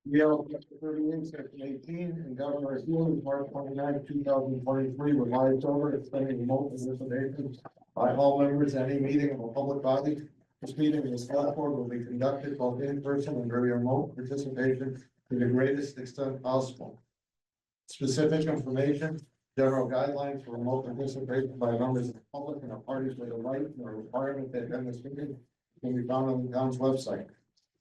Yale 38, section 18, and Governor Healy, March 29, 2023, revised over extending remote participation by all members at any meeting of a public body. This meeting of the select board will be conducted both in person and during remote participation to the greatest extent possible. Specific information, general guidelines for remote participation by members of the public and parties with a right or requirement to attend this meeting can be found on the town's website.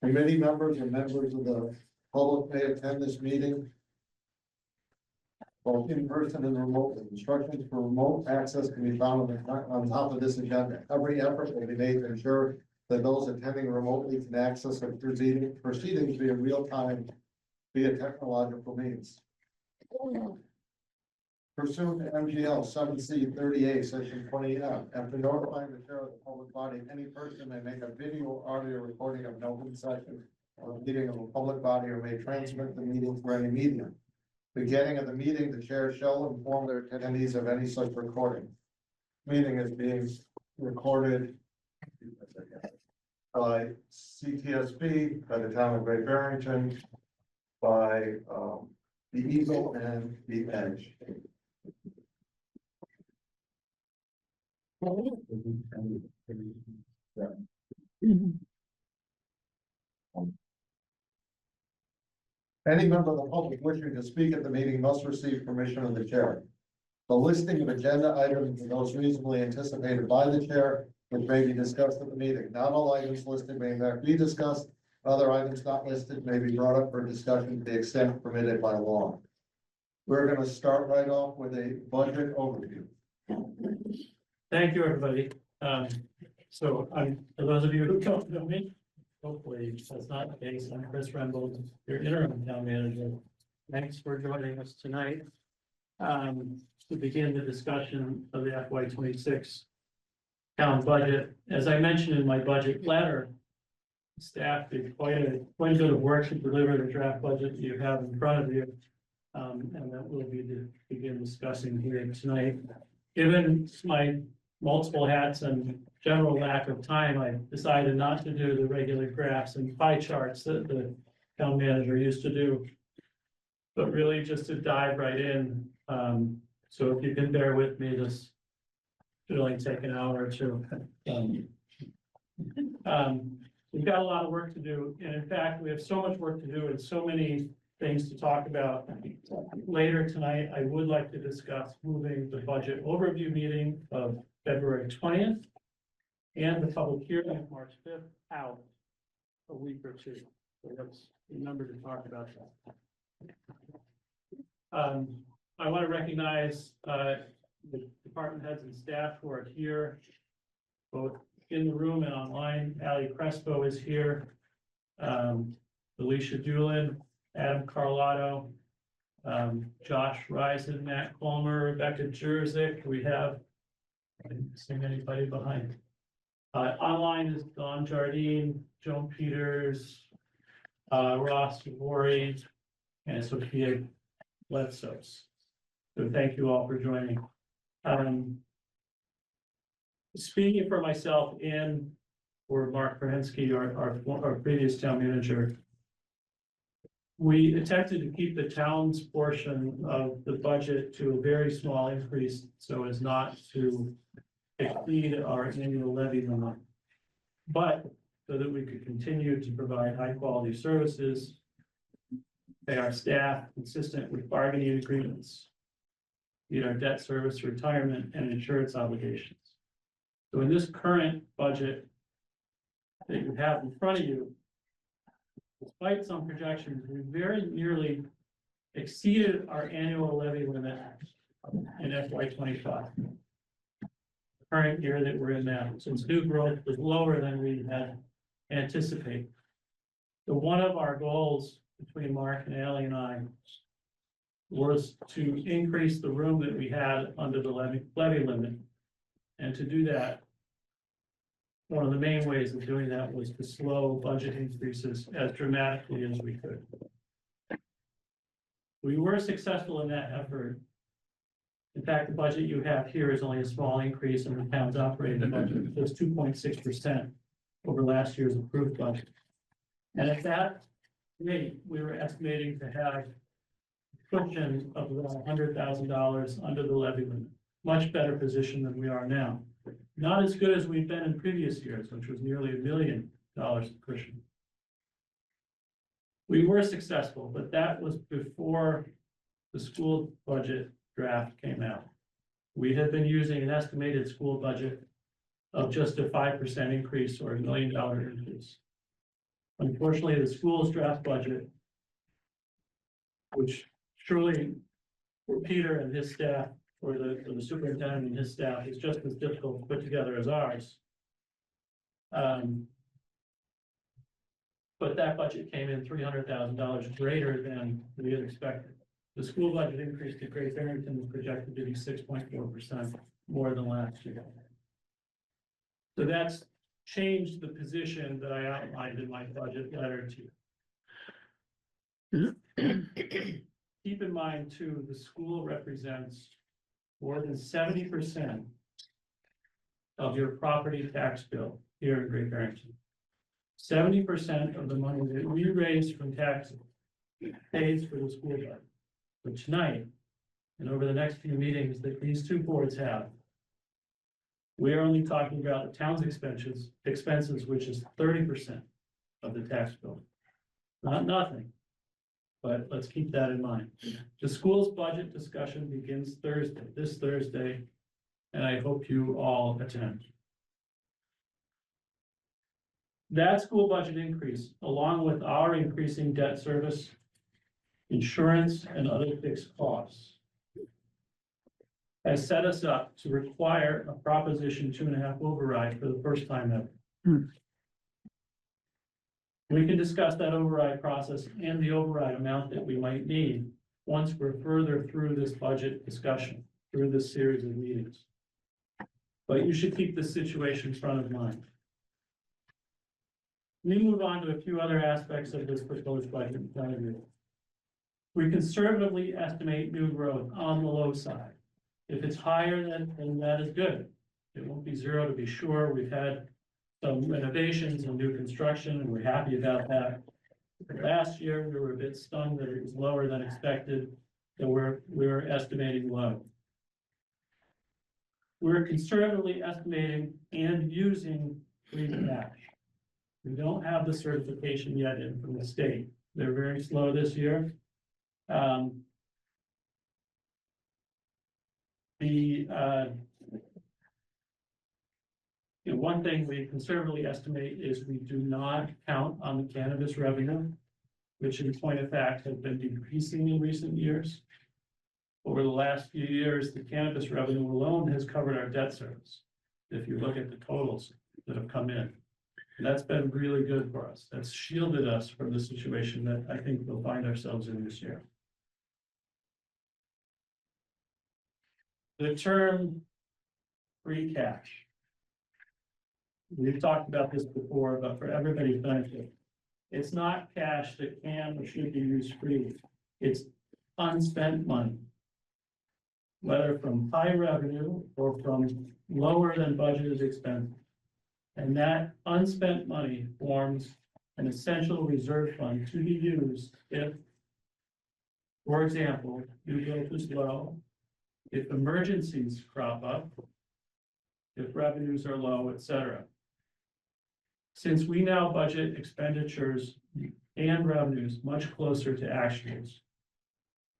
Committee members and members of the public may attend this meeting both in person and remotely. Instructions for remote access can be found on top of this agenda. Every effort will be made to ensure that those attending remotely can access the proceedings via real time via technological means. Pursuant to MGL 7C30A, section 20F, after notifying the chair of the public body, any person may make a video or audio recording of an open session or a meeting of a public body or may transmit the meeting through any medium. Beginning of the meeting, the chair shall inform their attendees of any such recording. Meeting is being recorded by CTSB, by the town of Great Barrington, by the Eagle and the Edge. Any member of the public wishing to speak at the meeting must receive permission of the chair. The listing of agenda items are those reasonably anticipated by the chair, which may be discussed at the meeting. Not all items listed may in fact be discussed. Other items not listed may be brought up for discussion to the extent permitted by law. We're going to start right off with a budget overview. Thank you, everybody. For those of you who don't know me, hopefully that's not the case. I'm Chris Rembold, your interim town manager. Thanks for joining us tonight to begin the discussion of the FY26 town budget. As I mentioned in my budget letter, staff did quite a bit of work to deliver the draft budget that you have in front of you, and that we'll begin discussing here tonight. Given my multiple hats and general lack of time, I decided not to do the regular graphs and pie charts that the town manager used to do, but really just to dive right in. So if you can bear with me, this should only take an hour or two. We've got a lot of work to do, and in fact, we have so much work to do and so many things to talk about. Later tonight, I would like to discuss moving the budget overview meeting of February 20th and the public hearing of March 5th out a week or two. So let's remember to talk about that. I want to recognize the department heads and staff who are here, both in the room and online. Ali Crespo is here. Alicia Doolin, Adam Carlotto, Josh Risen, Matt Colmer, Rebecca Jerzik. We have, I didn't see anybody behind. Online is Don Jardine, Joan Peters, Ross Vori, and Sophia Bledsos. So thank you all for joining. Speaking for myself and for Mark Perhensky, our previous town manager, we attempted to keep the town's portion of the budget to a very small increase so as not to exceed our annual levy limit, but so that we could continue to provide high quality services, pay our staff consistent with bargaining agreements, meet our debt service, retirement, and insurance obligations. So in this current budget that you have in front of you, despite some projections, we very nearly exceeded our annual levy limit in FY25. The current year that we're in now, since new growth was lower than we had anticipated. So one of our goals between Mark and Ali and I was to increase the room that we had under the levy limit. And to do that, one of the main ways of doing that was to slow budget increases as dramatically as we could. We were successful in that effort. In fact, the budget you have here is only a small increase in the town's operating budget. It was 2.6% over last year's approved budget. And at that we were estimating to have cushion of around $100,000 under the levy limit. Much better position than we are now. Not as good as we've been in previous years, which was nearly $1 million of cushion. We were successful, but that was before the school budget draft came out. We had been using an estimated school budget of just a 5% increase or $1 million increase. Unfortunately, the school's draft budget, which surely for Peter and his staff, or the superintendent and his staff, is just as difficult to put together as ours. But that budget came in $300,000 greater than we had expected. The school budget increase to Great Barrington is projected to be 6.4% more than last year. So that's changed the position that I outlined in my budget letter to you. Keep in mind too, the school represents more than 70% of your property tax bill here in Great Barrington. 70% of the money that we raise from taxes pays for the school budget. But tonight, and over the next few meetings that these two boards have, we are only talking about the town's expenses, which is 30% of the tax bill. Not nothing, but let's keep that in mind. The school's budget discussion begins this Thursday, and I hope you all attend. That school budget increase, along with our increasing debt service, insurance, and other fixed costs, has set us up to require a Proposition 2.5 override for the first time ever. We can discuss that override process and the override amount that we might need once we're further through this budget discussion, through this series of meetings. But you should keep this situation front of mind. Let me move on to a few other aspects of this proposed budget in front of you. We conservatively estimate new growth on the low side. If it's higher, then that is good. It won't be zero to be sure. We've had some renovations and new construction, and we're happy about that. Last year, we were a bit stunned that it was lower than expected, so we're estimating low. We're conservatively estimating and using free cash. We don't have the certification yet in from the state. They're very slow this year. One thing we conservatively estimate is we do not count on the cannabis revenue, which in point of fact has been decreasing in recent years. Over the last few years, the cannabis revenue alone has covered our debt service. If you look at the totals that have come in, and that's been really good for us. That's shielded us from the situation that I think we'll find ourselves in this year. The term free cash. We've talked about this before, but for everybody's benefit, it's not cash that can or should be used freely. It's unspent money, whether from high revenue or from lower than budgeted expense. And that unspent money forms an essential reserve fund to be used if, for example, new growth is low, if emergencies crop up, if revenues are low, etc. Since we now budget expenditures and revenues much closer to actuals,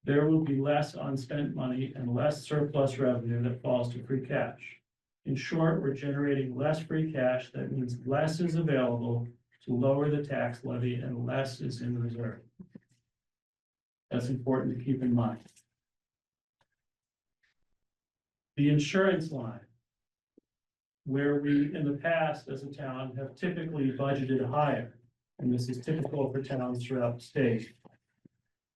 there will be less unspent money and less surplus revenue that falls to free cash. In short, we're generating less free cash. That means less is available to lower the tax levy and less is in reserve. That's important to keep in mind. The insurance line, where we in the past as a town have typically budgeted higher, and this is typical for towns throughout the state.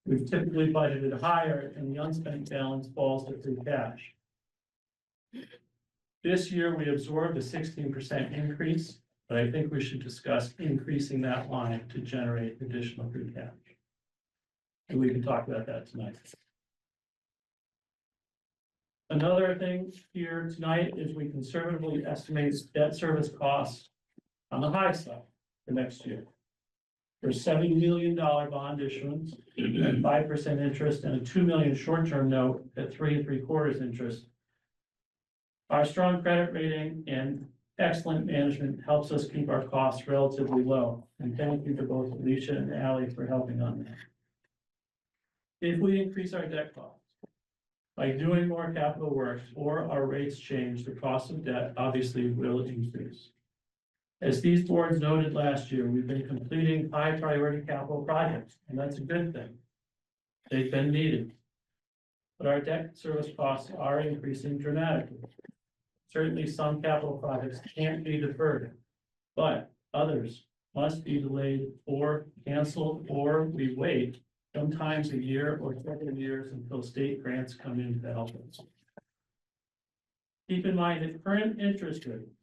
We've typically budgeted higher and the unspent balance falls to free cash. This year, we absorbed a 16% increase, but I think we should discuss increasing that line to generate additional free cash. And we can talk about that tonight. Another thing here tonight is we conservatively estimate debt service costs on the high side for next year. for $70 million bond issuance at 5% interest and a $2 million short-term note at 3 3/4 interest. Our strong credit rating and excellent management helps us keep our costs relatively low. And thank you to both Alicia and Ally for helping on that. If we increase our debt costs by doing more capital work or our rates change, the cost of debt obviously will increase. As these boards noted last year, we've been completing high priority capital projects, and that's a good thing. They've been needed. But our debt service costs are increasing dramatically. Certainly, some capital projects can't be deferred, but others must be delayed or canceled, or we wait sometimes a year or several years until state grants come in to help us. Keep in mind that current interest rates,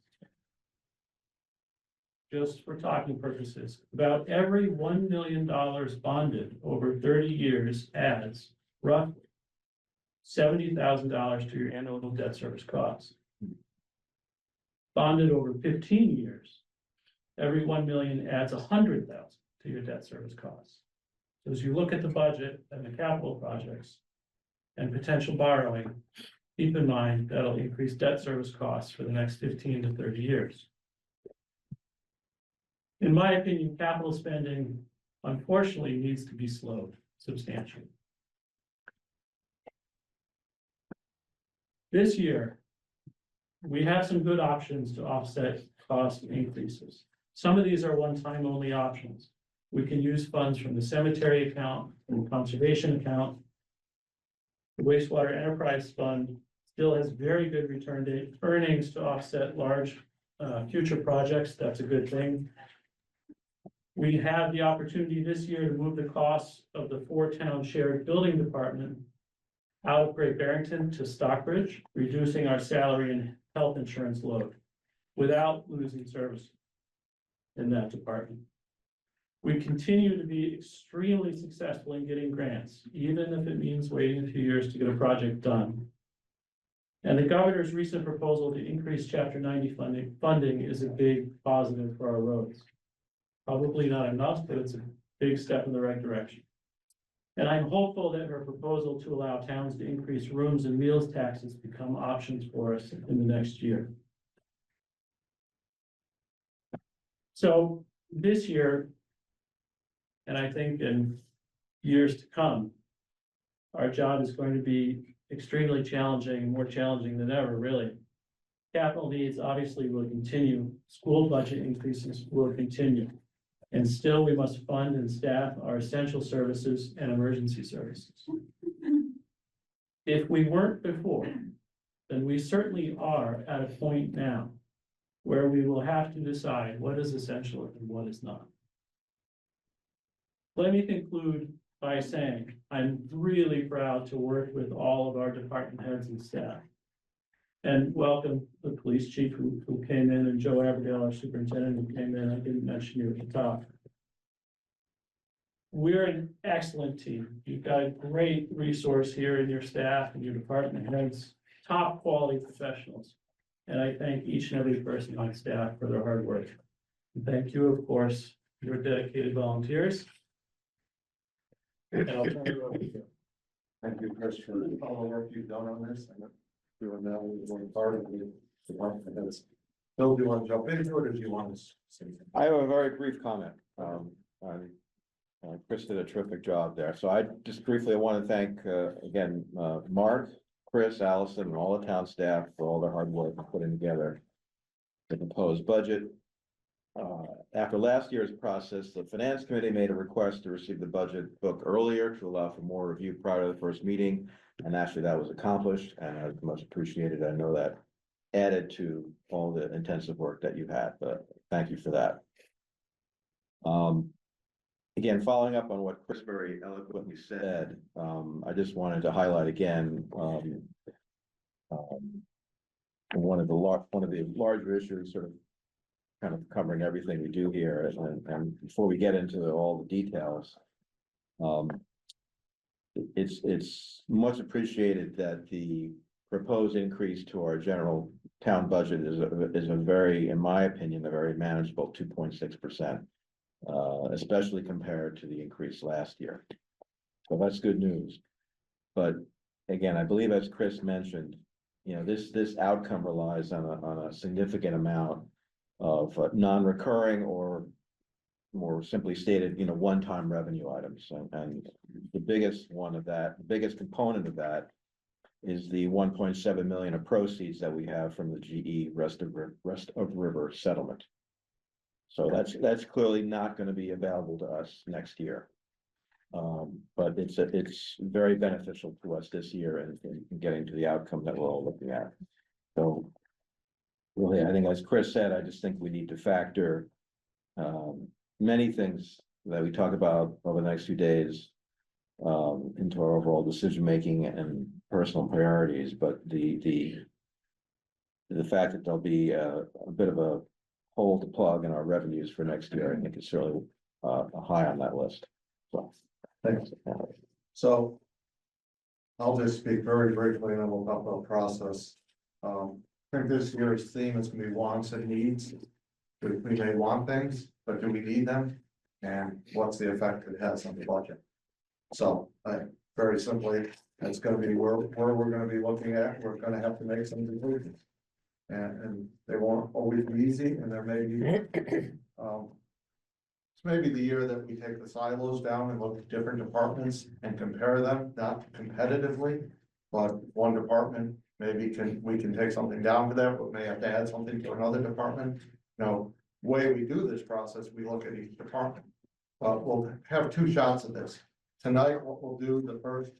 just for talking purposes, about every $1 million bonded over 30 years adds roughly $70,000 to your annual debt service costs. Bonded over 15 years, every 1 million adds 100,000 to your debt service costs. So as you look at the budget and the capital projects and potential borrowing, keep in mind that'll increase debt service costs for the next 15 to 30 years. In my opinion, capital spending unfortunately needs to be slowed substantially. This year, we have some good options to offset cost increases. Some of these are one-time only options. We can use funds from the cemetery account and conservation account. The wastewater enterprise fund still has very good return date earnings to offset large future projects. That's a good thing. We have the opportunity this year to move the costs of the 4-town shared building department out of Great Barrington to Stockbridge, reducing our salary and health insurance load without losing service in that department. We continue to be extremely successful in getting grants, even if it means waiting a few years to get a project done. And the governor's recent proposal to increase Chapter 90 funding is a big positive for our roads. Probably not enough, but it's a big step in the right direction. And I'm hopeful that her proposal to allow towns to increase rooms and meals taxes become options for us in the next year. So this year, and I think in years to come, our job is going to be extremely challenging, more challenging than ever, really. Capital needs obviously will continue. School budget increases will continue. And still, we must fund and staff our essential services and emergency services. If we weren't before, then we certainly are at a point now where we will have to decide what is essential and what is not. Let me conclude by saying I'm really proud to work with all of our department heads and staff. And welcome the police chief who came in, and Joe Aberdale, our superintendent, who came in. I didn't mention you at the top. We're an excellent team. You've got a great resource here in your staff and your department heads, top quality professionals. And I thank each and every person on staff for their hard work. And thank you, of course, your dedicated volunteers. And I'll turn it over to you. Thank you, Chris, for all the work you've done on this. I know doing that, we're going part of the department heads. Bill, do you want to jump into it, or do you want to say something? I have a very brief comment. Chris did a terrific job there. So I just briefly want to thank, again, Mark, Chris, Allison, and all the town staff for all their hard work in putting together the proposed budget. After last year's process, the finance committee made a request to receive the budget book earlier to allow for more review prior to the first meeting. And actually that was accomplished, and I was much appreciated. I know that added to all the intensive work that you had, but thank you for that. Again, following up on what Chris very eloquently said, I just wanted to highlight again one of the larger issues, sort of kind of covering everything we do here. And before we get into all the details, it's much appreciated that the proposed increase to our general town budget is a very, in my opinion, a very manageable 2.6%. especially compared to the increase last year. So that's good news. But again, I believe as Chris mentioned, you know, this outcome relies on a significant amount of non-recurring or more simply stated, you know, one-time revenue items. And the biggest one of that, the biggest component of that is the 1.7 million of proceeds that we have from the GE rest of river settlement. So that's clearly not going to be available to us next year. But it's very beneficial to us this year in getting to the outcome that we're all looking at. So really, I think as Chris said, I just think we need to factor many things that we talk about over the next few days into our overall decision-making and personal priorities, but the fact that there'll be a bit of a hole to plug in our revenues for next year, I think is certainly high on that list. So, Thanks. So I'll just speak very briefly and then we'll talk about process. I think this year's theme is gonna be wants and needs. We may want things, but do we need them? And what's the effect it has on the budget? So, very simply, that's gonna be where we're gonna be looking at. We're gonna have to make some conclusions. And they won't always be easy, and there may be, it's maybe the year that we take the silos down and look at different departments and compare them, not competitively. But one department, maybe we can take something down for that, but may have to add something to another department. No, way we do this process, we look at each department. We'll have two shots at this. Tonight, what we'll do, the first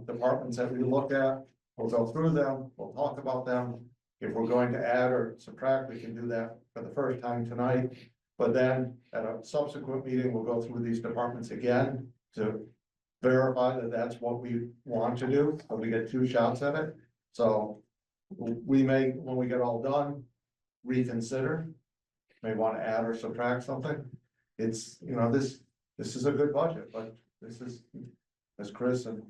departments that we look at, we'll go through them, we'll talk about them. If we're going to add or subtract, we can do that for the first time tonight. But then at a subsequent meeting, we'll go through these departments again to verify that that's what we want to do, and we get two shots at it. So we may, when we get all done, reconsider, may want to add or subtract something. It's, you know, this is a good budget, but this is, as Chris and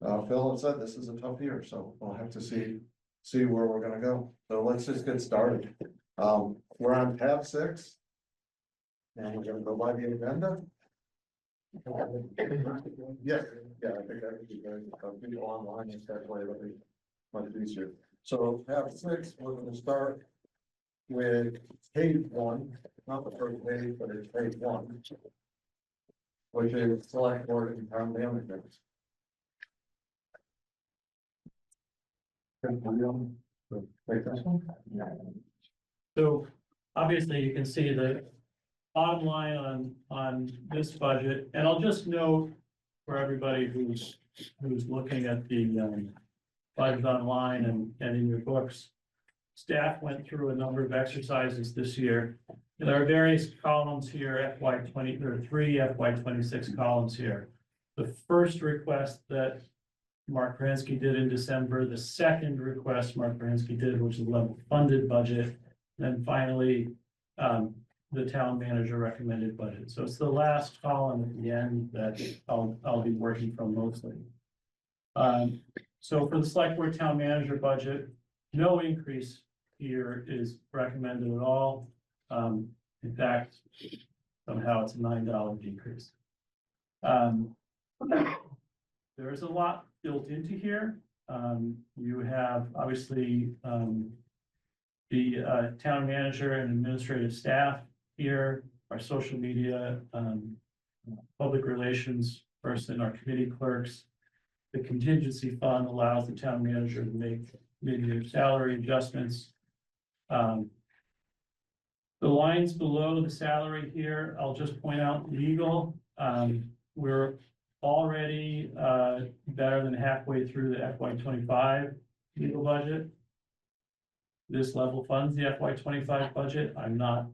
Phil have said, this is a tough year, so we'll have to see where we're gonna go. So let's just get started. We're on tab 6. And we're gonna go by the agenda. Yeah, I think that would be good. People online, it's that way, it'll be much easier. So tab 6, we're gonna start with page 1, not the first page, but it's page 1. Which is select board and town management. Take this one? So obviously you can see the bottom line on this budget, and I'll just note for everybody who's looking at the budget online and in your books. Staff went through a number of exercises this year. There are various columns here, FY20, there are 3 FY26 columns here. The first request that Mark Pransky did in December, the second request Mark Pransky did, which is a level funded budget, and finally, the town manager recommended budget. So it's the last column at the end that I'll be working from mostly. So for the select board town manager budget, no increase here is recommended at all. In fact, somehow it's a $9 decrease. There is a lot built into here. You have obviously the town manager and administrative staff here, our social media, public relations person, our committee clerks. The contingency fund allows the town manager to make maybe salary adjustments. The lines below the salary here, I'll just point out legal. We're already better than halfway through the FY25 legal budget. This level funds the FY25 budget. I'm not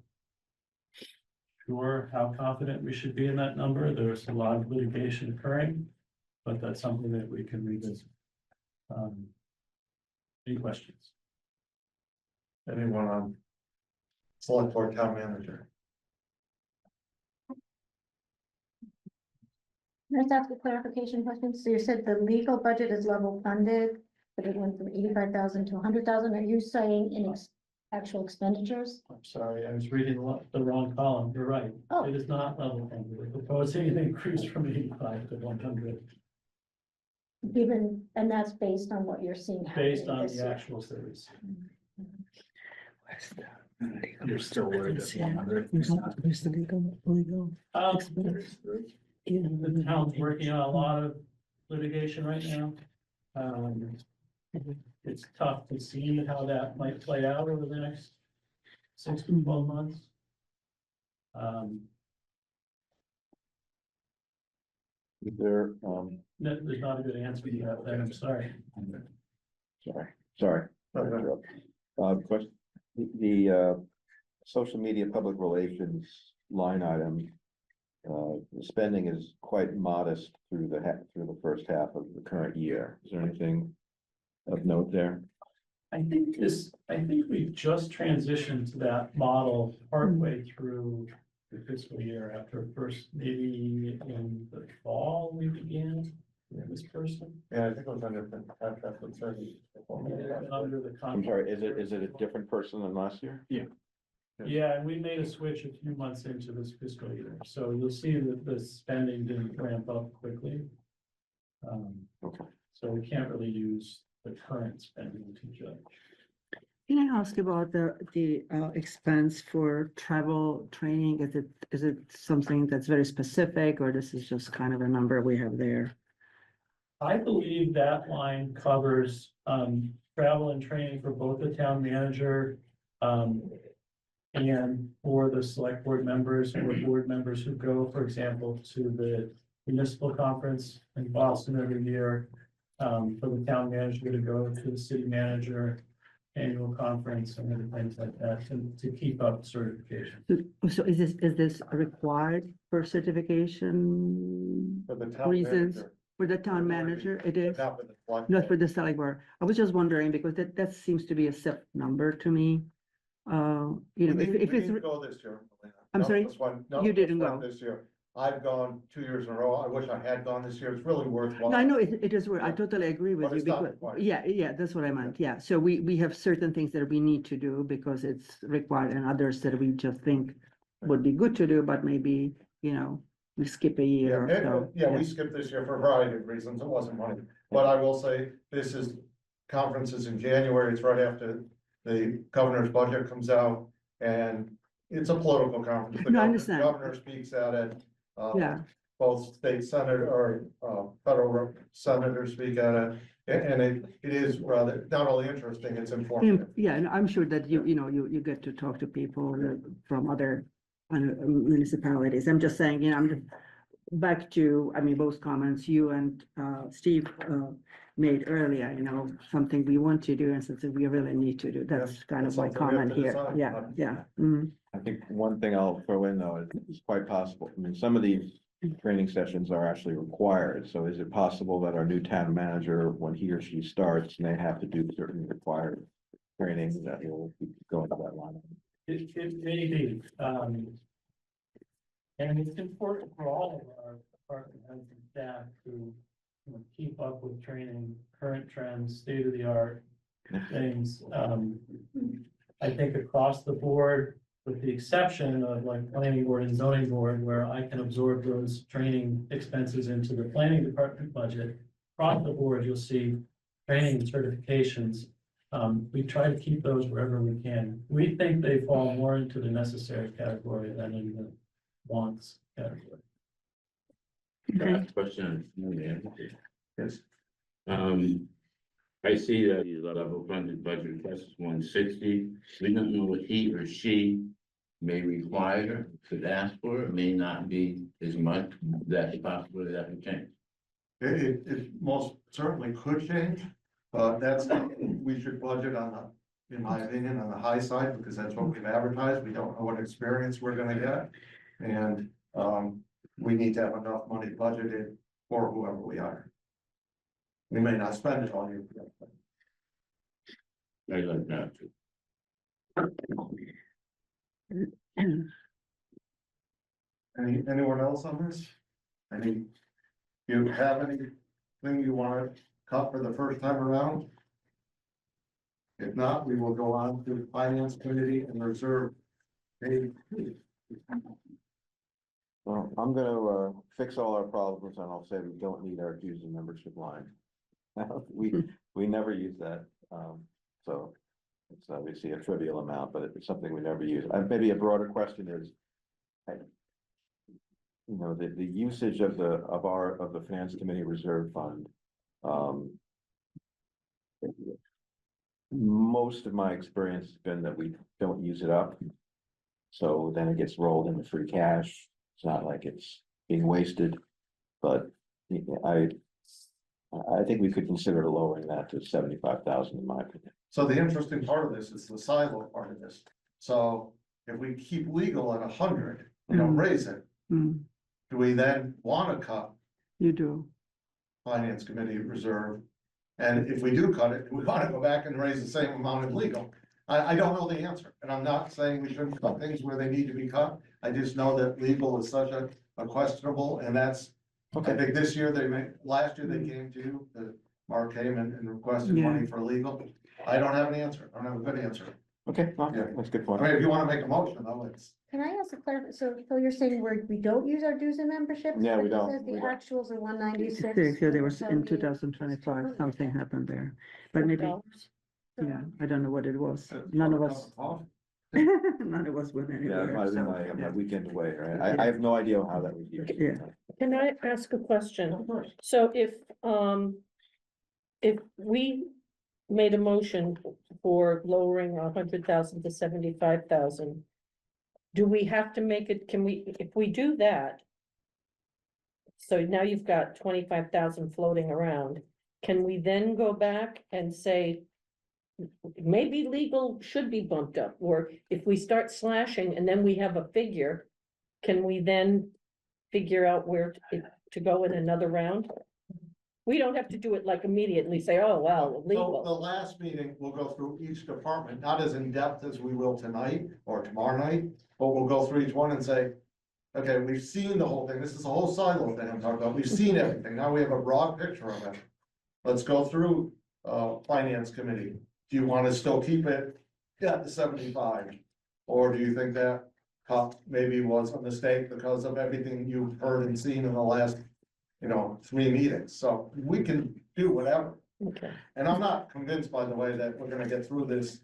sure how confident we should be in that number. There's a lot of litigation occurring, but that's something that we can revisit. Any questions? Anyone on select board town manager? Can I just ask a clarification question? So you said the legal budget is level funded, but it went from 85,000 to 100,000. Are you saying actual expenditures? I'm sorry, I was reading the wrong column. You're right. Oh. It is not level funded. We're proposing an increase from 85 to 100 And that's based on what you're seeing based happening on this the year. actual series. You're still worried at 100. Where's the legal expense? Yeah. The town's working on a lot of litigation right now. It's tough to see how that might play out over the next 6 to 12 months. Is there, There's not a good answer to that, then I'm sorry. sorry. Question, the social media public relations line item. The spending is quite modest through the first half of the current year. Is there anything of note there? I think we just transitioned to that model partway through the fiscal year after first, maybe in the fall, we began this person. Yeah, I think it was under the contract with service. Under the I'm contract. sorry, is it a different person than last year? Yeah, and we made a switch a few months into this fiscal year, so you'll see that the spending didn't ramp up quickly. Okay. So we can't really use the current spending to judge. Can I ask about the expense for travel training? Is it something that's very specific, or this is just kind of a number we have there? I believe that line covers travel and training for both the town manager and for the select board members or board members who go, for example, to the municipal conference in Boston every year. For the town manager to go to the city manager annual conference and other things like that to keep up certification. So is this required for certification For the town reasons? manager. For the town manager, it is? Not for the select Not for board. the select board. I was just wondering because that seems to be a set number to me. You know, We if didn't it's, go this year. Melina. I'm None of sorry? us went- none You of us didn't went go. This year. I've gone 2 years in a row. I wish I had gone this year. It's really worthwhile. no, I know it is, I Yeah. totally agree with But you it's not because, required. yeah, that's what I meant. Yeah, so we have certain things that we need to do because it's required and others that we just think would be good to do, but maybe, you know, we skip a Yeah, year or so. yeah, we skipped this year for a variety of reasons. It wasn't money. But I will say, this is conferences in January. It's right after the governor's budget comes out. And it's a political conference. The No, I governor- understand. Governor speaks at it. Yeah. Both state senator or federal senators speak at it. And it is rather, not only interesting, it's informative. Yeah, and I'm sure that you know, you get to talk to people from other municipalities. I'm just saying, you know, I'm just back to, I mean, both comments you and Steve made earlier, you know, something we want to do and something we really need to do. That's Yeah, kind of that's my something we have comment to here. decide. Yeah, yeah. Mm. I think one thing I'll throw in though, is it's quite possible, I mean, some of these training sessions are actually required. So is it possible that our new town manager, when he or she starts, may have to do certain required training that will be going to that line? It may be, and it's important for all of our department heads and staff to, you know, keep up with training, current trends, state of the art things. I think across the board, with the exception of like planning board and zoning board, where I can absorb those training expenses into the planning department budget. Across the board, you'll see training and certifications. We try to keep those wherever we can. We think they fall more into the necessary category than in the wants category. Last question. Yes. I see that the level funded budget request is 160. We don't know what he or she may require, could ask for, it may not be as much. That's a possibility that can change. It most certainly could change, but that's, we should budget on the, in my opinion, on the high side, because that's what we've advertised. We don't know what experience we're gonna get. And, we need to have enough money budgeted for whoever we hire. We may not spend it all year. I like that too. Anyone else on this? You have anything you wanna cut for the first time around? If not, we will go on to the finance committee and reserve. A. Well, I'm gonna fix all our problems and I'll say we don't need our dues and membership line. We never use that, so it's obviously a trivial amount, but it's something we never use. Maybe a broader question is. You know, the usage of the finance committee reserve fund. Most of my experience has been that we don't use it up. So then it gets rolled into free cash. It's not like it's being wasted, but I think we could consider lowering that to 75,000 in my opinion. So the interesting part of this is the silo part of this. So if we keep legal at 100, we don't raise it. Mm, Do we then want to cut you do. finance committee reserve? And if we do cut it, do we want to go back and raise the same amount in legal? I don't know the answer, and I'm not saying we shouldn't cut things where they need to be cut. I just know that legal is such a questionable, and that's, I think this year last year they came to you, Mark came and requested money for legal. I don't have an answer. I don't have a good answer. Okay, well, Yeah. that's a good I point. mean, if you want to make a motion, though, it's. Can I ask a so you're saying we don't use our dues and memberships? Yeah, we But it don't. says the We don't. actuals are 196. So there was in 70. 2025, something happened there, but maybe, yeah, I don't know what it was. None of us, none of us went Yeah, it anywhere. might have been So, my yeah. weekend away, right? I have no idea how that was used. Yeah. Can I ask a question? So if we made a motion for lowering 100,000 to 75,000, do we have to make it, if we do that? So now you've got 25,000 floating around, can we then go back and say, maybe legal should be bumped up, or if we start slashing and then we have a figure, can we then figure out where to go in another round? We don't have to do it like immediately, say, oh, well, So the legal. last meeting, we'll go through each department, not as in depth as we will tonight or tomorrow night, but we'll go through each one and say, okay, we've seen the whole thing. This is a whole silo thing I'm talking about. We've seen everything. Now we have a broad picture of it. Let's go through, finance committee. Do you want to still keep it at the 75? Or do you think that cut maybe was a mistake because of everything you've heard and seen in the last, 3 meetings? So we can do whatever. Okay, And I'm not convinced, by the way, that we're gonna get through this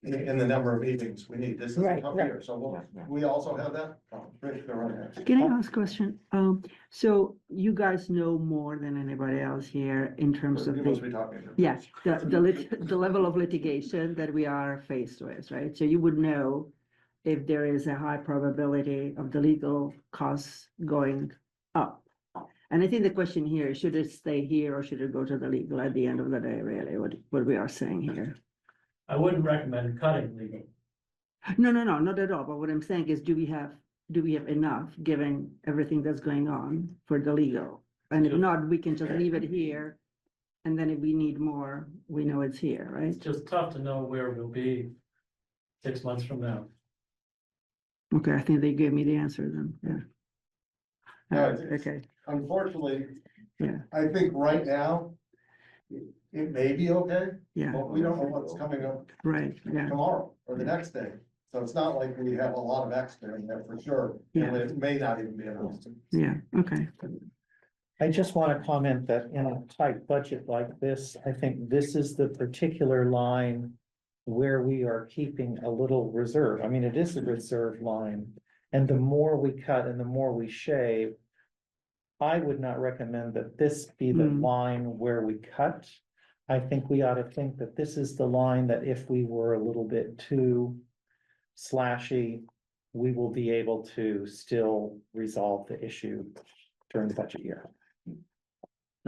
in the number of meetings we need. This is a Right, tough right. year, so Yeah. we also have that. Oh, Rich, go right ahead. Can I ask a question? So you guys know more than anybody else here in terms of You must the, be talking to. yeah, the level of litigation that we are faced with, right? So you would know if there is a high probability of the legal costs going up. And I think the question here, should it stay here or should it go to the legal at the end of the day, really, what we are saying here? I wouldn't recommend cutting legal. No, not at all. But what I'm saying is, do we have enough, given everything that's going on for the legal? And if not, we can just leave it here. And then if we need more, we know it's here, right? It's just tough to know where we'll be 6 months from now. Okay, I think they gave me the answer then, yeah. Yeah, it's- Okay, Unfortunately, yeah, I think right now, it may be okay, yeah, but we don't know what's coming up right, yeah, tomorrow or the next day. So it's not like we have a lot of extra in there for sure. Yeah. And it may not even be enough. yeah, okay. I just want to comment that in a tight budget like this, I think this is the particular line where we are keeping a little reserve. I mean, it is a reserve line. And the more we cut and the more we shave, I would not recommend that this be the Mm. line where we cut. I think we ought to think that this is the line that if we were a little bit too slashy, we will be able to still resolve the issue during the budget year.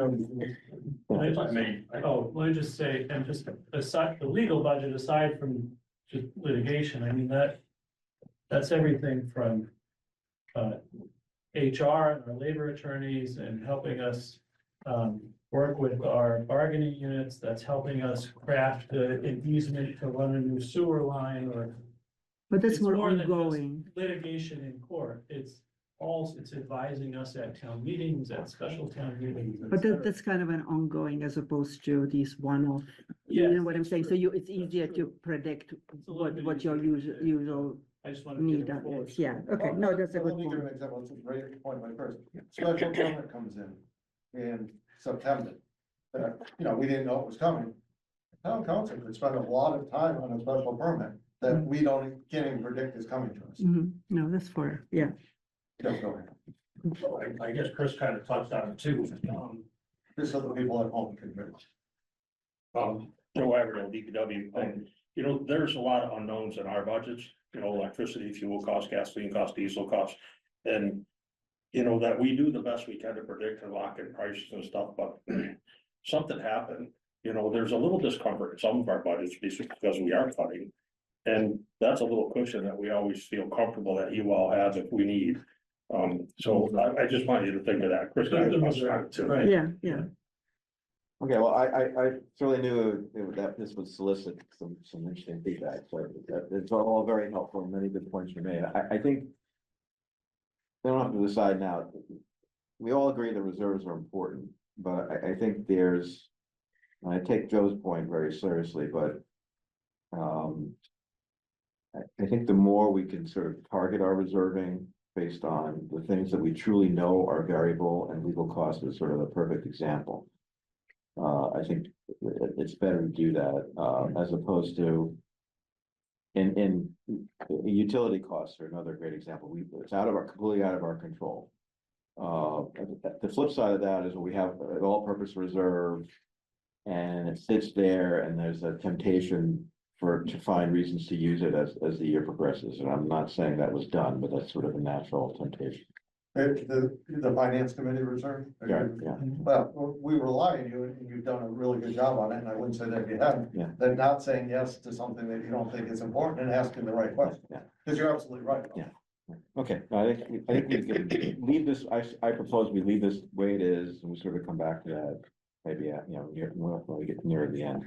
If I may, let me just say, and just aside, the legal budget, aside from just litigation, I mean, that's everything from HR and our labor attorneys and helping us work with our bargaining units, that's helping us craft an easement to run a new sewer line or But that's It's more more than just- ongoing, litigation in court. It's advising us at town meetings, at special town meetings. et but cetera. that's kind of an ongoing as opposed to these one-off You know what I'm saying? So it's easier to predict what your usual I just wanted to need get it forward. is. Yeah, okay, no, that's a Let good me give point. an example, it's a great point, my first, special permit comes in September. You know, we didn't know it was coming. Town council could spend a lot of time on a special permit that we can't even predict is coming to us. No, that's fair, yeah. Don't go ahead. I guess Chris kind of touched on it too. Just so the people at home can hear. Joe Averdale, DPW, you know, there's a lot of unknowns in our budgets, you know, electricity, fuel costs, gasoline costs, diesel costs. And, you know, that we do the best we can to predict and lock in prices and stuff, but something happened, you know, there's a little discomfort in some of our budgets because we are cutting. And that's a little cushion that we always feel comfortable that you all have if we need. So I just want you to think of that, Chris. Good reserve, Too. right. Yeah. Okay, well, I certainly knew that this would solicit some interesting feedback, so it's all very helpful, and many good points were made. I think we don't have to decide now. We all agree the reserves are important, but I think there's, and I take Joe's point very seriously, but I think the more we can sort of target our reserving based on the things that we truly know are variable, and legal cost is sort of the perfect example. I think it's better to do that, as opposed to in utility costs are another great example. It's completely out of our control. The flip side of that is we have an all-purpose reserve, and it sits there, and there's a temptation to find reasons to use it as the year progresses. And I'm not saying that was done, but that's sort of a natural temptation. The finance committee reserve? Yeah. Well, we rely on you, and you've done a really good job on it, and I wouldn't say that you haven't. Yeah. That not saying yes to something that you don't think is important and asking the right question. Yeah. Because you're absolutely right. Yeah. Okay, I think we can leave this, I propose we leave this the way it is, and we sort of come back to that, maybe, when we get near the end.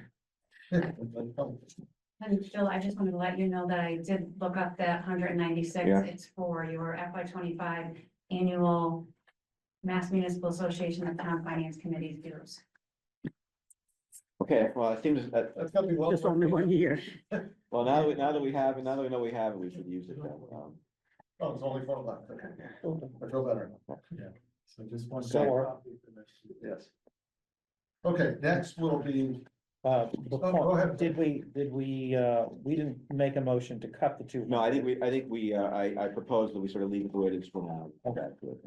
And Jill, I just wanted to let you know that I did look up that 196. Yeah. It's for your FY25 annual Mass Municipal Association of Town Finance Committees dues. Okay, well, it seems that, That's gotta be well. Just only 1 year. well, now that we know we have it, we should use it then. Oh, it's only 4 left. Okay. I feel better. So just one. So Yes. Okay, next will be, Go go ahead. Did we didn't make a motion to cut the two? No, I propose that we sort of leave it the way it is for now. Okay. Good.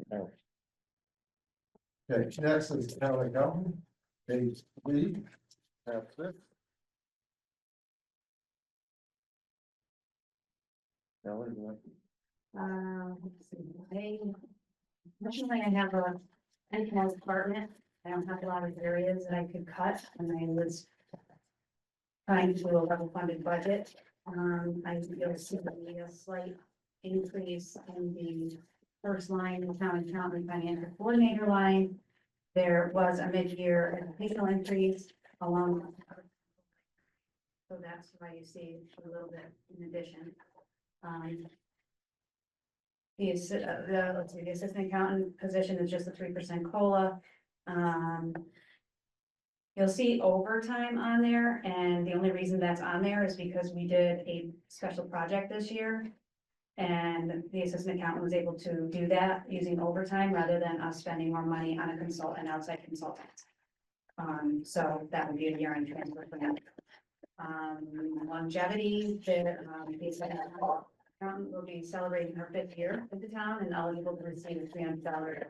okay, next is town accountant, page 3. That's it. Kelly, you want- Let's see, Unfortunately, I have a enterprise department. I don't have a lot of areas that I could cut, and I was trying to do a level funded budget. You'll see a slight increase in the first line, the town accountant financial coordinator line. There was a mid-year educational increase along. So that's why you see a little bit in addition. The assistant accountant position is just a 3% COLA. You'll see overtime on there, and the only reason that's on there is because we did a special project this year. And the assistant accountant was able to do that using overtime rather than us spending more money on an outside consultant. So that would be a year-end transfer for them. Longevity, the assistant accountant will be celebrating her 5th year with the town and eligible to receive a $300.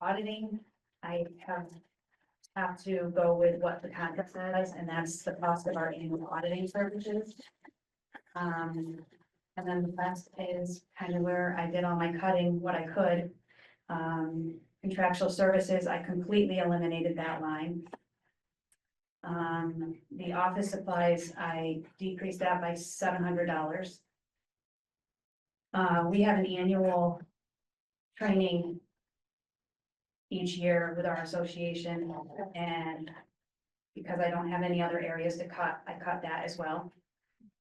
Auditing, I have to go with what the contract says, and that's the cost of our annual auditing services. And then the rest is kind of where I did all my cutting, what I could. Contractual services, I completely eliminated that line. The office supplies, I decreased that by $700. We have an annual training each year with our association, and because I don't have any other areas to cut, I cut that as well.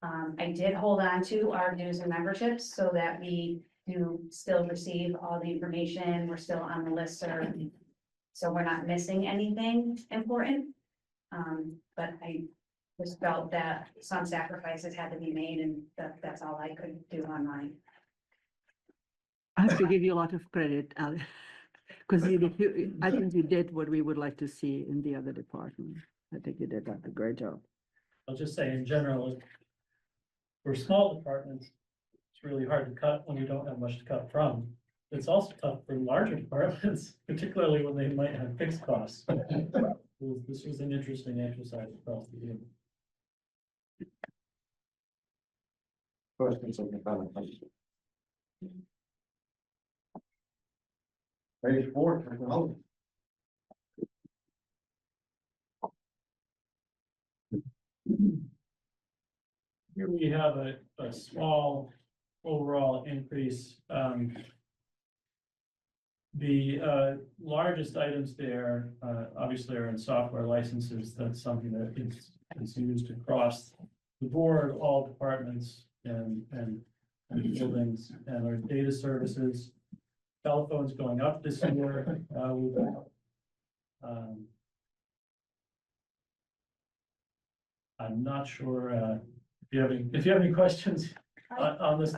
I did hold on to our dues and memberships so that we do still receive all the information. We're still on the listserv, so we're not missing anything important. But I just felt that some sacrifices had to be made and that's all I could do on mine. I have to give you a lot of credit, Ali, because I think you did what we would like to see in the other department. I think you did a great job. I'll just say in general, for small departments, it's really hard to cut when you don't have much to cut from. It's also tough for larger departments, particularly when they might have fixed costs. This was an interesting exercise across the board. Questions or comments? Page 4, technology. Here we have a small overall increase. The largest items there, obviously are in software licenses. That's something that is used across the board, all departments and buildings, and our data services. Telephones going up this year. I'm not sure, if you have any questions on this,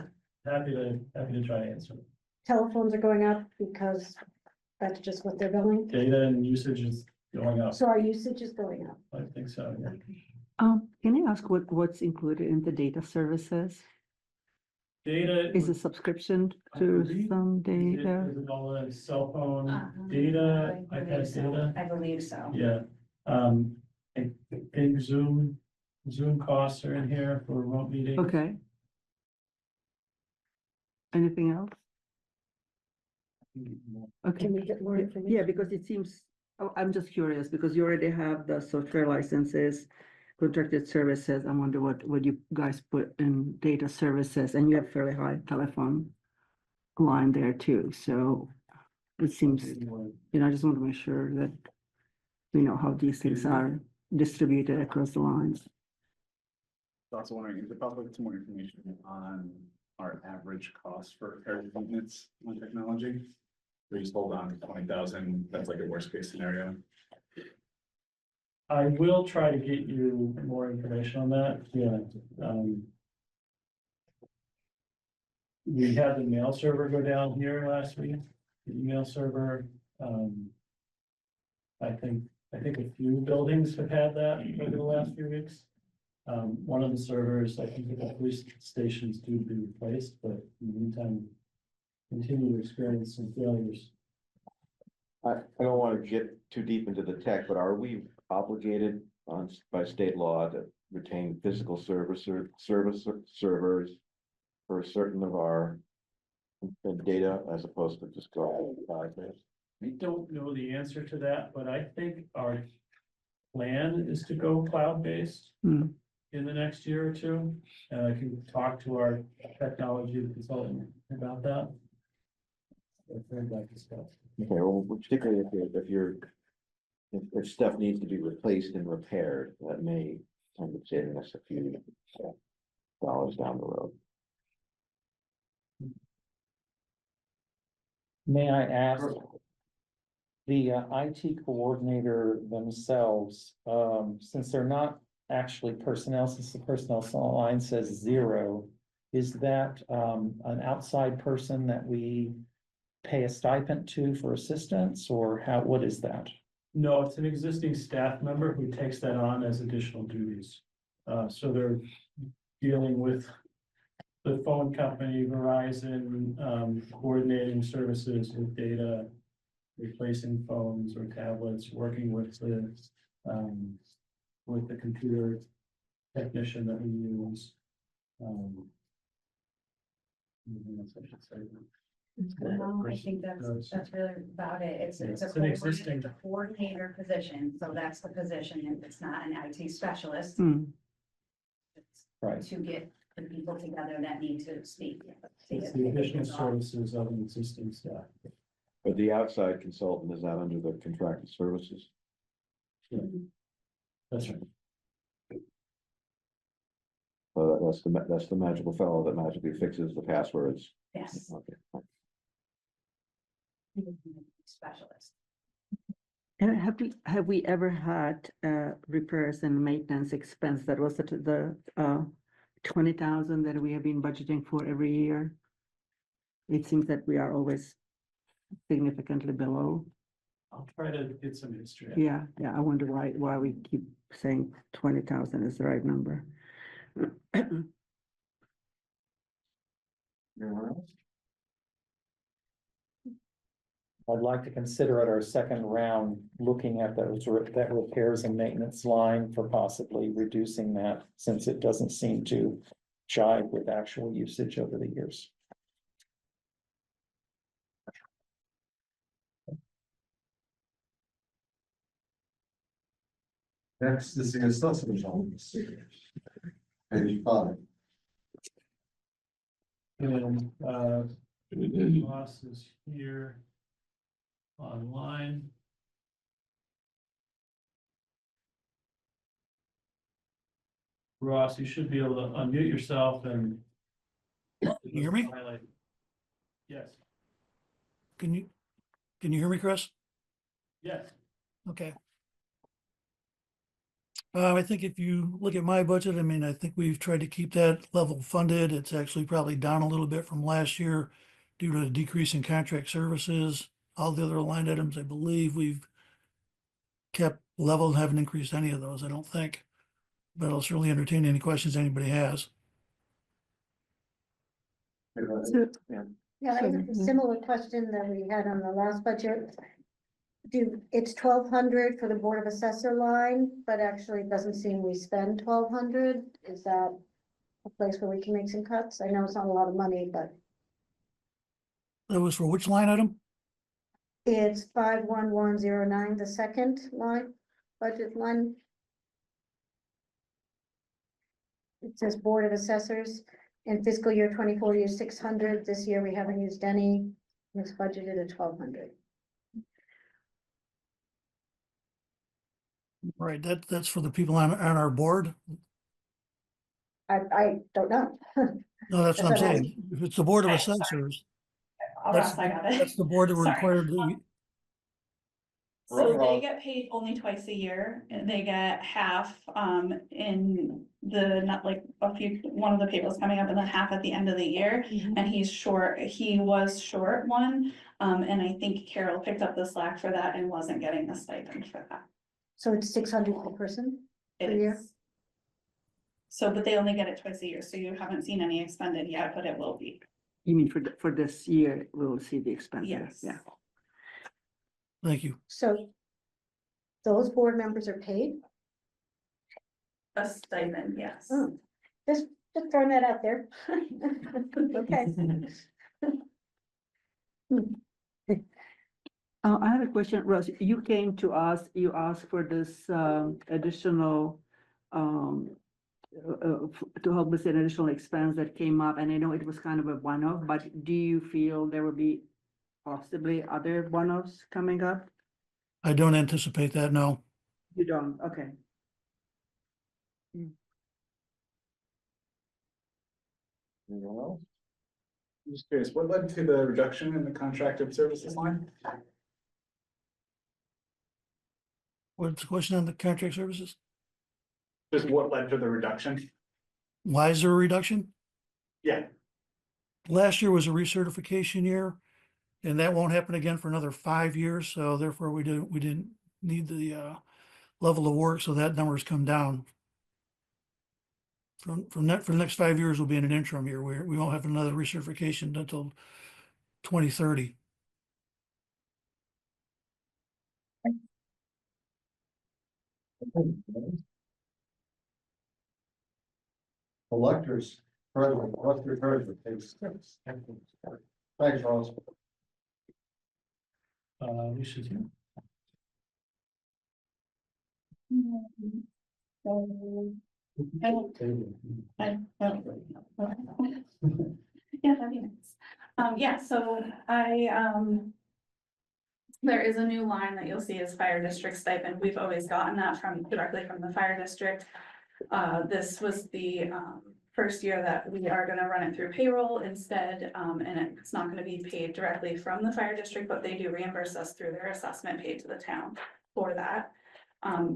happy to try to answer. Telephones are going up because that's just what they're billing. Data and usage is going up. So our usage is going up. I think so, yeah. Can I ask what's included in the data services? Data. Is a subscription I to believe- some Is it- data? is it all in cell phone data, I believe iPad so. data? I believe so. Yeah, I think Zoom costs are in here for remote meetings. Okay. Anything else? Okay. Can we get more information? Yeah, because it seems, oh, I'm just curious, because you already have the software licenses, contracted services. I wonder what you guys put in data services, and you have fairly high telephone line there too, so it seems, I just want to make sure that we know how these things are distributed across the lines. Also wondering, is it possible to get some more information on our average cost for repair maintenance on technology? We just hold on to 20,000, that's like a worst case scenario. I will try to get you more information on that, yeah. We had the mail server go down here last week, the email server. I think a few buildings have had that over the last few weeks. One of the servers, I think the police stations do be replaced, but in the meantime, continue to experience some failures. I don't want to get too deep into the tech, but are we obligated by state law to retain physical servers for certain of our data as opposed to just go cloud-based? I don't know the answer to that, but I think our plan is to go cloud-based Hmm. in the next year or two. And I can talk to our technology consultant about that. I've heard that discussed. Okay, well, particularly if stuff needs to be replaced and repaired, that may end up saving us a few dollars down the road. May I ask? The IT coordinator themselves, since they're not actually personnel, since the personnel line says 0, is that an outside person that we pay a stipend to for assistance, or what is that? No, it's an existing staff member who takes that on as additional duties. So they're dealing with the phone company, Verizon, coordinating services with data, replacing phones or tablets, working with the computer technician that we use. Anything else I should say? No, I think that's really about it. It's It's a an existing- coordinator position, so that's the position, and it's not an IT specialist. Hmm. It's Right. to get the people together that need to speak. It's the additional services of an existing staff. But the outside consultant is not under the contracted services. That's right. That's the magical fellow that magically fixes the passwords. Yes. Okay. Specialist. And have we ever had repairs and maintenance expense that was at the 20,000 that we have been budgeting for every year? It seems that we are always significantly below. I'll try to get some history. Yeah, I wonder why we keep saying 20,000 is the right number. Anyone else? I'd like to consider at our second round, looking at that repairs and maintenance line for possibly reducing that, since it doesn't seem to jive with actual usage over the years. Next is the assessment office. Page 5. And, Ross is here online. Ross, you should be able to unmute yourself and. Can you hear me? Highlight. Yes, Can you hear me, Chris? yes. Okay. I think if you look at my budget, I mean, I think we've tried to keep that level funded. It's actually probably down a little bit from last year due to a decrease in contract services. All the other line items, I believe we've kept level and haven't increased any of those, I don't think. But I'll certainly entertain any questions anybody has. So, Yeah, I have a similar question that we had on the last budget. It's 1,200 for the Board of Assessor line, but actually it doesn't seem we spend 1,200. Is that a place where we can make some cuts? I know it's not a lot of money, but That was for which line item? it's 51109, the second line, budget line. It says Board of Assessors. In fiscal year 24, we used 600. This year we haven't used any. It's budgeted at 1,200. Right, that's for the people on our board. I don't know. No, that's what I'm That's what I'm saying. If it's the Board of Okay, sorry. Assessors, I'll that's, Ross, I got it. that's the board that we're Sorry. required to. So Roll. they get paid only twice a year, and they get half, in the, not like one of the payrolls coming up, and then half at the end of the year. And he was short one, and I think Carol picked up the slack for that and wasn't getting the stipend for that. So it's 600 per person? It Per year? is. So, but they only get it twice a year, so you haven't seen any expended yet, but it will be. you mean for this year, we'll see the expenses? Yes. Yeah. Thank you. So those board members are paid? A stipend, yes. Oh, just throwing that out there. Okay. I have a question, Rose. You came to us, you asked for this additional to help with an additional expense that came up, and I know it was kind of a one-off, but do you feel there will be possibly other one-offs coming up? I don't anticipate that, no. You don't, okay. Anyone else? I'm just curious, what led to the reduction in the contracted services line? What's the question on the contract services? Just what led to the reduction? Why is there a reduction? Yeah, Last year was a recertification year, and that won't happen again for another 5 years, so therefore we didn't need the level of work, so that number's come down. For the next 5 years will be in an interim year, where we won't have another recertification until 2030. Electors, president, elector treasurer, page 6. Thanks, Ross. We should hear. Yeah, that'd be nice. Yeah, so there is a new line that you'll see as fire district stipend. We've always gotten that directly from the fire district. This was the first year that we are gonna run it through payroll instead, and it's not gonna be paid directly from the fire district, but they do reimburse us through their assessment paid to the town. for that.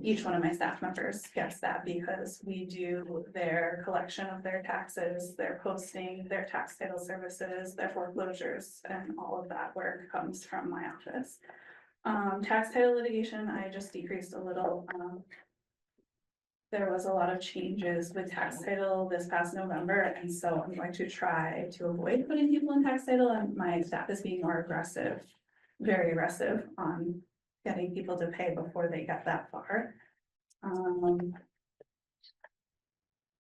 Each one of my staff members gets that because we do their collection of their taxes, their posting, their tax title services, their foreclosures, and all of that work comes from my office. Tax title litigation, I just decreased a little. There was a lot of changes with tax title this past November, and so I'm going to try to avoid putting people in tax title, and my staff is being more aggressive, very aggressive on getting people to pay before they get that far.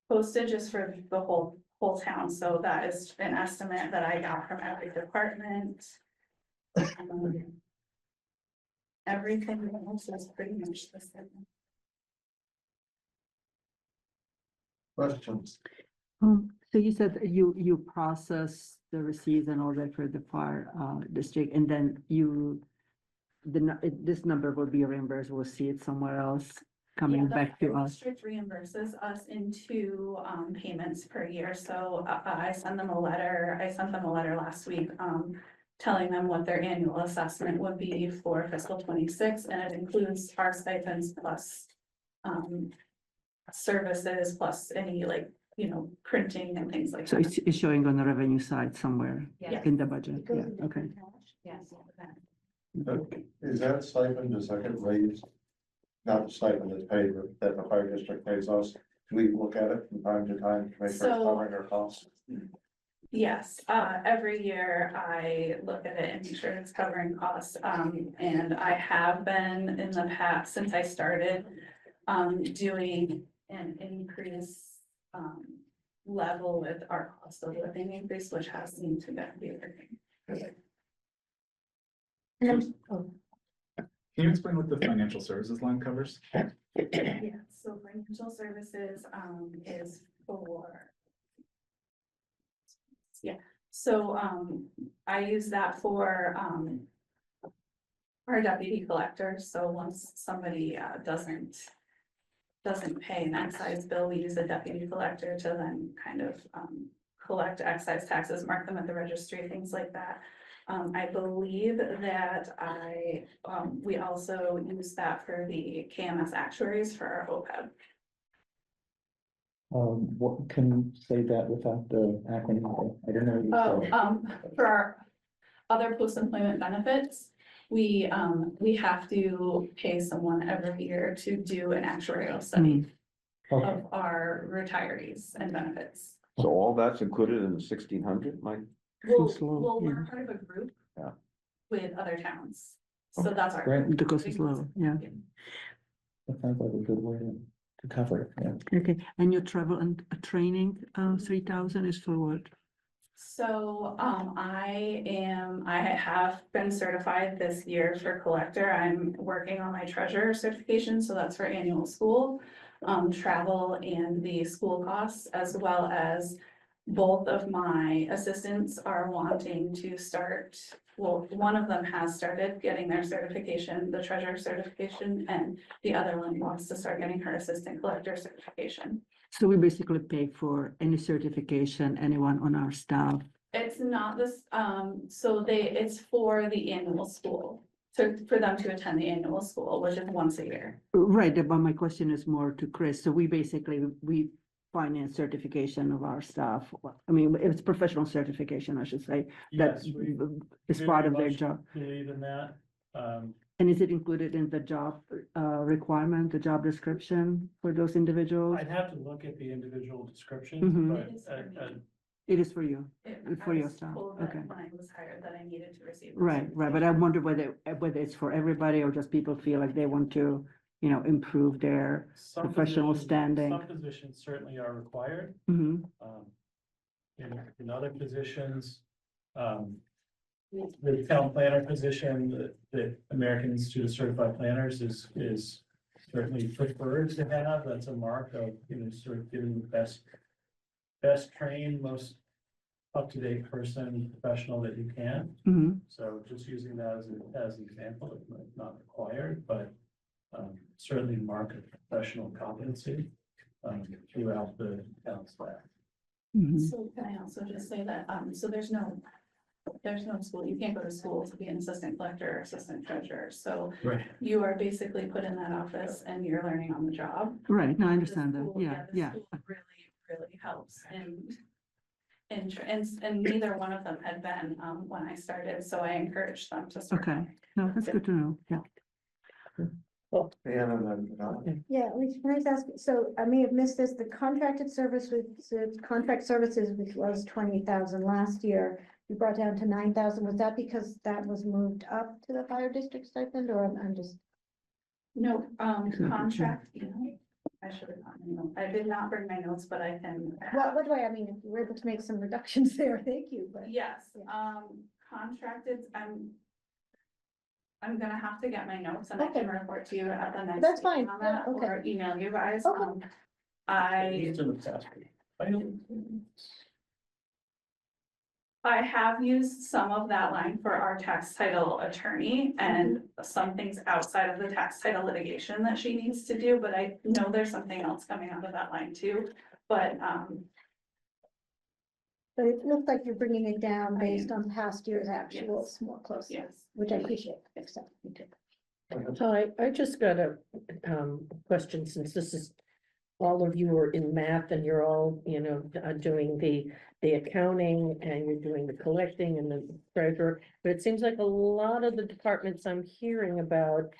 Postage is for the whole town, so that is an estimate that I got from every department. Everything else is pretty much the same. Questions? So you said that you process the receipts and all that for the fire district, and then this number will be reimbursed, we'll see it somewhere else coming Yeah, the back to fire us. district reimburses us in two payments per year, so I send them a letter, I sent them a letter last week. Telling them what their annual assessment would be for fiscal 26, and it includes our stipends plus. Services plus any printing and things like So that. it's showing on the revenue side somewhere Yeah. in the budget, It goes yeah, into okay. Yes. Is that stipend the second raise? Not the stipend that's paid, but that the fire district pays us? Do we look at it from time to time to make sure it's So- covering our costs? Yes, every year I look at it and make sure it's covering costs, and I have been in the past, since I started. Doing an increase, level with our cost of living increase, which has seemed to be working. And then, Can you explain what the financial services line covers? Yeah, so financial services, is for. Yeah, so, I use that for, our deputy collector, so once somebody, doesn't pay an excise bill, we use a deputy collector to then kind of, collect excise taxes, mark them at the registry, things like that. I believe that we also use that for the KMS actuaries for our OPEB. What, can you say that without the acronym? I don't know. what you said. For our other post-employment benefits, we have to pay someone every year to do an actuarial study Okay, of our retirees and benefits. So all that's included in the 1,600, Mike? Well, we're yeah. part of a group. Yeah. With other towns, so Okay, that's our. great. The cost is low, yeah. that sounds like a good way to cover it, yeah. Okay, and your travel and training, 3,000 is for what? So, I have been certified this year for collector. I'm working on my treasurer certification, so that's for annual school. Travel and the school costs, as well as both of my assistants are wanting to start. Well, one of them has started getting their certification, the treasurer certification, and the other one wants to start getting her assistant collector certification. So we basically pay for any certification, anyone on our staff. It's not this, it's for the annual school, so for them to attend the annual school, which is once a year. Right, but my question is more to Chris. So we finance certification of our staff. I mean, it's professional certification, I should say, that Yes, we is very part of their much job. believe in that. And is it included in the job requirement, the job description for those individuals? I'd have to look at the individual descriptions, Mhm. but It is for me. It is for you, I for your was staff, told that okay. when I was hired that I needed to receive. the Right, but I certification. wonder whether it's for everybody or just people feel like they want to, improve their some professional positions- standing. Some positions certainly are required. Mhm. In other positions, the town planner position, the American Institute of Certified Planners is certainly preferred to have. That's a mark of, sort of giving the best trained, most up-to-date person, professional that you can. Mhm. So just using that as an example, it's not required, but certainly mark of professional competency throughout the town staff. Mhm. So can I also just say that, so there's no there's no school, you can't go to school to be an assistant collector or assistant treasurer, so Right. you are basically put in that office and you're learning on the job. Right, no, I The understand that, school- yeah, the yeah. school really, really helps and neither one of them had been, when I started, so I encouraged them to start. Okay, no, that's good to know, yeah. And then, Yeah, can I just ask, so I may have missed this, the contracted service with, contract services, which was 20,000 last year, you brought down to 9,000, was that because that was moved up to the fire district stipend, or I'm just? No, Okay. contract, you know, I should have gotten, them. I did not bring my notes, but I can. What do I mean, if you were able to make some reductions there, thank you, but. Yes, Yeah. contracted, I'm gonna have to get my notes and I can report to you at the next. That's fine, meeting on that, yeah, okay. Or email you guys, Okay. I In the past. I have used some of that line for our tax title attorney and some things outside of the tax title litigation that she needs to do, but I know there's something else coming out of that line too. But, But it looks like you're bringing it down I based am. on past year's actuals more closely, yes. which I appreciate, except you did. Hi, I just got a question, since this is, all of you are in math and you're all, doing the accounting and you're doing the collecting and the treasurer. But it seems like a lot of the departments I'm hearing about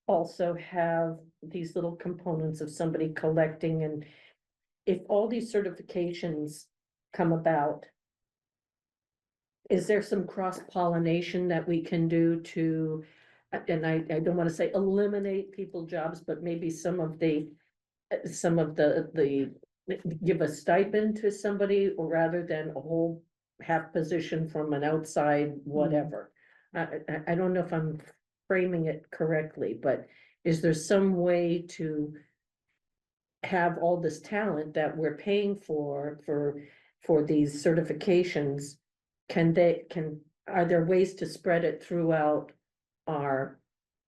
also have these little components of somebody collecting, and if all these certifications come about, is there some cross-pollination that we can do to, and I don't want to say eliminate people's jobs, but maybe some of the give a stipend to somebody, or rather than a whole half position from an outside whatever. I don't know if I'm framing it correctly, but is there some way to have all this talent that we're paying for these certifications? Are there ways to spread it throughout our,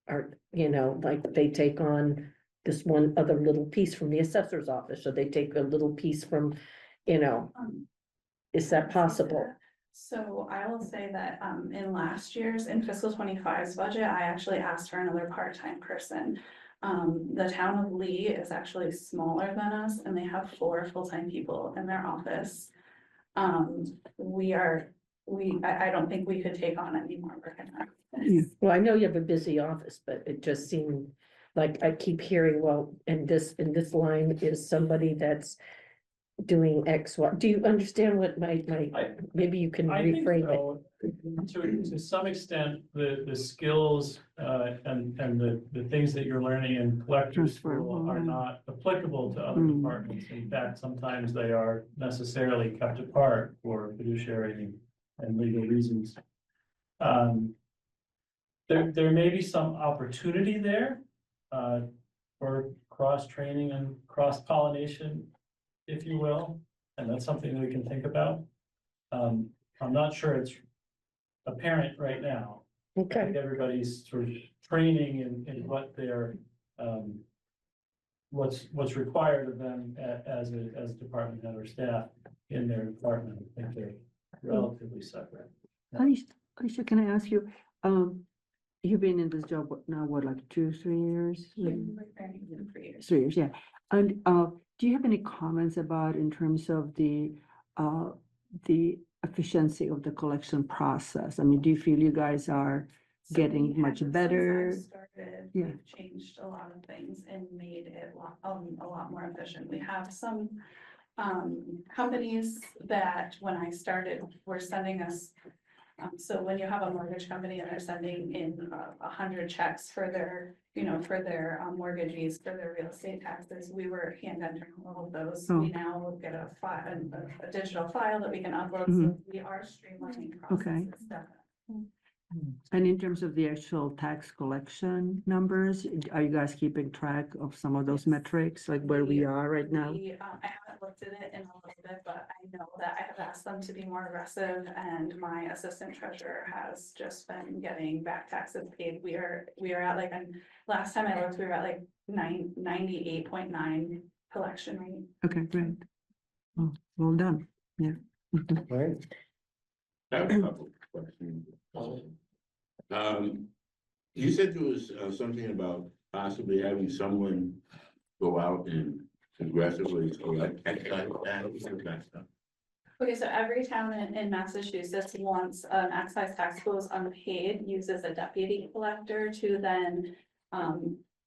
like they take on this one other little piece from the assessor's office, so they take a little piece from, is that possible? So I will say that, in fiscal 25's budget, I actually asked for another part-time person. The town of Lee is actually smaller than us and they have 4 full-time people in their office. I don't think we could take on any more work in that. Well, I know you have a busy office, but it just seemed like I keep hearing, well, in this line is somebody that's doing X, Y. Do you understand what maybe you can I think reframe it? so. To some extent, the skills and the things that you're learning in collector's school Transferable, are yeah. not applicable to other departments. In fact, sometimes they are necessarily kept apart for fiduciary and legal reasons. There may be some opportunity there for cross-training and cross-pollination, if you will, and that's something that we can think about. I'm not sure it's apparent right now. I Okay, think everybody's sort of training in what they're, what's required of them as a department head or staff in their department. I think they're relatively separate. Alicia, can I ask you, you've been in this job now, like 2-3 years? Been preparing them for years. 3 years, yeah. And do you have any comments about in terms of the efficiency of the collection process? I mean, do you feel you guys are So getting we much have, since better? I've started, Yeah. we've changed a lot of things and made it a lot more efficient. We have some companies that when I started were sending us. So when you have a mortgage company and they're sending in 100 checks for their, mortgagees, for their real estate taxes, we were hand entering all of those. Oh. We now get a file, a digital file that we can upload, so Mhm. we are streamlining Okay. processes, definitely. And in terms of the actual tax collection numbers, are you guys keeping track of some of those metrics, like where we are right now? I haven't looked at it in a little bit, but I know that I have asked them to be more aggressive and my assistant treasurer has just been getting back taxes paid. We are at like, last time I looked, we were at like 98.9 collection rate. Okay, great. Oh, well done, yeah. Mhm. Right? question. You said there was something about possibly having someone go out and aggressively collect excise tax and that stuff. Okay, so every town in Massachusetts, once an excise tax goes unpaid, uses a deputy collector to then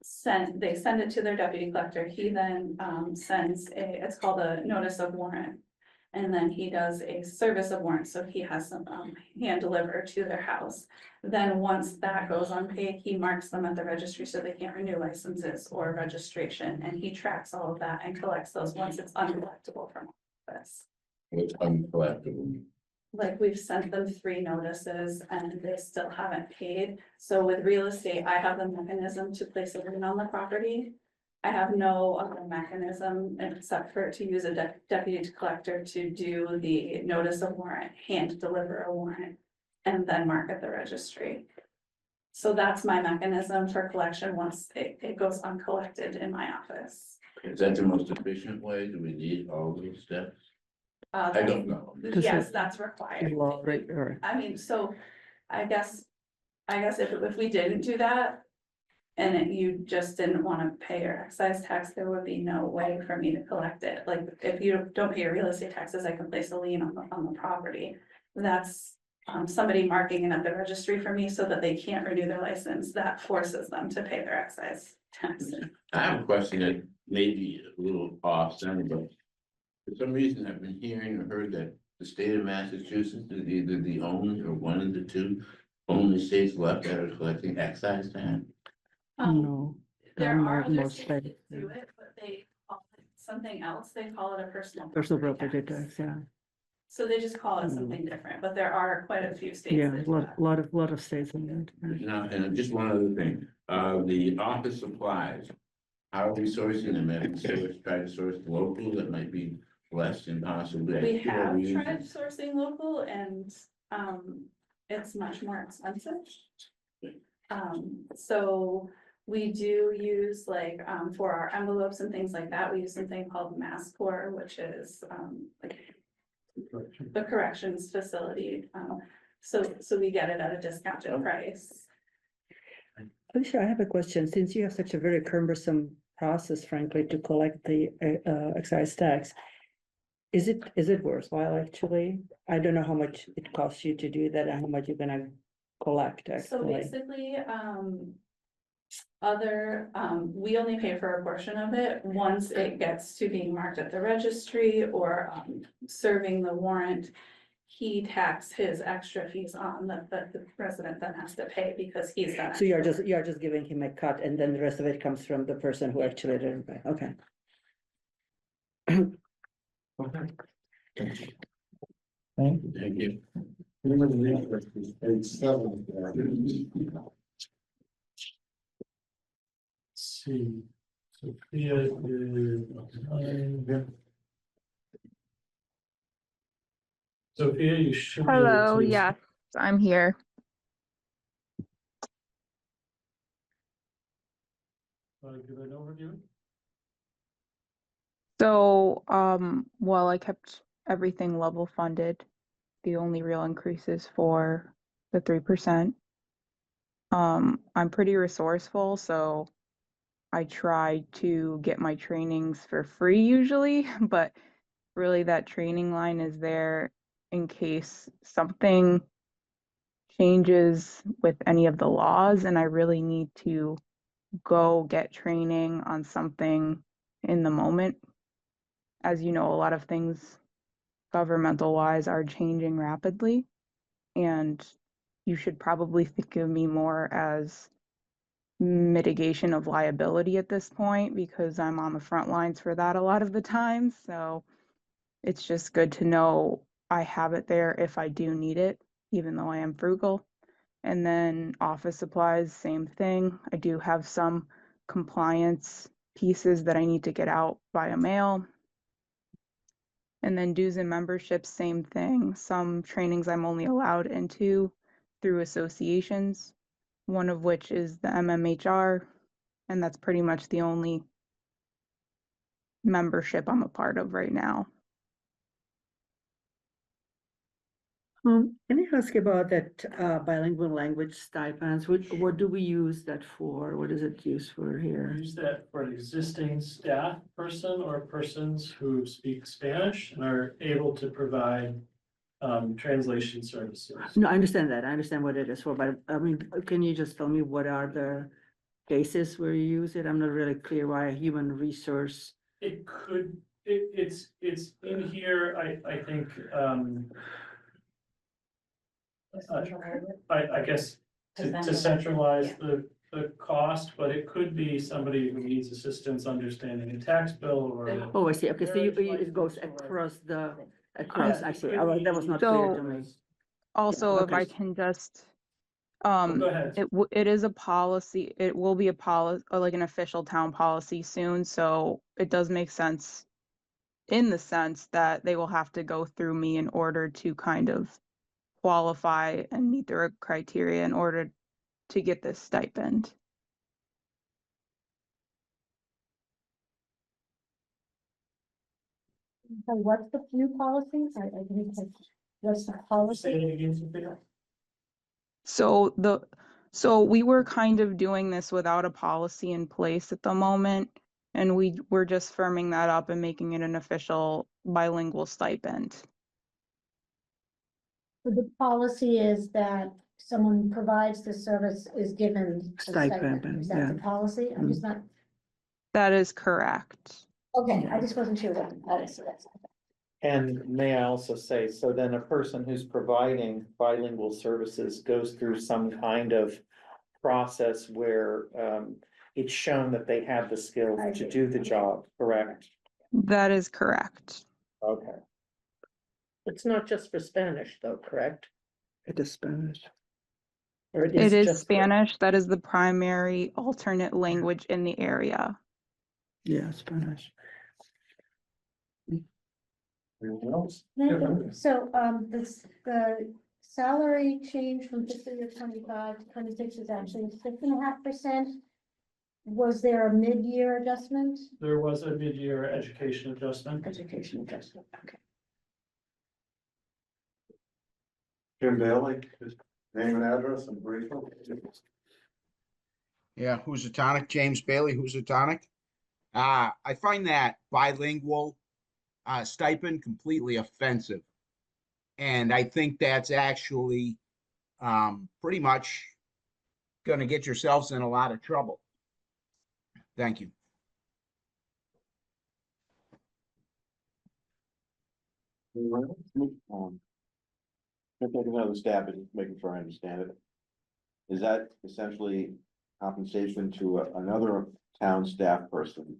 send it to their deputy collector. He then sends it's called a notice of warrant. And then he does a service of warrant, so he has some hand deliver to their house. Then once that goes unpaid, he marks them at the registry so they can't renew licenses or registration, and he tracks all of that and collects those once it's uncollectible from office. What's uncollectible? Like, we've sent them 3 notices and they still haven't paid. So with real estate, I have the mechanism to place a lien on the property. I have no other mechanism except for to use a deputy collector to do the notice of warrant, hand deliver a warrant, and then mark at the registry. So that's my mechanism for collection once it goes uncollected in my office. Is that the most efficient way? Do we need all those steps? I don't know. Yes, that's required. Law, right, or- I mean, so I guess if we didn't do that, and you just didn't want to pay your excise tax, there would be no way for me to collect it. Like, if you don't pay your real estate taxes, I can place a lien on the property. That's somebody marking it at the registry for me so that they can't renew their license. That forces them to pay their excise taxes. I have a question that may be a little off center, but for some reason I've been hearing or heard that the state of Massachusetts is either the only or one of the 2 only states left that are collecting excise tax. No. There are other most states that states, do it, but they call it something else. They call it a personal property tax, yeah. So they just call it something different, but there are quite a few states. Yeah, that a do that. lot of states in that. Yeah. Now, and just one other thing, the office supplies, how are we sourcing them? Have we try to source local that might be less than possibly? We have tried sourcing local and it's much more expensive. So we do use like for our envelopes and things like that, we use something called Masscore, which is like the corrections facility. So we get it at a discounted price. Alicia, I have a question. Since you have such a very cumbersome process, frankly, to collect the excise tax, is it worthwhile actually? I don't know how much it costs you to do that and how much you're gonna collect So actually. basically, we only pay for a portion of it. Once it gets to being marked at the registry or serving the warrant, he tacks his extra fees on that the resident then has to pay because he's done. So you're just giving him a cut and then the rest of it comes from the person who actually didn't pay. Okay. Okay. Thank you. Thank you. Page 7. See, Sophia is. Sophia, you should. be able Hello, to- yes, I'm here. Give an overview? So, well, I kept everything level funded. The only real increase is for the 3%. I'm pretty resourceful, so I try to get my trainings for free usually, but really that training line is there in case something changes with any of the laws and I really need to go get training on something in the moment. As you know, a lot of things governmental wise are changing rapidly, and you should probably think of me more as mitigation of liability at this point because I'm on the front lines for that a lot of the time. So it's just good to know I have it there if I do need it, even though I am frugal. And then office supplies, same thing. I do have some compliance pieces that I need to get out via mail. And then dues and memberships, same thing. Some trainings I'm only allowed into through associations, one of which is the MMHR, and that's pretty much the only membership I'm a part of right now. Can I ask about that bilingual language stipends? What do we use that for? What is it used for here? Use that for an existing staff person or persons who speak Spanish and are able to provide translation services. No, I understand that. I understand what it is for, but I mean, can you just tell me what are the cases where you use it? I'm not really clear why a human resource. It could, it's in here, I think, I guess to centralize the cost, but it could be somebody who needs assistance understanding a tax bill or. Oh, I see. Okay, so it goes across I see. Oh, that was not clear to me. Also, if okay. I can just, Go ahead. it is a policy, it will be a policy, like an official town policy soon, so it does make sense in the sense that they will have to go through me in order to kind of qualify and meet their criteria in order to get this stipend. So what's the few policies? I didn't catch, what's the policy? Say it again, Sophia. So we were kind of doing this without a policy in place at the moment, and we were just firming that up and making it an official bilingual stipend. So the policy is that someone who provides the service is given a Stipend, Is that yeah. the policy? I'm just not, That is correct. okay, I just wasn't sure what the policy was. And may I also say, so then a person who's providing bilingual services goes through some kind of process where it's shown that they have the skills I to see. do the job, correct? That is correct. Okay. It's not just for Spanish though, correct? It is Spanish. Or It is just for- Spanish. That is the primary alternate language in the area. Yeah, Spanish. Anyone else? So, the salary change from fiscal year 25 to 26 is actually 6.5%. Was there a mid-year adjustment? There was a mid-year education adjustment. Education adjustment, okay. Jim Bailey, his name and address and brief. Yeah, Housatonic, James Bailey, Housatonic. I find that bilingual stipend completely offensive. And I think that's actually pretty much gonna get yourselves in a lot of trouble. Thank you. If I can have the staff, and making sure I understand it. Is that essentially compensation to another town staff person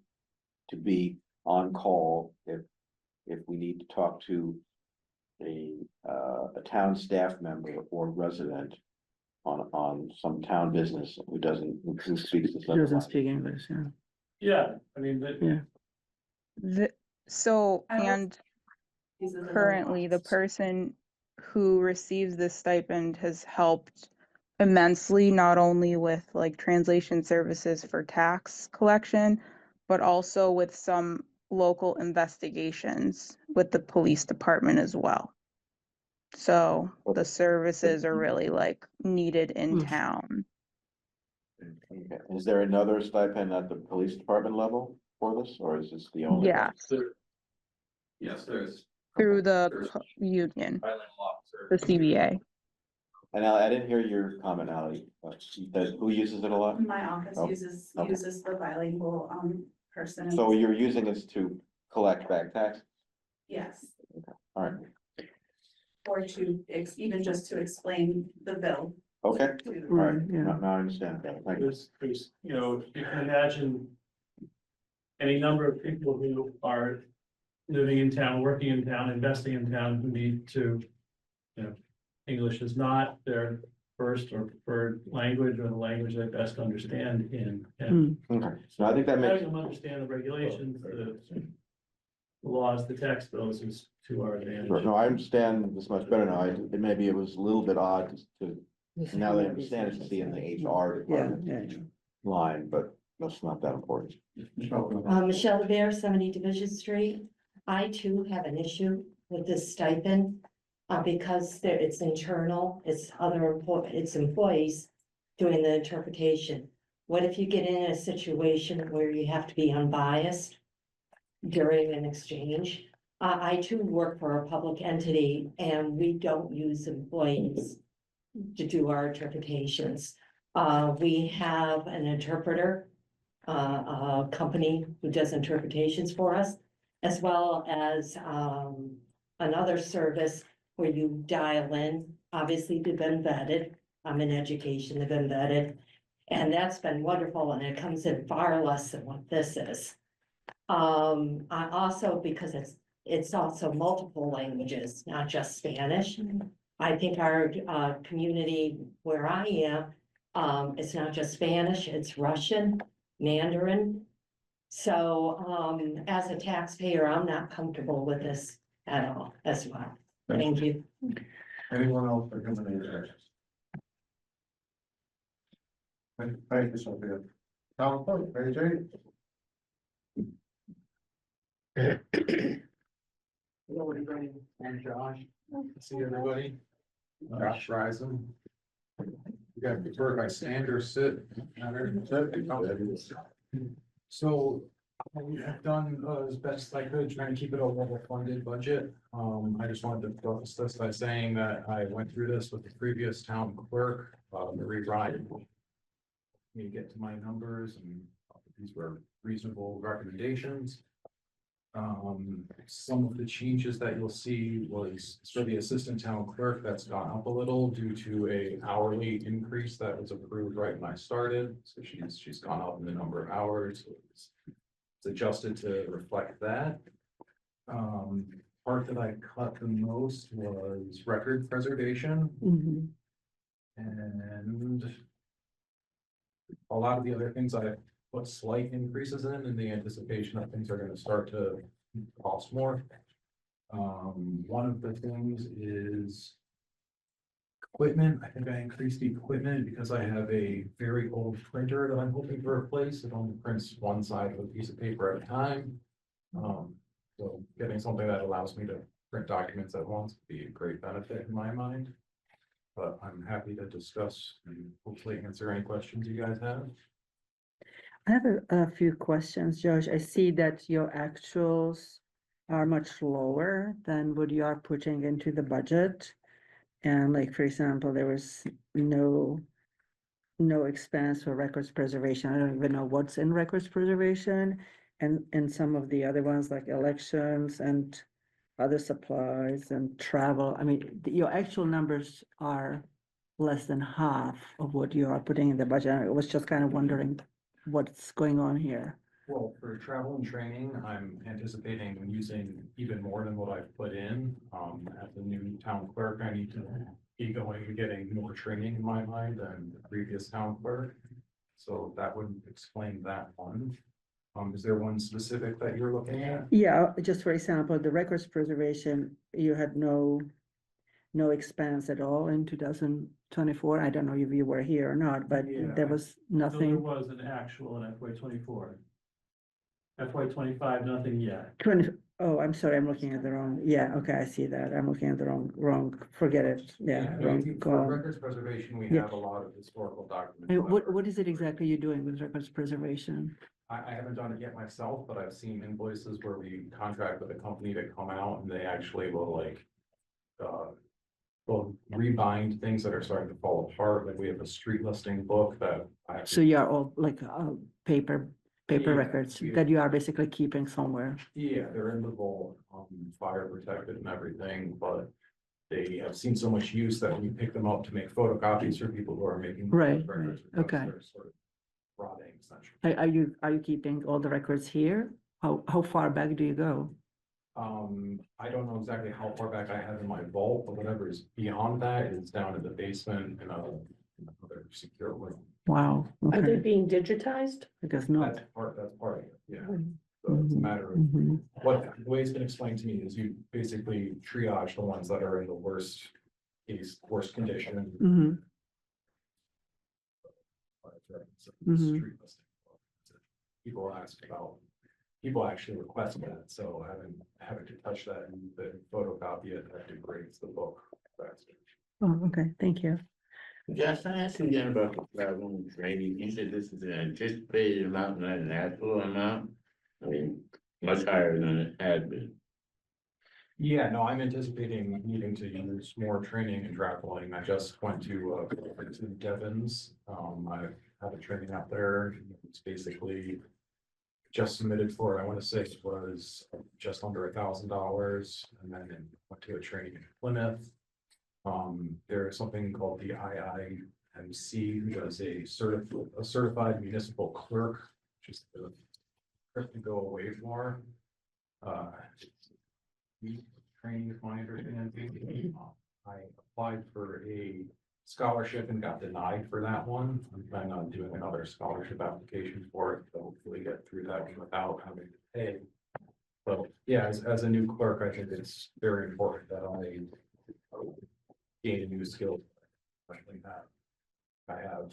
to be on call if we need to talk to a town staff member or resident on some town business who speaks the He same doesn't language? speak English, yeah. Yeah, I mean, So, I was- and currently the person who receives this stipend has helped immensely, not only with like translation services for tax collection, but also with some local investigations with the police department as well. So the services are really like needed in Hmm. town. Okay. Is there another stipend at the police department level for this, or is this the only? one? Yes, Yes, there's. through the union, the CBA. And I didn't hear your comment, Ally, that who uses it a lot? My office Oh, uses okay. the bilingual person. So you're using this to collect back tax? Yes, All right, or to even just to explain the bill. okay, all right, Yeah. now I understand that, thank you. there's, you know, you can imagine any number of people who are living in town, working in town, investing in town, who need to, you know, English is not their first or preferred language or the language they best understand in. And Okay, so I think that makes, having them understand the regulations, the laws, the tax bills is to our advantage. no, I understand this much better now, maybe it was a little bit odd to, now they understand it to see in the HR Yeah, department yeah. line, but that's not that important. Michelle Bear, 70 Division Street. I too have an issue with this stipend. because there, it's internal, it's it's employees doing the interpretation. What if you get in a situation where you have to be unbiased during an exchange? I too work for a public entity and we don't use employees to do our interpretations. We have an interpreter, a company who does interpretations for us, as well as, another service where you dial in. Obviously, they've been vetted. I'm in education, they've been vetted. And that's been wonderful, and it comes in far less than what this is. I also, because it's also multiple languages, not just Spanish. I think our community where I am, it's not just Spanish, it's Russian, Mandarin. So as a taxpayer, I'm not comfortable with this at all as well. Thank you. Anyone else for human resources? Thank you, Sophia. Town clerk, page 8. Hello, everybody. I'm Josh. See everybody. Josh Risen. We got preferred by stand or sit. So I've done as best I could trying to keep it a level funded budget. I just wanted to preface this by saying that I went through this with the previous town clerk, Marie Ryan. Me get to my numbers, and these were reasonable recommendations. Some of the changes that you'll see was for the assistant town clerk, that's gone up a little due to a hourly increase that was approved right when I started. So she's gone up in the number of hours. It's adjusted to reflect that. Part that I cut the most was record preservation. And a lot of the other things I put slight increases in the anticipation that things are going to start to cost more. One of the things is equipment. I think I increased the equipment because I have a very old printer that I'm hoping to replace. It only prints one side of a piece of paper at a time. So getting something that allows me to print documents at once would be a great benefit in my mind. But I'm happy to discuss and hopefully answer any questions you guys have. I have a few questions, Josh. I see that your actuals are much lower than what you are putting into the budget. And like, for example, there was no expense for records preservation. I don't even know what's in records preservation. And some of the other ones like elections and other supplies and travel. I mean, your actual numbers are less than half of what you are putting in the budget. I was just kind of wondering what's going on here. Well, for travel and training, I'm anticipating using even more than what I've put in. As the new town clerk, I need to be going and getting more training in my mind than the previous town clerk. So that would explain that one. Is there one specific that you're looking at? Yeah, just for example, the records preservation, you had no expense at all in 2024. I don't know if you were here or not, but Yeah. there was So there nothing. was an actual in FY24. FY25, nothing yet. Oh, I'm sorry, I'm looking at the wrong, yeah, okay, I see that. I'm looking at the wrong, forget it, yeah, wrong For column. records preservation, we Yeah. have a lot of historical documents. And what is it exactly you're doing with records preservation? I haven't done it yet myself, but I've seen invoices where we contract with a company to come out and they actually will will rebind things that are starting to fall apart. Like we have a street listing book that I have. So you are all like paper Yeah, records yeah. that you are basically keeping somewhere. Yeah, they're in the vault, fire protected and everything, but they have seen so much use that when you pick them up to make photocopies for people who are making. Right, records, right, okay. they're sort of rotting essentially. Are you keeping all the records here? How far back do you go? I don't know exactly how far back I have in my vault, but whatever is beyond that is down in the basement in another secure room. Wow. Are they Okay. being digitized? I guess not. That's part of it, yeah. So it's a matter of, what the way it's been explained to me is you basically triage the ones that are in the worst case, worst condition. Mm-hmm. Street listing. People ask about people actually request that, so having to touch that and then photocopy it, that degrades the book faster. Oh, okay, thank you. Just ask again about the travel and training. You said this is an anticipated amount, not an actual amount. I mean, much higher than it had been. Yeah, no, I'm anticipating needing to use more training and traveling. I just went to Devon's. I had a training out there. It's basically just submitted for, I want to say it was just under $1,000, and then went to a training in Plymouth. There is something called the IIMC, who does a certified municipal clerk, which is the clerk to go away for. Training is my understanding. I applied for a scholarship and got denied for that one. I'm planning on doing another scholarship application for it, to hopefully get through that without having to pay. But yeah, as a new clerk, I think it's very important that I gain a new skill. Especially that I have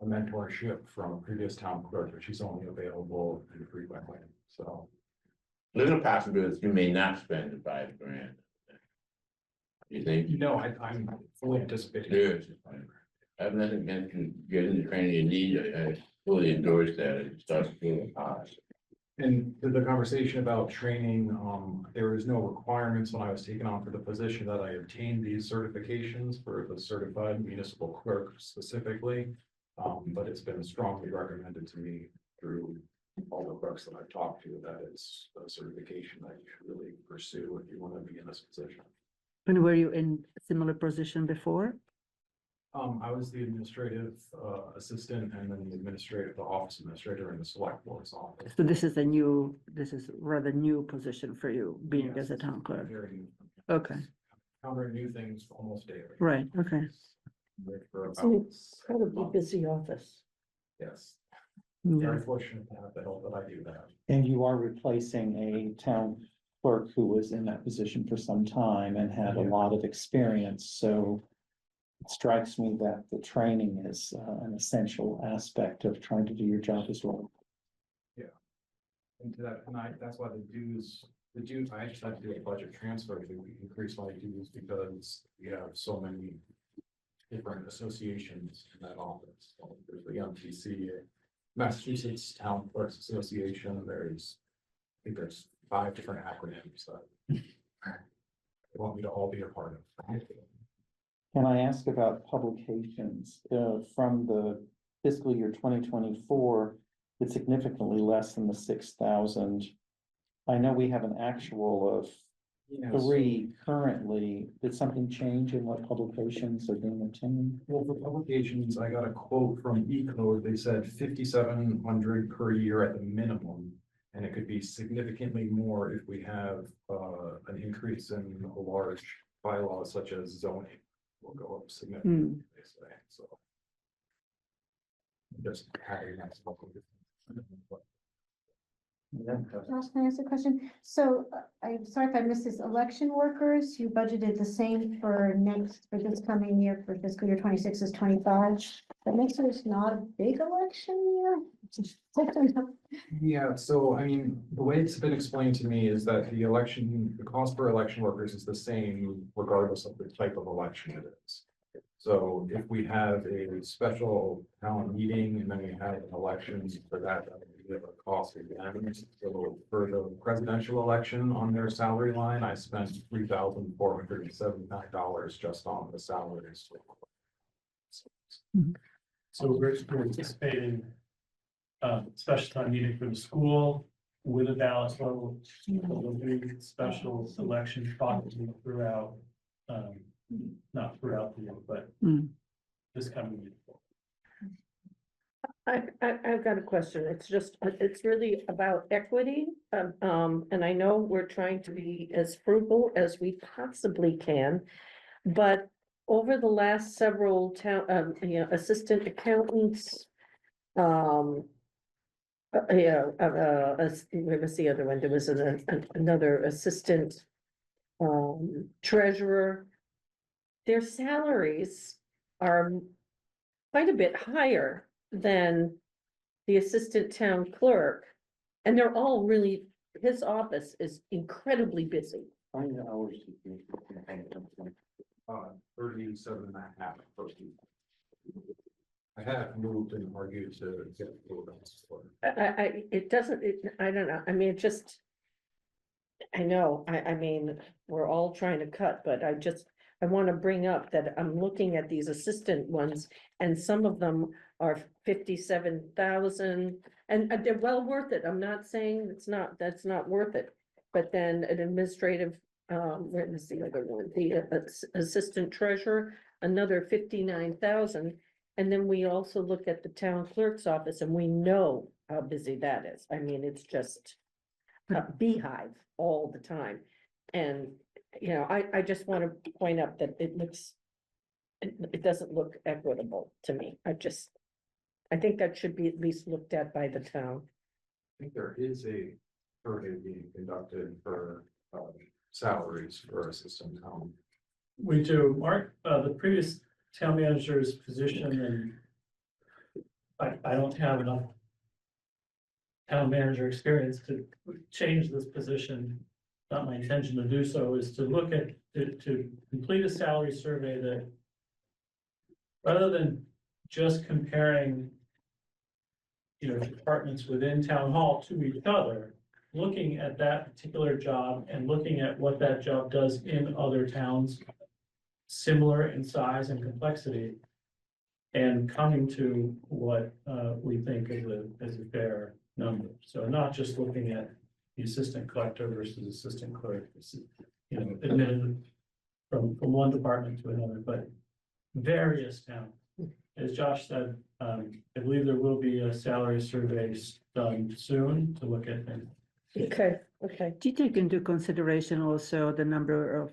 a mentorship from a previous town clerk, but she's only available infrequently, so. There's a possibility you may not spend the $5,000. You think? No, I'm fully anticipating. There is. I have nothing against you getting the training you need. I fully endorse that. It starts feeling hard. And the conversation about training, there was no requirements when I was taken on for the position that I obtained these certifications for the certified municipal clerk specifically. But it's been strongly recommended to me through all the clerks that I've talked to, that it's a certification that you should really pursue if you want to be in this position. And were you in a similar position before? I was the administrative assistant and then the office administrator in the select board's office. So this is rather new position for you, being as a town clerk. Very new. Okay, Encountering new things almost daily. right, okay. For It's about an incredibly a month. busy office. Yes, Yeah. very fortunate to have the help that I do have. And you are replacing a town clerk who was in that position for some time and had a lot of experience, so it strikes me that the training is an essential aspect of trying to do your job as well. And to that, that's why the dues, I just had to do a budget transfer to increase my dues because we have so many different associations in that office. So there's the MTC, Massachusetts Town Clerks Association, I think there's 5 different acronyms that they want me to all be a part of. Can I ask about publications, from the fiscal year 2024, it's significantly less than the 6,000. I know we have an actual of 3 currently. Did something change in what publications are being obtained? Well, for publications, I got a quote from eCode. They said 5,700 per year at the minimum. And it could be significantly more if we have an increase in a large bylaw such as zoning will go up significantly, they say, so. Just having that. Josh, can I ask a question? So I'm sorry if I missed this, election workers, you budgeted the same for this coming year for fiscal year 26 as 25. That makes it not a big election year. Yeah, so I mean, the way it's been explained to me is that the cost for election workers is the same regardless of the type of election it is. So if we have a special town meeting and then we have an election for that, we have a cost again. So for the presidential election on their salary line, I spent $3,479 just on the salaries. So we're anticipating special time meeting for the school with a ballot level. There'll be special election possibly throughout, not throughout the year, but this coming year. I've got a question. It's really about equity. And I know we're trying to be as frugal as we possibly can. But over the last several assistant accountants, where was the other one? There was another assistant treasurer. Their salaries are quite a bit higher than the assistant town clerk. And they're all really, his office is incredibly busy. Find the hours. 37 and a half per week. I have moved and argued to get a little bit more. It doesn't, I don't know, I mean, it just. I know, I mean, we're all trying to cut, but I want to bring up that I'm looking at these assistant ones. And some of them are 57,000 and they're well worth it. I'm not saying that's not worth it. But then an administrative, where is the other one? The assistant treasurer, another 59,000. And then we also look at the town clerk's office and we know how busy that is. I mean, it's just a beehive all the time. And, you know, I just want to point out that it doesn't look equitable to me. I think that should be at least looked at by the town. I think there is a survey being conducted for salaries for assistant town. We do, Mark, the previous town manager's position, and I don't have enough town manager experience to change this position. Not my intention to do so, is to look at, to complete a salary survey that, rather than just comparing, you know, departments within town hall to each other, looking at that particular job and looking at what that job does in other towns, similar in size and complexity, and coming to what we think is a fair number. So not just looking at the assistant collector versus assistant clerk, you know, admitted from one department to another, but various towns. As Josh said, I believe there will be a salary survey done soon to look at things. Okay. Do you take into consideration also the number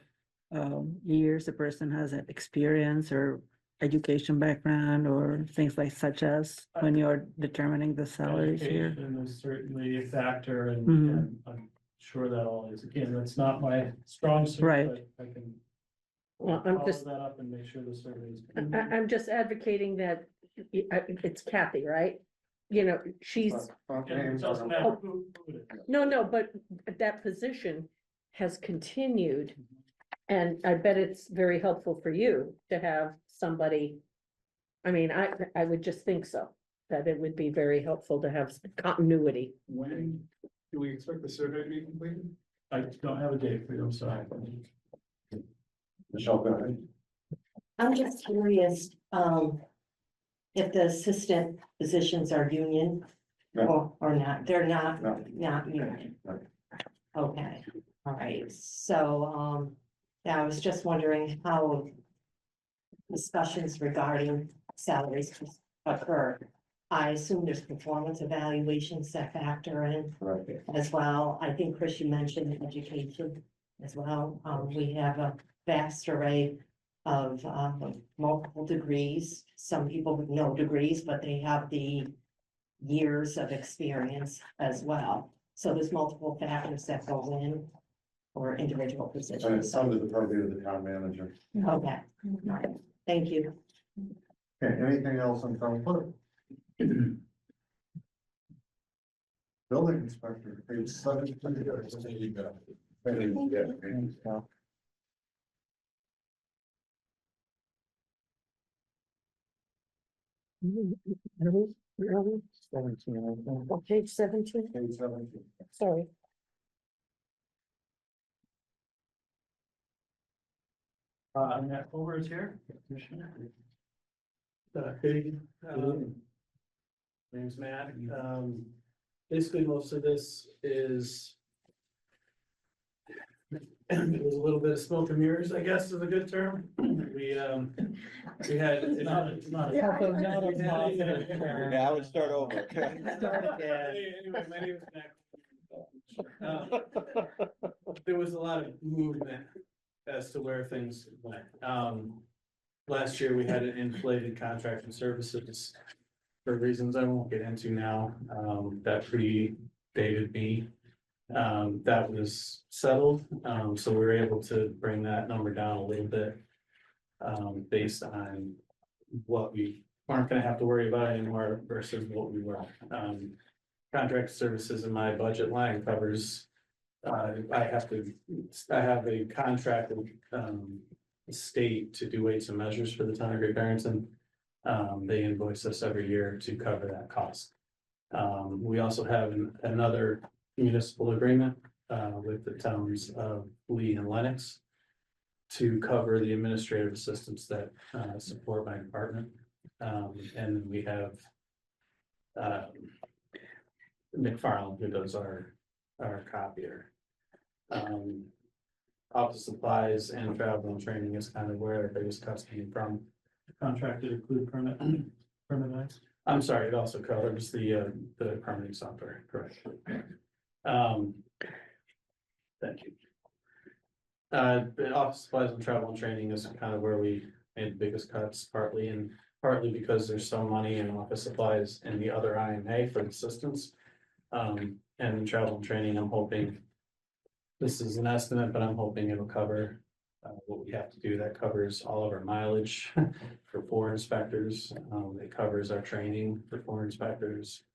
of years a person has experience or education background or things like such as when you're determining the salaries here? Education is certainly a factor, and Mhm. and I'm sure that all is, again, that's not my strong suit, Right. but I can Well, I'm follow just, that up and make sure the surveys. I'm just advocating that it's Kathy, right? You know, she's, It doesn't matter who it is. no, but that position has continued. And I bet it's very helpful for you to have somebody. I mean, I would just think so, that it would be very helpful to have continuity. When do we expect the survey to be completed? I don't have a date for you, I'm sorry. Michelle, go ahead. I'm just curious, if the assistant positions are union or not, they're not, No. not union. No. Okay, all right, so, yeah, I was just wondering how discussions regarding salaries occur. I assume there's performance evaluations that factor in Right. as well. I think, Chris, you mentioned education as well. We have a vast array of multiple degrees. Some people with no degrees, but they have the years of experience as well. So there's multiple factors that go in for individual And positions. it's under the purview of the town manager. Okay, all right, thank you. Okay, anything else on town clerk? Building inspector, page 17. On page 17, Page 17. sorry. Matt Over is here. Commissioner. Good, name's Matt. Basically, most of this is it was a little bit of smoke and mirrors, I guess is a good term. We had. It's not. Yeah, Yeah, I would start over. Anyway, my name is Matt. There was a lot of movement as to where things went. Last year, we had an inflated contract and services for reasons I won't get into now, that predated me. That was settled, so we were able to bring that number down a little bit. Based on what we aren't gonna have to worry about anymore versus what we were. contract services in my budget line covers, I have a contract with, state to do weights and measures for the town of Great Barrington. They invoice us every year to cover that cost. We also have another municipal agreement, with the towns of Lee and Lennox to cover the administrative assistants that, support my department. And we have, McFarland, who does our copier. Office supplies and travel and training is kind of where the biggest cuts came from. Contracted include permit. I'm sorry, it also covers the permitting software, correct? Thank you. The office supplies and travel and training is kind of where we made the biggest cuts, partly because there's some money in office supplies and the other IMA for the assistants. And in travel and training, I'm hoping, this is an estimate, but I'm hoping it'll cover what we have to do. That covers all of our mileage for 4 inspectors. It covers our training for 4 inspectors.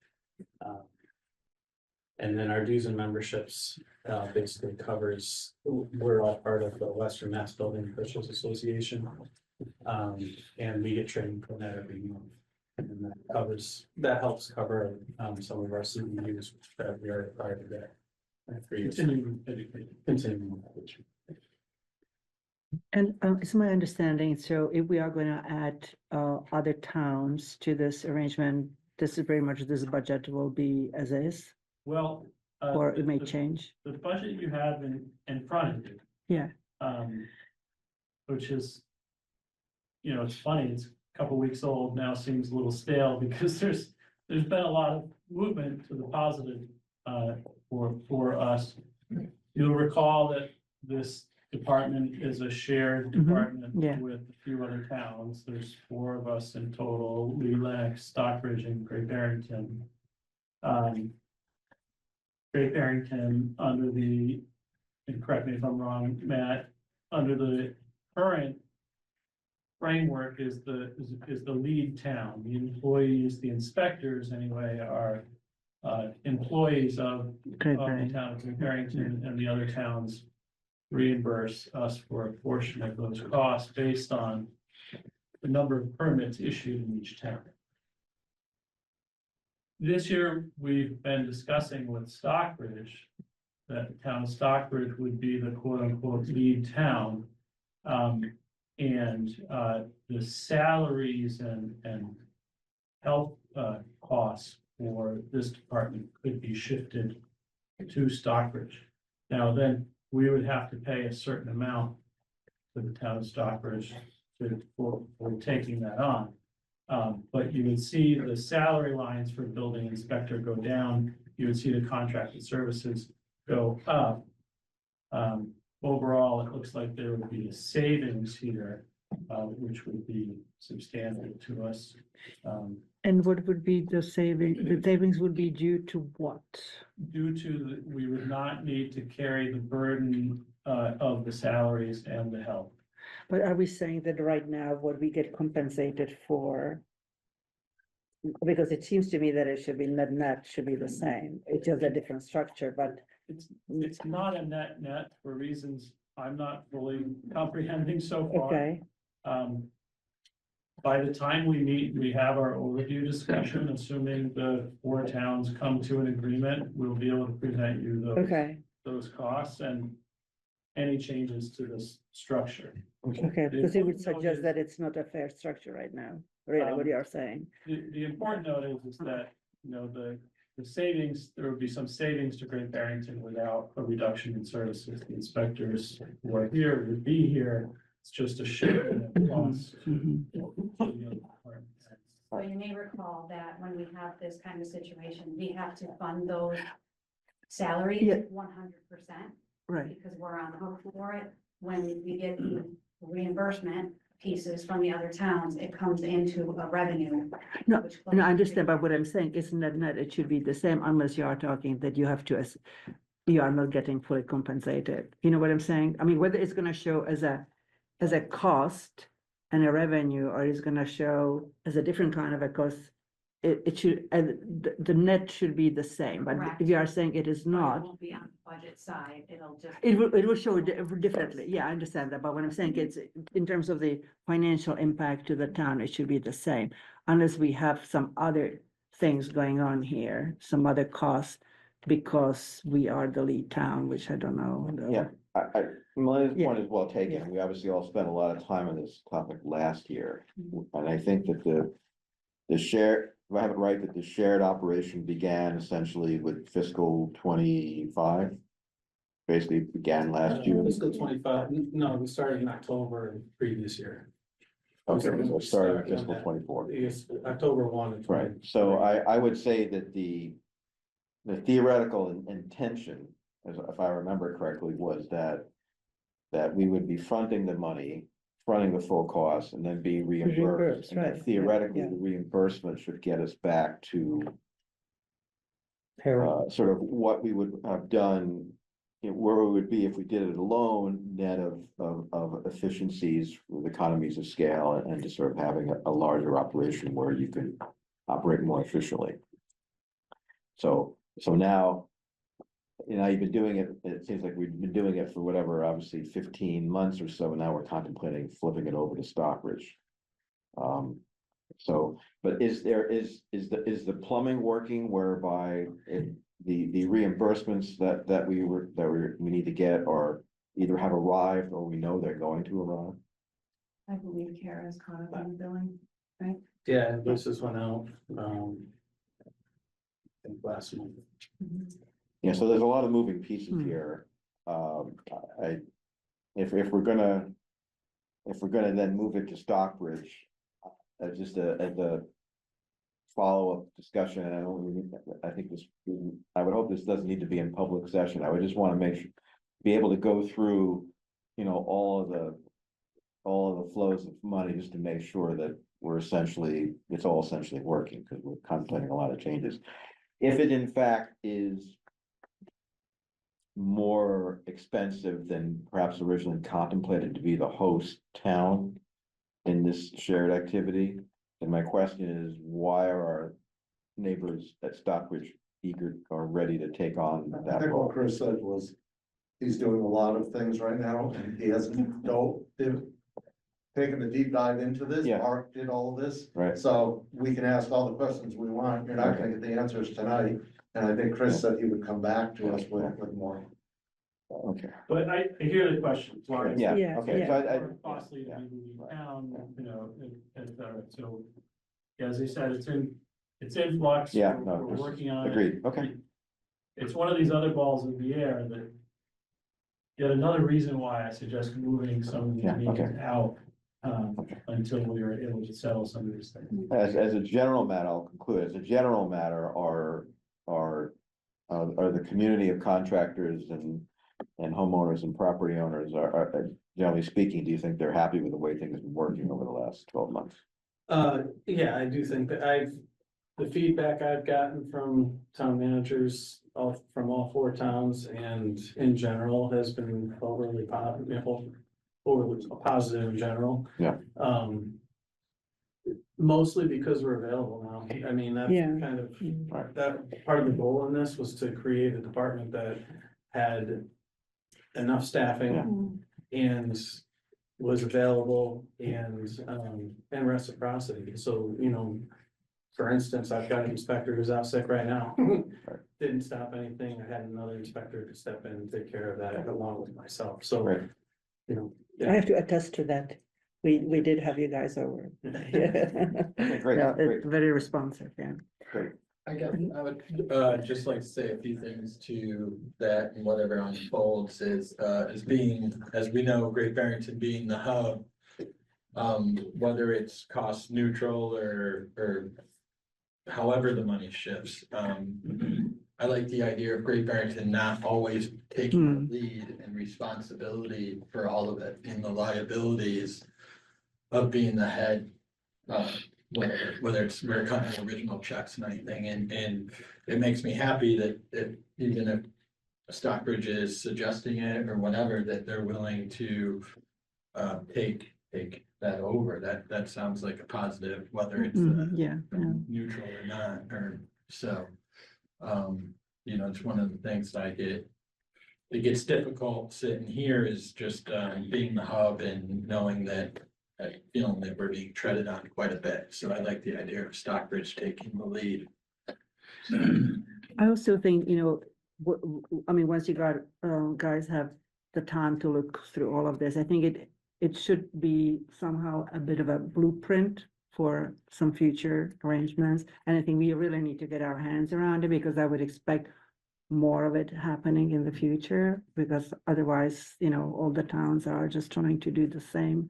And then our dues and memberships basically covers, we're all part of the Western Mass Building Officials Association. And we get training from that every month. And that helps cover some of our CEUs that we are required to get. Continuing education. And it's my understanding, so if we are going to add other towns to this arrangement, this is very much this budget will be as is, Well. or it may change. The budget you have in front of you. Yeah. Which is, it's funny, it's a couple weeks old now, seems a little stale because there's been a lot of movement to the positive for us. You'll recall that this department is a shared department yeah. with a few other towns. There's 4 of us in total: Lee, Lennox, Stockbridge, and Great Barrington. Great Barrington under the, and correct me if I'm wrong, Matt, under the current framework is the lead town. The employees, the inspectors anyway, are employees of the town of Great Barrington, and the other towns reimburse us for a portion of those costs based on the number of permits issued in each town. This year, we've been discussing with Stockbridge that the town of Stockbridge would be the quote unquote lead town. And the salaries and health costs for this department could be shifted to Stockbridge. Now, then we would have to pay a certain amount to the town of Stockbridge for taking that on. But you would see the salary lines for building inspector go down. You would see the contracted services go up. Overall, it looks like there would be a savings here, which would be substantial to us. And what would be the saving? The savings would be due to what? Due to we would not need to carry the burden of the salaries and the help. But are we saying that right now what we get compensated for? Because it seems to me that it should be net should be the same. It's just a different structure, but It's not a net for reasons I'm not fully comprehending so far. okay. By the time we meet, we have our overview discussion, assuming the 4 towns come to an agreement, we'll be able to present you those costs and any changes to this structure. Okay, because it would suggest that it's not a fair structure right now, really, what you're saying. The important note is that, the savings, there would be some savings to Great Barrington without a reduction in services. The inspectors who are here would be here. It's just a shift in costs. So you may recall that when we have this kind of situation, we have to fund those salaries 100%. Right. Because we're on the hook for it. When we get the reimbursement pieces from the other towns, it comes into a revenue. No, I understand, but what I'm saying is net, it should be the same unless you are talking that you have to, you are not getting fully compensated. You know what I'm saying? I mean, whether it's gonna show as a cost and a revenue, or it's gonna show as a different kind of a cost it should, the net should be the same, but Correct. if you are saying it is But it not, won't be on the budget side, it'll just. it will show differently, yeah, I understand that, but what I'm saying it's, in terms of the financial impact to the town, it should be the same. Unless we have some other things going on here, some other costs, because we are the lead town, which I don't know. Yeah, Melena's Yeah. point is well taken. Yeah. We obviously all spent a lot of time on this topic last year. And I think that the share, if I have it right, that the shared operation began essentially with fiscal 25. Basically began last June. Fiscal 25, no, we started in October of previous year. Okay, so it started on fiscal that. 24. Yes, October 1 of 20. Right, so I would say that the theoretical intention, as if I remember correctly, was that we would be fronting the money, fronting the full cost, and then being reimbursed. Reimbursed, And that right, theoretically, yeah. the reimbursement should get us back to Harold, sort of what we would have done, where we would be if we did it alone, net of efficiencies with economies of scale, and just sort of having a larger operation where you can operate more efficiently. So now, you've been doing it, it seems like we've been doing it for whatever, obviously 15 months or so, and now we're contemplating flipping it over to Stockbridge. So, but is the plumbing working whereby the reimbursements that we need to get or either have arrived or we know they're going to arrive? I believe Kara's caught up on the billing, right? Yeah, invoices went out, I think last month. Yeah, so there's a lot of moving pieces Hmm. here. If we're gonna then move it to Stockbridge, as a follow-up discussion, and I think this, I would hope this doesn't need to be in public session. I would just want to be able to go through, all of the flows of money, just to make sure that it's all essentially working, because we're contemplating a lot of changes. If it in fact is more expensive than perhaps originally contemplated to be the host town in this shared activity, then my question is, why are our neighbors at Stockbridge eager or ready to take on I that think what role? Chris said was, he's doing a lot of things right now, and he hasn't taken the deep dive into this, Yeah. Mark did all of this. Right. So we can ask all the questions we want, you're not gonna get the answers tonight, and I think Chris said he would come back to us with more. Okay, But I hear the question, why is yeah, Yeah, okay, yeah. so more costly to yeah, be the right. town, so. Yeah, as I said, it's in flux. Yeah, We're no, working on it. agreed, okay. It's one of these other balls in the air that. Yet another reason why I suggest moving some of these Yeah, meetings okay. out, until we are able to settle some of these things. As a general matter, I'll conclude, as a general matter, are the community of contractors and homeowners and property owners are generally speaking, do you think they're happy with the way things have been working over the last 12 months? Yeah, I do think that the feedback I've gotten from town managers from all 4 towns and in general has been overly positive in general. Yeah. Mostly because we're available now. I mean, that's Yeah. kind of, Right. that part of the goal in this was to create a department that had enough staffing and was available and reciprocity. So, for instance, I've got an inspector who's out sick right now. Didn't stop anything. I had another inspector to step in and take care of that along with myself. So, Right. I have to attest to that. We did have you guys over. Okay, great, No, great. it's very responsive, yeah. Great. I guess I would just like to say a few things to that and whatever unfolds is being, as we know, Great Barrington being the hub. Whether it's cost neutral or however the money shifts. I like the idea of Great Barrington not always taking the lead and responsibility for all of it and the liabilities of being the head. Whether it's we're cutting original checks and anything, and it makes me happy that even if Stockbridge is suggesting it or whatever, that they're willing to take that over, that sounds like a positive, whether it's Yeah, yeah. neutral or not, or so. You know, it's one of the things that it gets difficult sitting here is just, being the hub and knowing that, feeling that we're being treaded on quite a bit. So I like the idea of Stockbridge taking the lead. I also think, you know, I mean, once you got, guys have the time to look through all of this, I think it should be somehow a bit of a blueprint for some future arrangements. And I think we really need to get our hands around it because I would expect more of it happening in the future, because otherwise, you know, all the towns are just trying to do the same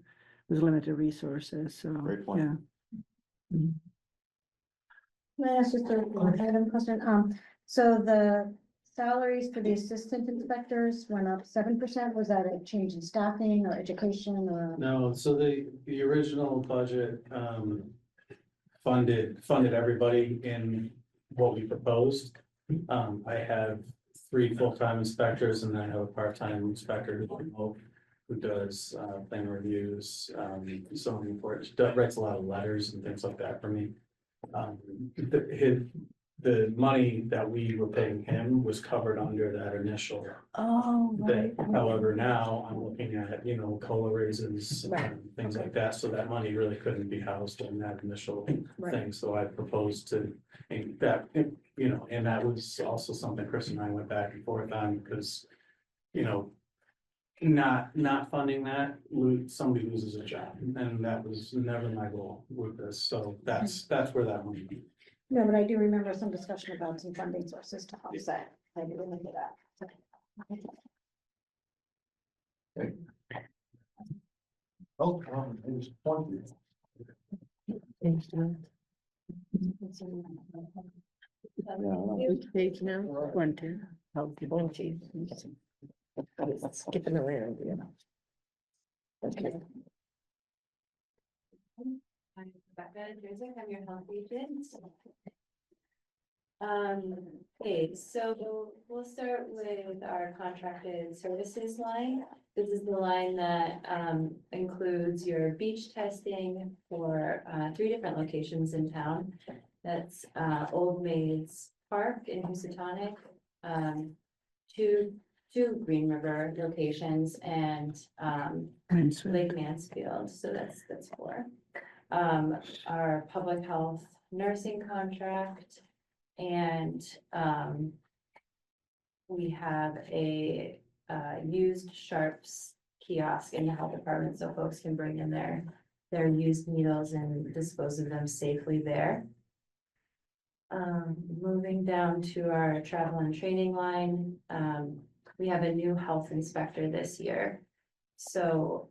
with limited resources, so, Great point. yeah. Mhm. May I ask just a random question? So the salaries for the assistant inspectors went up 7%. Was that a change in staffing or education or? No, so the original budget, funded everybody in what we proposed. I have 3 full-time inspectors and I have a part-time inspector who does, plan reviews, zoning reports, writes a lot of letters and things like that for me. The money that we were paying him was covered under that initial Oh, thing. However, now I'm looking at, you know, COLA raises and things like that, so that money really couldn't be housed in that initial thing, so I proposed to, and that, you know, and that was also something Chris and I went back and forth on, because, you know, not funding that, somebody loses a job, and that was never my goal with this, so that's where that money. No, but I do remember some discussion about some funding sources to offset. I do remember that. Oh, it was 20. Which page now? 20. Skipping around, yeah. Okay. I'm Rebecca Joseph, I'm your health agent. Okay, so we'll start with our contracted services line. This is the line that includes your beach testing for 3 different locations in town. That's Old Maids Park in Housatonic, 2 Green River locations, and Lake Mansfield, so that's 4. Our public health nursing contract, and we have a used Sharps kiosk in the health department, so folks can bring in their used needles and dispose of them safely there. Moving down to our travel and training line, we have a new health inspector this year. So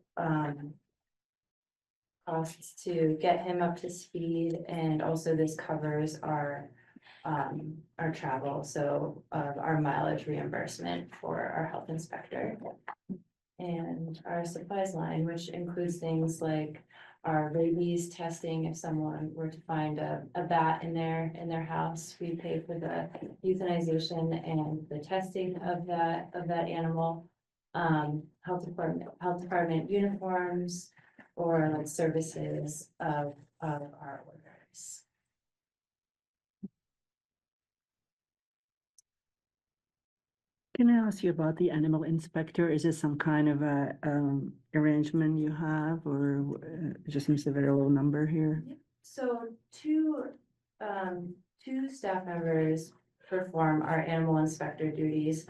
costs to get him up to speed, and also this covers our travel, so our mileage reimbursement for our health inspector. And our supplies line, which includes things like our rabies testing. If someone were to find a bat in their house, we pay for the euthanization and the testing of that animal. Health department uniforms, or like services of our workers. Can I ask you about the animal inspector? Is it some kind of a arrangement you have, or it just seems a very low number here? So two staff members perform our animal inspector duties.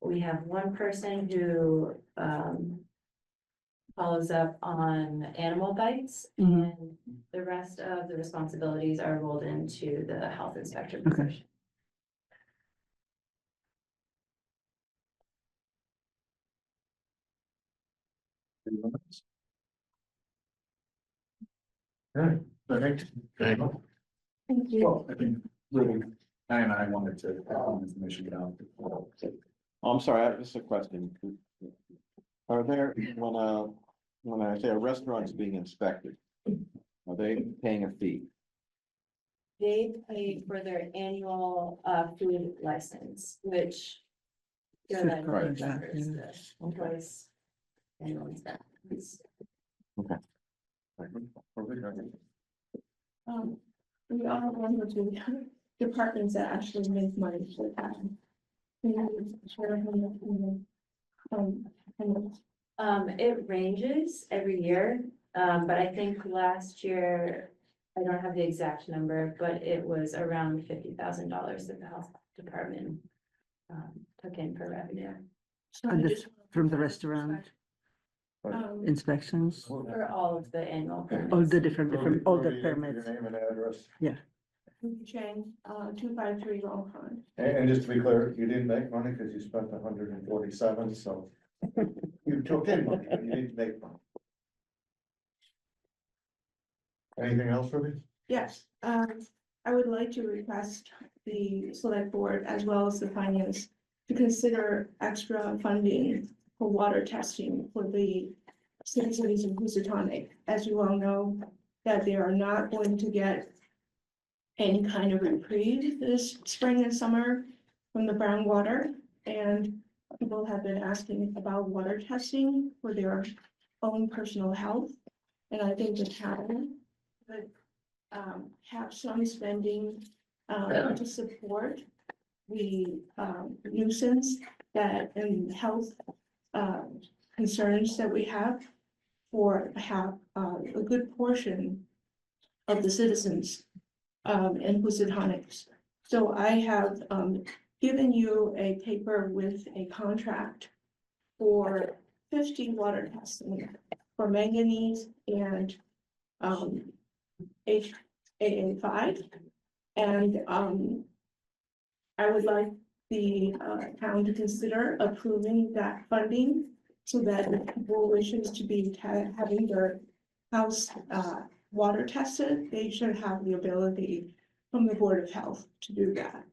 We have one person who follows up on animal bites, and the rest of the responsibilities are rolled into the health inspector position. Good, perfect. Thank you. Well, I think really, I wanted to have information down. Oh, I'm sorry, just a question. Are there, when I say a restaurant's being inspected, are they paying a fee? They pay for their annual food license, which. Should cover that, yeah. Employees. Annual inspections. We are one of the departments that actually make money for that. It ranges every year, but I think last year, I don't have the exact number, but it was around $50,000 that the health department took in for revenue. And this from the restaurant inspections, For all of the annual permits. all the different, all the permits. Your name and address. Chang, 253 Long Pond. And just to be clear, you didn't make money because you spent 147, so you took in money, but you didn't make money. Anything else, Ruby? Yes, I would like to request the select board as well as the finance to consider extra funding for water testing for the citizens of Housatonic. As you all know, that they are not going to get any kind of reprieve this spring and summer from the brown water. And people have been asking about water testing for their own personal health. And I think the town would have some spending to support the nuisance that and health concerns that we have for a good portion of the citizens in Housatonic. So I have given you a paper with a contract for 50 water testing for manganese and HAA5. And I would like the town to consider approving that funding so that if people wishes to be having their house water tested, they should have the ability from the Board of Health to do that,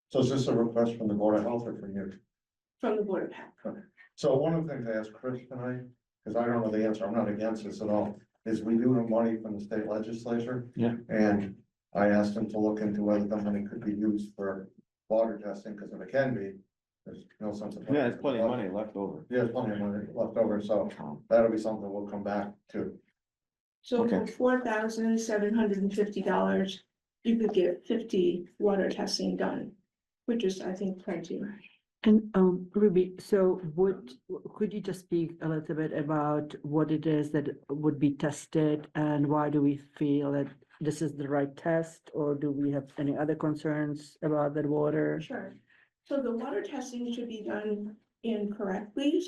So is this a request from the Board of Health or from you? from the Board of Health. So one of the things I asked Chris tonight, because I don't know the answer, I'm not against this at all, is we do have money from the state legislature. Yeah. And I asked him to look into whether the money could be used for water testing, because if it can be, there's no sense of. Yeah, there's plenty of money left over. Yeah, there's plenty of money left over, so that'll be something we'll come back to. So Okay. for $4,750, you could get 50 water testing done, which is, I think, plenty. And Ruby, so could you just speak a little bit about what it is that would be tested and why do we feel that this is the right test, or do we have any other concerns about that water? Sure. So the water testing should be done in a correct way.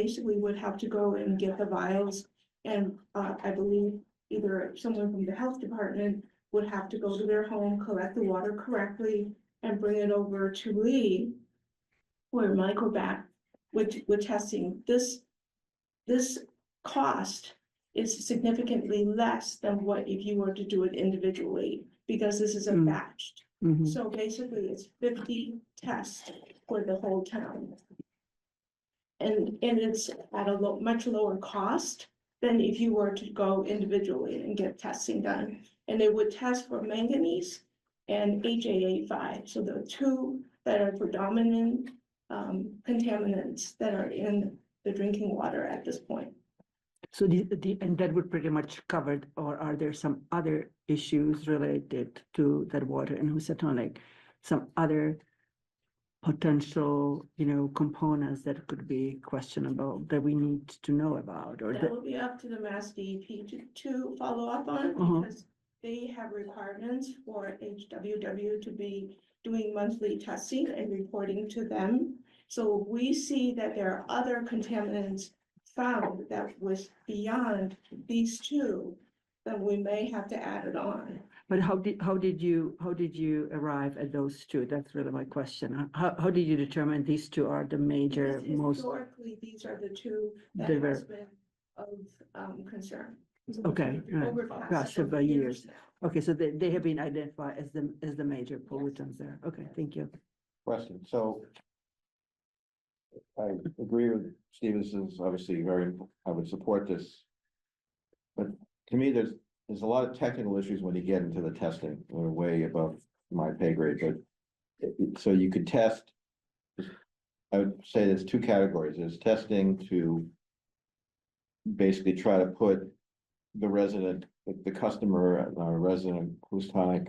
So we would have to go and get the vials. And I believe either someone from the health department would have to go to their home, collect the water correctly, and bring it over to Lee, where Microbat with testing. This cost is significantly less than what if you were to do it individually, because this is a batched. Mhm. So basically, it's 50 tests for the whole town. And it's at a much lower cost than if you were to go individually and get testing done. And they would test for manganese and HAA5, so the two that are predominant contaminants that are in the drinking water at this point. So and that would pretty much cover it, or are there some other issues related to that water in Housatonic? Some other potential, components that could be questionable that we need to know about, or That will be up to the Mass DEP to follow up on, because they have requirements for HWW to be doing monthly testing and reporting to them. So we see that there are other contaminants found that was beyond these two, then we may have to add it on. But how did you arrive at those two? That's really my question. How did you determine these two are the major, Because most? historically, these are the two that They were- has been of concern. Okay, Over the right. past Gosh, several over years. now. Okay, so they have been identified as the major pollutants there. Okay, thank you. Question, so. I agree with Stevenson's, obviously I would support this. But to me, there's a lot of technical issues when you get into the testing, we're way above my pay grade, but. So you could test. I would say there's two categories, there's testing to. basically try to put the resident, the customer, resident Houstonic,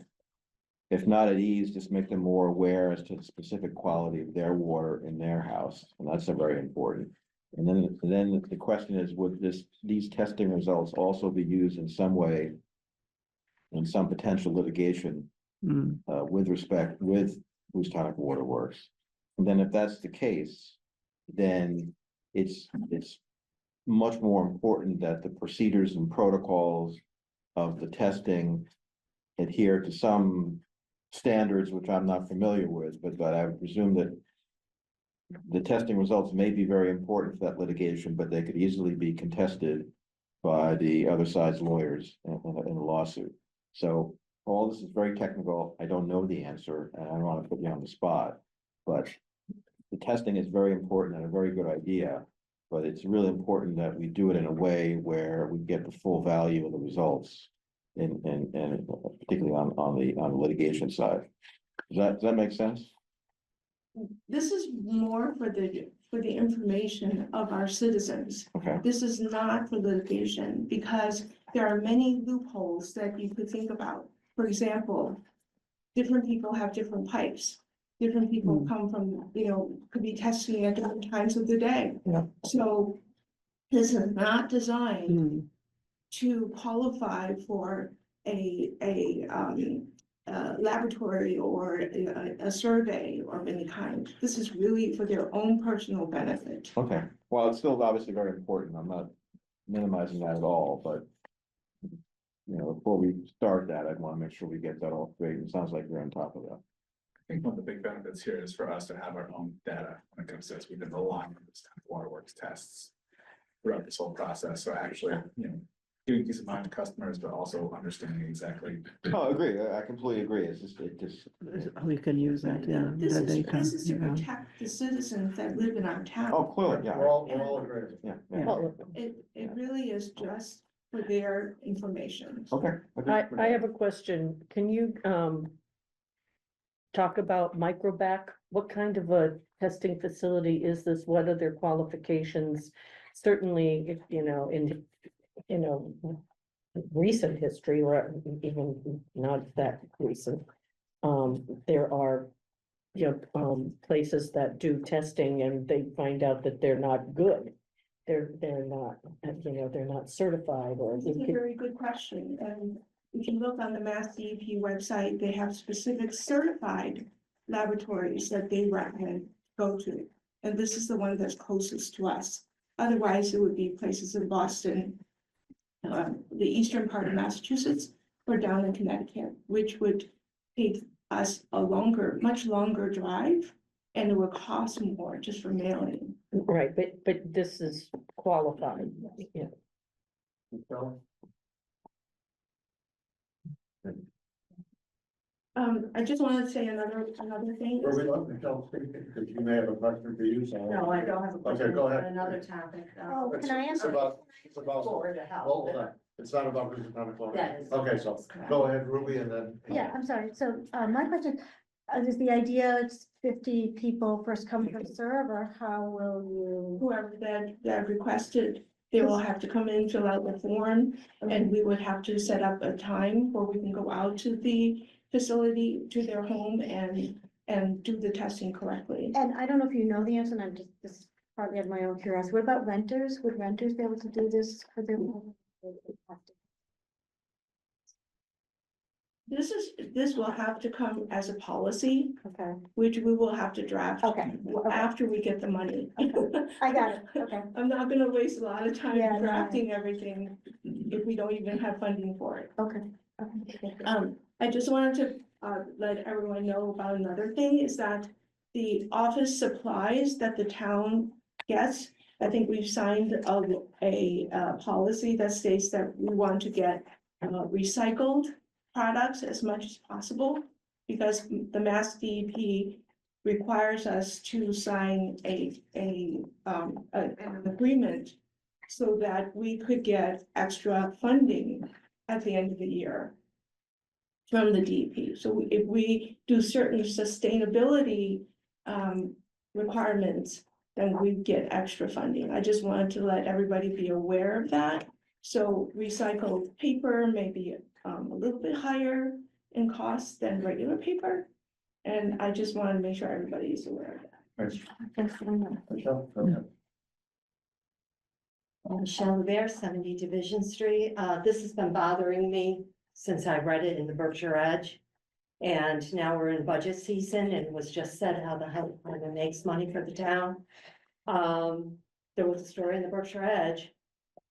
if not at ease, just make them more aware as to the specific quality of their water in their house, and that's a very important. And then the question is, would these testing results also be used in some way in some potential litigation with respect with Houstonic Water Works? And then if that's the case, then it's much more important that the procedures and protocols of the testing adhere to some standards, which I'm not familiar with, but I would presume that the testing results may be very important for that litigation, but they could easily be contested by the other side's lawyers in a lawsuit. So all this is very technical. I don't know the answer, and I don't want to put you on the spot, but the testing is very important and a very good idea, but it's really important that we do it in a way where we get the full value of the results and particularly on the litigation side. Does that make sense? This is more for the information of our citizens. Okay. This is not for litigation, because there are many loopholes that you could think about. For example, different people have different pipes. Different people come from, could be testing at different times of the day. Yeah. So this is not designed to qualify for a laboratory or a survey of any kind. This is really for their own personal benefit. Okay, well, it's still obviously very important. I'm not minimizing that at all, but before we start that, I'd want to make sure we get that all straight. It sounds like you're on top of that. I think one of the big benefits here is for us to have our own data when it comes to this. We've been relying on this kind of waterworks tests throughout this whole process. So actually, giving peace of mind to customers, but also understanding exactly. Oh, I agree. I completely agree. It's just, We can use that, yeah. This that they this is to can, protect the citizens that live in our town. oh, clearly, yeah. We're all agreed. Yeah. It really is just for their information. Okay. I have a question. Can you, talk about microbac? What kind of a testing facility is this? What are their qualifications? Certainly, if, in recent history, or even not that recent, there are, places that do testing and they find out that they're not good. They're not, they're not certified, or. This is a very good question, and if you look on the Mass DEP website, they have specific certified laboratories that they recommend go to. And this is the one that's closest to us. Otherwise, it would be places in Boston, the eastern part of Massachusetts, or down in Connecticut, which would take us a much longer drive, and it would cost more just for mailing. Right, but this is qualified, yeah. I just wanted to say another thing. Were we letting Michelle speak, because you may have a question for you, so. No, I don't have a question. Okay, go on ahead. Another topic. Oh, can I ask? It's about. Board of Health. Hold on. It's not about Houstonic Water. That is- Okay, so go ahead, Ruby, and then. Yeah, I'm sorry. So, my question, is the idea it's 50 people first come first serve, or how will you? Whoever that requested, they will have to come in, fill out the form, and we would have to set up a time where we can go out to the facility, to their home, and do the testing correctly. And I don't know if you know the answer, and this is partly of my own curiosity. What about renters? Would renters be able to do this for their home? This will have to come as a policy, Okay, which we will have to draft. okay, After we get the money. I got it, okay. I'm not gonna waste a lot of time Yeah, no. drafting everything if we don't even have funding for it. Okay. I just wanted to let everyone know about another thing, is that the office supplies that the town gets, I think we've signed a policy that states that we want to get recycled products as much as possible, because the Mass DEP requires us to sign an agreement so that we could get extra funding at the end of the year from the DEP. So if we do certain sustainability requirements, then we get extra funding. I just wanted to let everybody be aware of that. So recycled paper may be a little bit higher in cost than regular paper. And I just wanted to make sure everybody is aware of that. Michelle, go ahead. Michelle Rivera, 70 Division Street. This has been bothering me since I read it in the Berkshire Edge. And now we're in budget season, and it was just said how the health department makes money for the town. There was a story in the Berkshire Edge,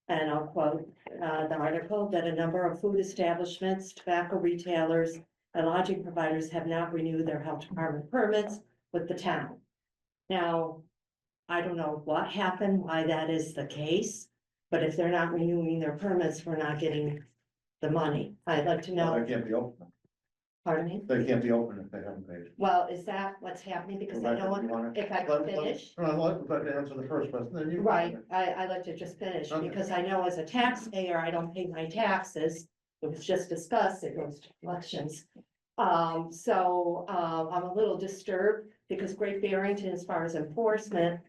and I'll quote the article, that a number of food establishments, tobacco retailers, and lodging providers have not renewed their health department permits with the town. Now, I don't know what happened, why that is the case, but if they're not renewing their permits, we're not getting the money. I'd like to Well, know, they can't be open. pardon me? They can't be open if they haven't paid. Well, is that what's happening? Because I Rebecca, don't you want, wanna- if I Let- can finish. Let answer the first question, then you. Right, I like to just finish, Okay. because I know as a taxpayer, I don't pay my taxes. It was just discussed, it goes to elections. I'm a little disturbed, because Great Barrington, as far as enforcement,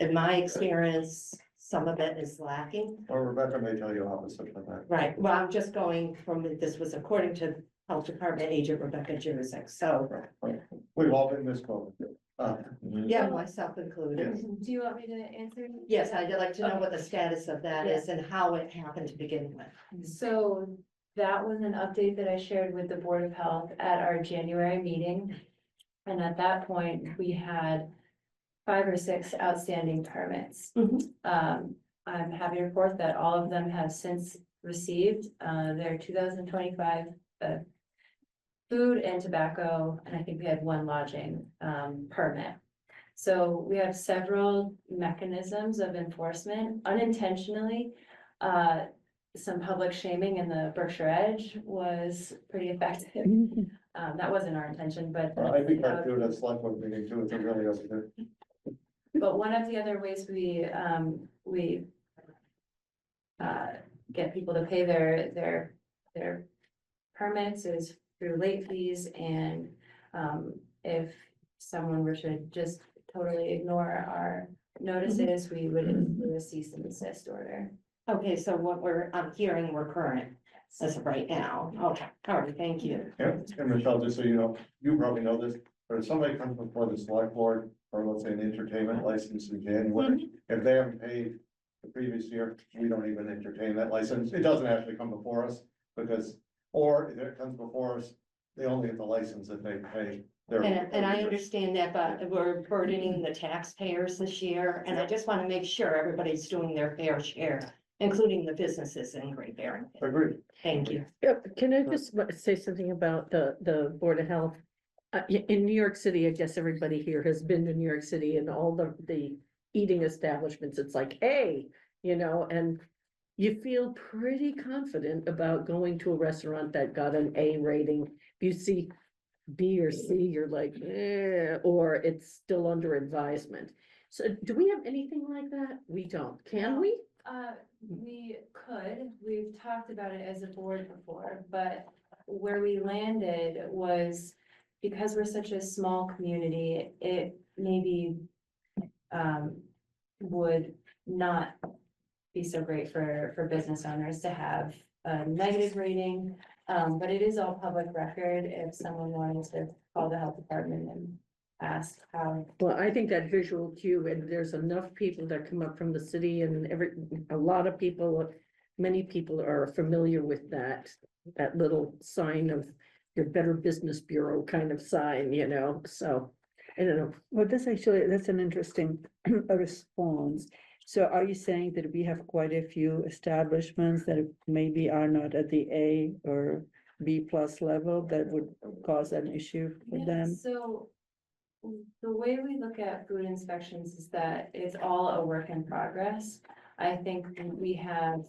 in my experience, some of it is lacking. Or Rebecca may tell you opposite of that. Right, well, I'm just going from, this was according to Health Department Agent Rebecca Jurasek, so, We've all been misquoted. yeah, myself included. Do you want me to answer? Yes, I'd like to know what the status of that is and how it happened to begin with. So that was an update that I shared with the Board of Health at our January meeting. And at that point, we had 5 or 6 outstanding permits. I'm happy to report that all of them have since received their 2025 food and tobacco, and I think we had 1 lodging permit. So we have several mechanisms of enforcement unintentionally. Some public shaming in the Berkshire Edge was pretty effective. That wasn't our intention, but. I think I do that select board meeting too, it's a really good. But one of the other ways we get people to pay their permits is through late fees, and if someone were to just totally ignore our notices, we would issue a cease and desist order. Okay, so what I'm hearing, we're current as of right now. Okay, all right, thank you. Yeah, and Michelle, just so you know, you probably know this, but if somebody comes before the select board, or let's say an entertainment license in January, if they haven't paid the previous year, we don't even entertain that license. It doesn't actually come before us, because, or if it comes before us, they only get the license if they pay their. And I understand that, but we're burdening the taxpayers this year, and I just want to make sure everybody's doing their fair share, including the businesses in Great Barrington. Agreed. Thank you. Can I just say something about the Board of Health? In New York City, I guess everybody here has been to New York City, and all the eating establishments, it's like, hey, and you feel pretty confident about going to a restaurant that got an A rating. If you see B or C, you're like, or it's still under advisement. So do we have anything like that? We don't. Can we? We could, we've talked about it as a board before, but where we landed was because we're such a small community, it maybe would not be so great for business owners to have a negative rating. But it is all public record if someone wanted to call the health department and ask how. Well, I think that visual cue, and there's enough people that come up from the city, and a lot of people, many people are familiar with that little sign of your Better Business Bureau kind of sign, so, I don't know. Well, that's an interesting response. So are you saying that we have quite a few establishments that maybe are not at the A or B plus level that would cause an issue for them? So the way we look at food inspections is that it's all a work in progress. I think we have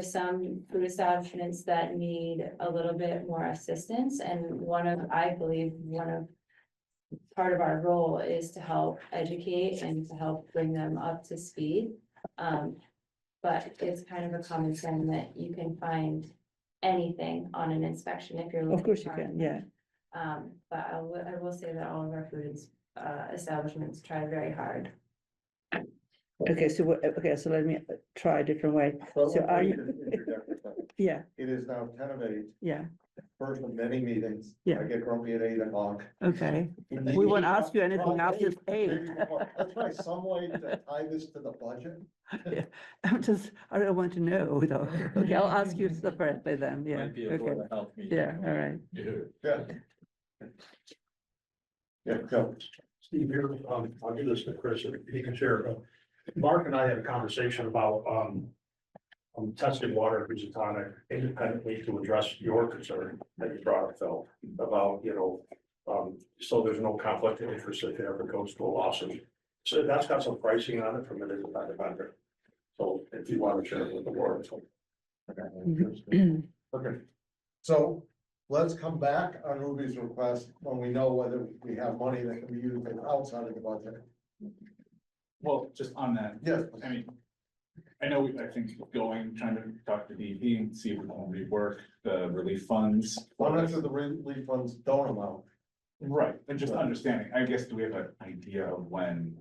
some food establishments that need a little bit more assistance, and I believe part of our role is to help educate and to help bring them up to speed. But it's kind of a common sense that you can find anything on an inspection if you're looking. Of course you hard can, enough. yeah. But I will say that all of our food establishments try very hard. Okay, so, okay, so let me try a different way. So are you, yeah, It is now 10:08, yeah, first of many meetings. Yeah. I get grumpy at 8 o'clock. okay. We won't ask you anything after eight. Let's try some way to tie this to the budget. Yeah, I don't want to know though. Okay, I'll ask you separately then, yeah, Might be a okay, Board of Health meeting. yeah, all right. Yeah. Yeah, go. Steve here, I'll give this to Chris, if he can share. Mark and I had a conversation about, testing water at Housatonic independently to address your concern that you brought up, Phil, about, so there's no conflict of interest if it ever goes to a lawsuit. So that's got some pricing on it from an independent vendor. So if you want to share it with the board. Okay, so let's come back on Ruby's request when we know whether we have money that can be used outside of the budget. Well, just on that, Yes. I mean, I know, I think trying to talk to DEP and see if we can rework the relief funds. How much of the relief funds don't amount? Right, and just understanding, I guess, do we have an idea of when?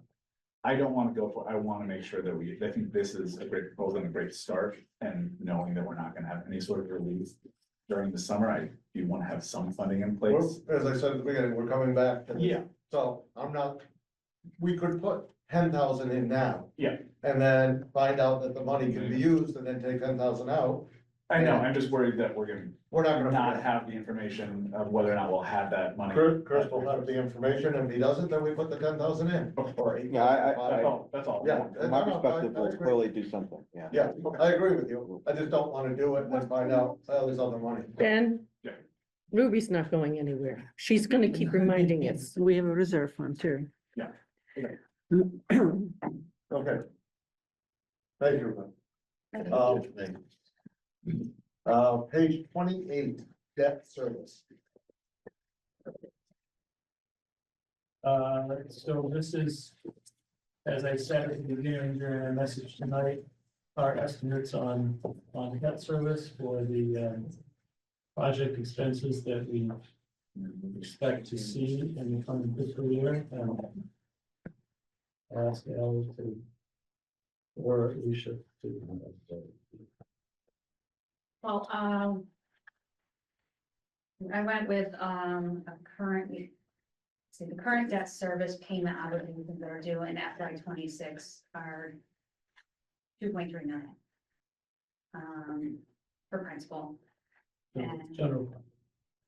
I don't want to go for, I want to make sure that I think this is a great proposal and a great start, and knowing that we're not gonna have any sort of relief during the summer, I do want to have some funding in place. As I said at the beginning, we're coming back to this. Yeah. So we could put 10,000 in now. Yeah. And then find out that the money can be used and then take 10,000 out. I know, I'm just worried that we're We're not gonna gonna. not have the information of whether or not we'll have that money. Chris will have the information, and if he doesn't, then we put the 10,000 in. Or 8,000. Yeah, That's all. Yeah. From my No, no, perspective, I we'll agree. clearly do something, yeah. Yeah, I agree with you. I just don't wanna do it and then find out, oh, there's other money. Ben? Yeah. Ruby's not going anywhere. She's gonna keep reminding us. We have a reserve fund too. Yeah. Okay. Thank you. Page 28, debt service. So this is, as I said at the beginning during our message tonight, our estimates on debt service for the project expenses that we expect to see in the coming fiscal year. I'll ask Al to, or we should. Well, I went with, the current debt service payment obligations that are due in FY26 are 2.3 million. For principal. And- General fund.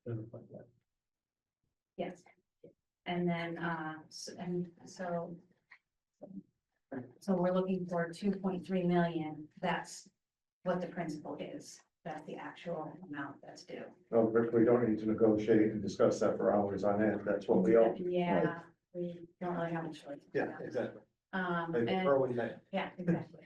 General fund, yeah. Yes. And then, so we're looking for 2.3 million. That's what the principal is. That's the actual amount that's due. No, Rick, we don't need to negotiate and discuss that for hours on end. That's what we owe. Yeah, we don't really have a choice. Yeah, exactly. They And, prefer we may. yeah, exactly.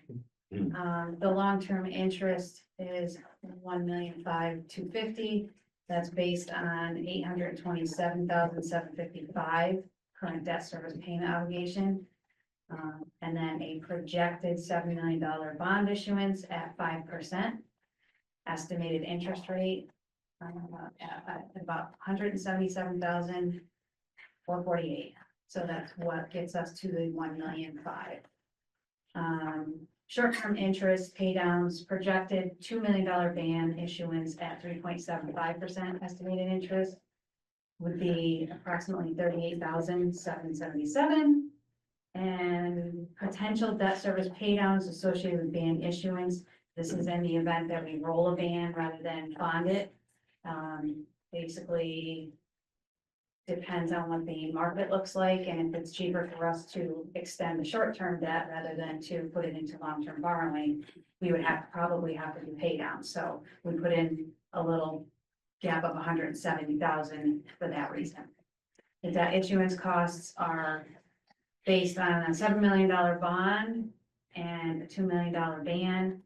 The long-term interest is 1,502,250. That's based on 827,755 current debt service payment obligation. And then a projected $7 million bond issuance at 5%. Estimated interest rate at about 177,448. So that's what gets us to the 1,000,005. Short-term interest pay downs projected $2 million band issuance at 3.75% estimated interest would be approximately 38,777. And potential debt service pay downs associated with band issuance. This is in the event that we roll a band rather than bond it. Basically depends on what the market looks like, and if it's cheaper for us to extend the short-term debt rather than to put it into long-term borrowing, we would probably have to do pay down. So we put in a little gap of 170,000 for that reason. The debt issuance costs are based on a $7 million bond and a $2 million band.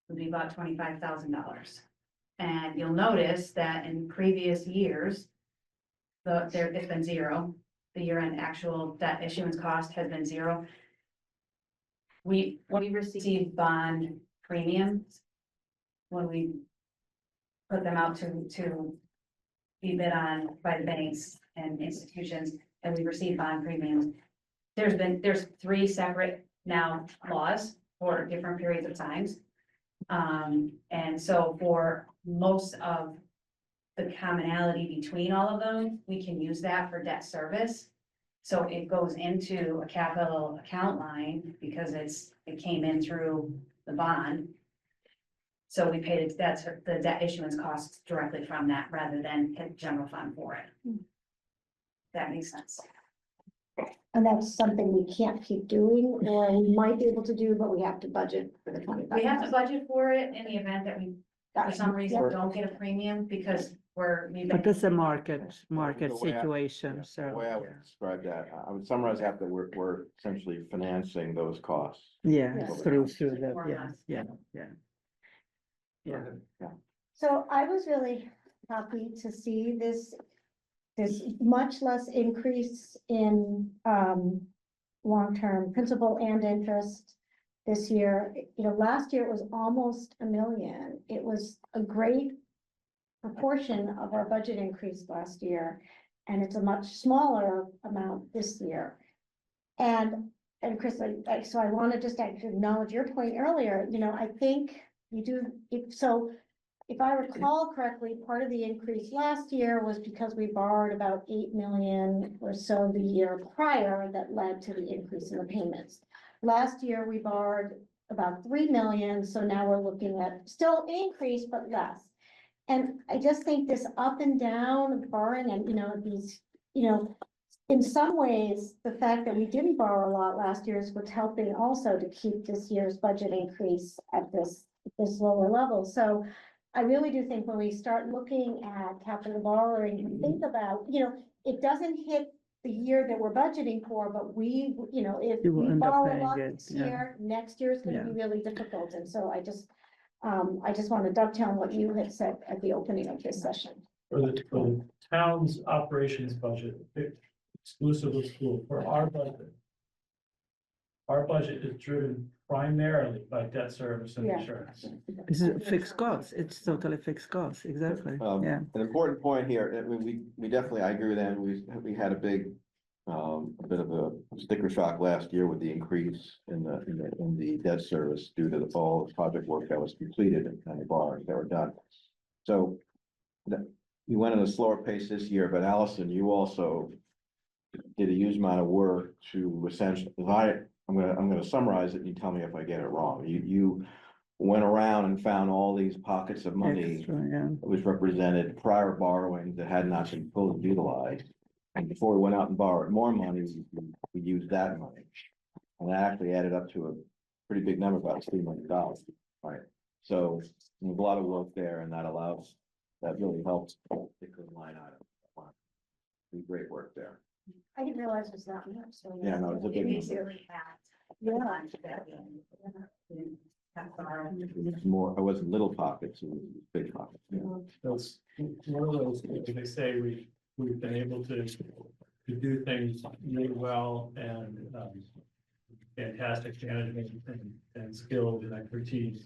Would be about $25,000. And you'll notice that in previous years, it's been zero. The year-end actual debt issuance cost has been zero. We receive bond premiums when we put them out to be bid on by the banks and institutions, and we receive bond premiums. There's 3 separate now laws for different periods of times. And so for most of the commonality between all of them, we can use that for debt service. So it goes into a capital account line because it came in through the bond. So we paid it, that's the debt issuance costs directly from that rather than hit general fund for it. That makes sense. And that's something we can't keep doing, or we might be able to do, but we have to budget for the 25. We have to budget for it in the event that we, for some reason, Yeah. don't get a premium because we've But been. it's a market The way I- situation, so. The way I would describe that, I would summarize that we're essentially financing those costs. Yeah, Yes. through the, More or yeah, less. yeah. Yeah, So I was really happy to see this much less increase in, long-term principal and interest this year. You know, last year it was almost 1 million. It was a great proportion of our budget increase last year, and it's a much smaller amount this year. And Chris, so I want to just actually acknowledge your point earlier, you know, I think you do, if I recall correctly, part of the increase last year was because we borrowed about 8 million or so the year prior that led to the increase in the payments. Last year, we borrowed about 3 million, so now we're looking at still an increase, but less. And I just think this up and down borrowing and, you know, these, you know, in some ways, the fact that we didn't borrow a lot last year is what's helping also to keep this year's budget increase at this lower level. So I really do think when we start looking at capital borrowing, you think about, you know, it doesn't hit the year that we're budgeting for, but we, you know, if You will we end up borrow a paying lot it, this yeah. year, next year is gonna Yeah. be really difficult. And so I just want to dovetail on what you had said at the opening of this session. For the town's operations budget, exclusive of school, for our budget. Our budget is driven primarily by debt service and Yeah. insurance. This is fixed costs. It's totally fixed costs, exactly, yeah. An important point here, we definitely, I agree with that, we had a big, a bit of a sticker shock last year with the increase in the debt service due to all the project work that was completed and the borrowings that were done. So we went at a slower pace this year, but Allison, you also did a huge amount of work to essentially, I'm gonna summarize it and you tell me if I get it wrong. You went around and found all these pockets of money Extra, yeah. which represented prior borrowings that had not been fully utilized. And before we went out and borrowed more money, we used that money. And that actually added up to a pretty big number, about $3 million, right? So there's a lot of work there and that really helps the particular line item. Great work there. I didn't realize it was that much, so. Yeah, no, it's a big It's number. really bad. It's more, it wasn't little pockets, it was big pockets. Yeah. Those, one of those, they say we've been able to do things really well and, fantastic management and skills and expertise.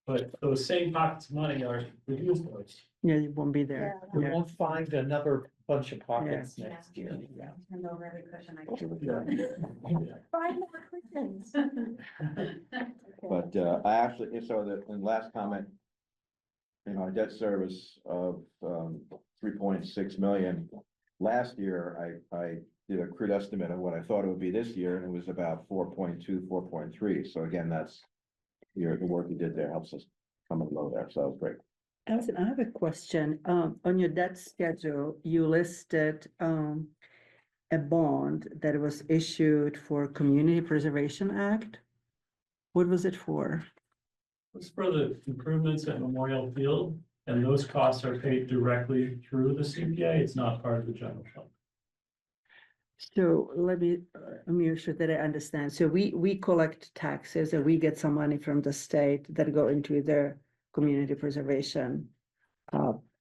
But those same pockets of money are reduced those. Yeah, it won't be there. We Yeah. won't find another bunch of pockets Yeah. next year. Yeah. Turn over every cushion I can. Five more questions. But I actually, so in last comment, our debt service of 3.6 million. Last year, I did a crude estimate of what I thought it would be this year, and it was about 4.2, 4.3. So again, that's the work you did there helps us come in low there. So that was great. Allison, I have a question. On your debt schedule, you listed a bond that was issued for Community Preservation Act. What was it for? It's for the improvements at Memorial Field, and those costs are paid directly through the CPA. It's not part of the general fund. So let me make sure that I understand. So we collect taxes and we get some money from the state that go into the community preservation,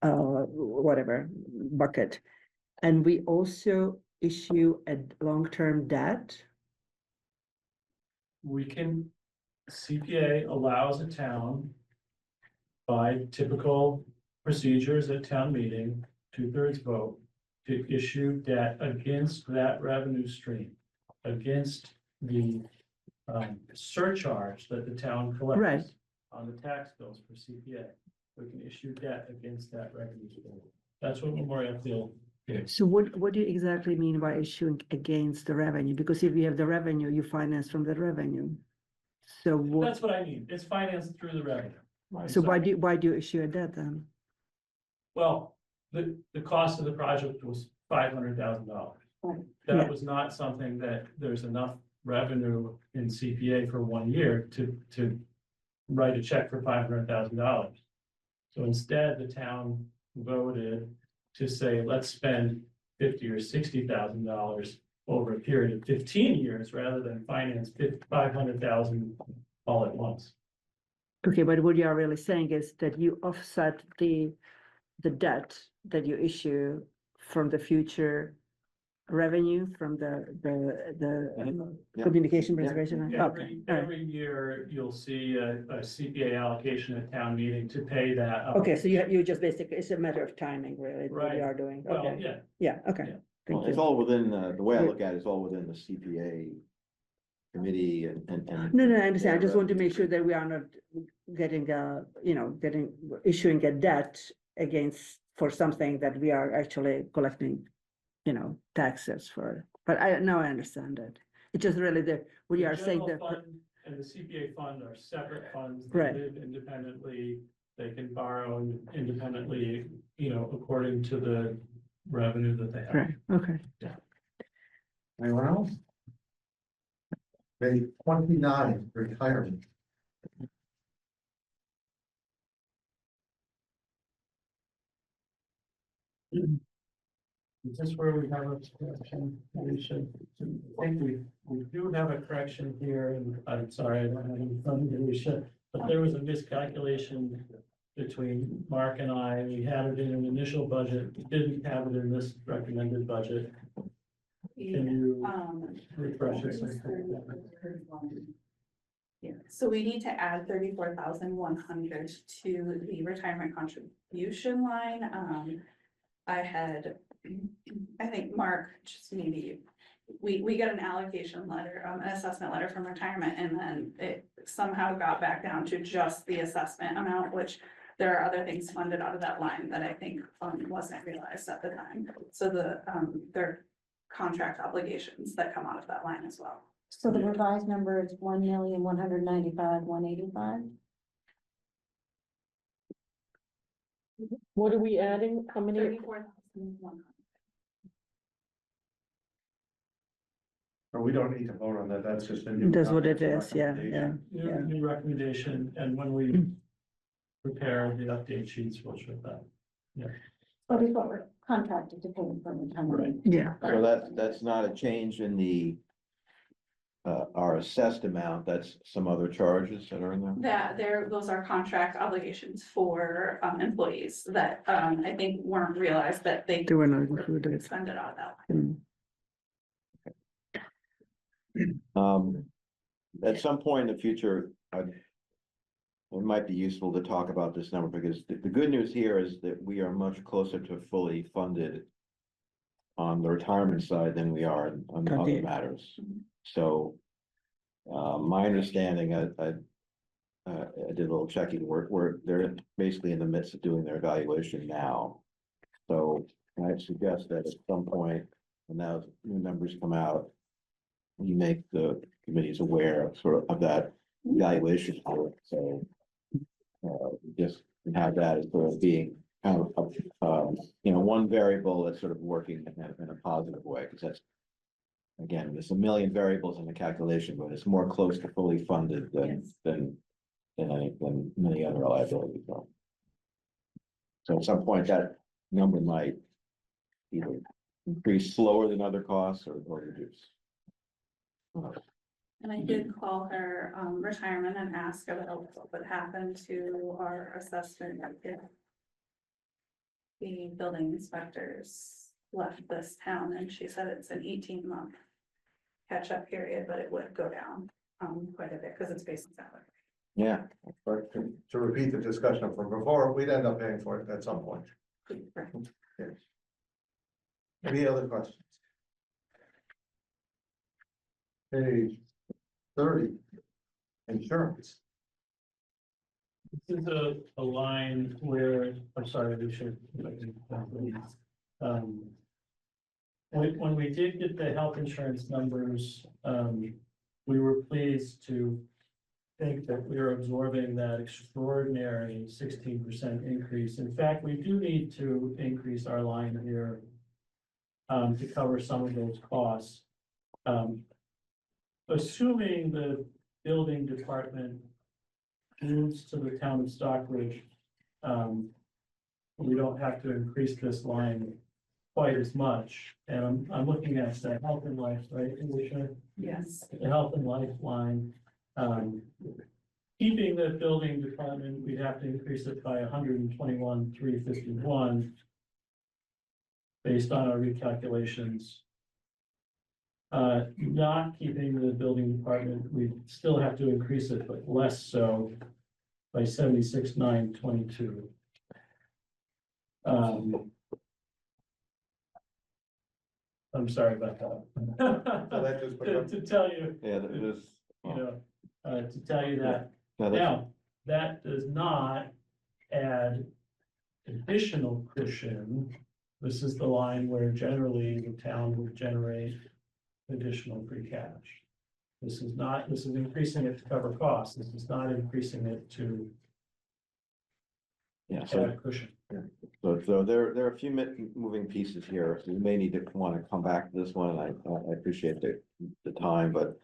whatever bucket. And we also issue a long-term debt. CPA allows a town by typical procedures at town meeting, 2/3 vote, to issue debt against that revenue stream, against the surcharge that the town Right. collects on the tax bills for CPA. We can issue debt against that revenue stream. That's what Memorial Field is. So what do you exactly mean by issuing against the revenue? Because if you have the revenue, you finance from the revenue. So what, That's what I mean. It's financed through the revenue. so why do you issue a debt then? Well, the cost of the project was $500,000. Yeah. That was not something that there's enough revenue in CPA for 1 year to write a check for $500,000. So instead, the town voted to say, let's spend $50,000 or $60,000 over a period of 15 years rather than finance $500,000 all at once. Okay, but what you are really saying is that you offset the debt that you issue from the future revenue from the Yeah. communication preservation. Yeah, Okay, all right. every year, you'll see a CPA allocation at town meeting to pay that. up. Okay, so you just basically, it's a matter of timing, really, what Right. you are doing. Well, Okay, yeah, yeah, okay. Yeah. Thank Well, it's you. all within, the way I look at it, it's all within the CPA committee and. No, I understand. I just want to their make sure that we are not getting, issuing a debt against, for something that we are actually collecting, taxes for. But now I understand it. It's just really what you The are saying general that. fund and the CPA fund are separate funds. Right. They live independently. They can borrow independently, according to the revenue that they have. Right, okay. Anyone else? Page 29, retirement. Is this where we have a correction? We should, I think we do have a correction here, and I'm sorry, I don't have any fun, we should, but there was a miscalculation between Mark and I. We had it in an initial budget, we didn't have it in this recommended budget. Can you refresh us? Yeah, so we need to add 34,100 to the retirement contribution line. I think Mark, just maybe, we got an allocation letter, an assessment letter from retirement, and then it somehow got back down to just the assessment amount, which there are other things funded out of that line that I think wasn't realized at the time. So there are contract obligations that come out of that line as well. So the revised number is 1,195,185. What are we adding? How many? 34,100. Or we don't need to vote on that, that's just a new. That's what it is, yeah, recommendation. yeah. New recommendation, and when we prepare the update sheets, we'll show that. What is what we're contracted to pay for retirement. Yeah, So that's not a change in the our assessed amount, that's some other charges that are in there? Those are contract obligations for employees that I think weren't realized that they they were not included. expended out of that line. At some point in the future, it might be useful to talk about this number, because the good news here is that we are much closer to fully funded on the retirement side than we are on other Okay. matters. So, my understanding, I did a little checking, they're basically in the midst of doing their evaluation now. So I suggest that at some point, when those new numbers come out, you make the committees aware of that evaluation work, so. Just have that as sort of being kind of, one variable that's sort of working in a positive way, because that's. Again, there's a million variables in the calculation, but it's more close to fully funded than many other liabilities are. So at some point, that number might either increase slower than other costs or reduce. And I did call her retirement and ask about what would happen to our assessment if the building inspectors left this town, and she said it's an 18-month catch-up period, but it would go down quite a bit because it's based on salary. Yeah. But to repeat the discussion from before, we'd end up paying for it at some point. Yes. Any other questions? Page 30. Insurance. This is a line where, I'm sorry, we should. When we did get the health insurance numbers, we were pleased to think that we are absorbing that extraordinary 16% increase. In fact, we do need to increase our line here to cover some of those costs. Assuming the building department moves to the town of Stockbridge, we don't have to increase this line quite as much. And I'm looking at the health and life, right, Alicia? Yes. The health and life line. Keeping the building department, we'd have to increase it by 121,351 based on our recalculations. Not keeping the building department, we still have to increase it, but less so by 76,922. I'm sorry about that. So that just put up- To tell you, Yeah, there's. you know, to tell you that. No, that's- Now, that does not add additional cushion. This is the line where generally the town would generate additional free cash. This is not, this is increasing it to cover costs. This is not increasing it to Yeah, so, add cushion. so there are a few moving pieces here, so you may need to want to come back to this one, and I appreciate the time, but,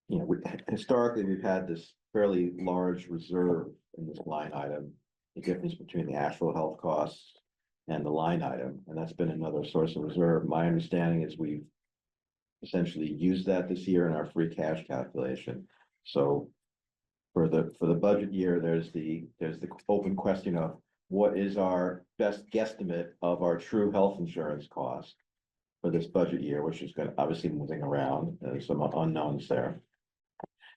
you know, historically, we've had this fairly large reserve in this line item, the difference between the actual health costs and the line item, and that's been another source of reserve. My understanding is we've essentially used that this year in our free cash calculation. So for the budget year, there's the open question of what is our best guesstimate of our true health insurance cost for this budget year, which is going to obviously moving around. There's some unknowns there.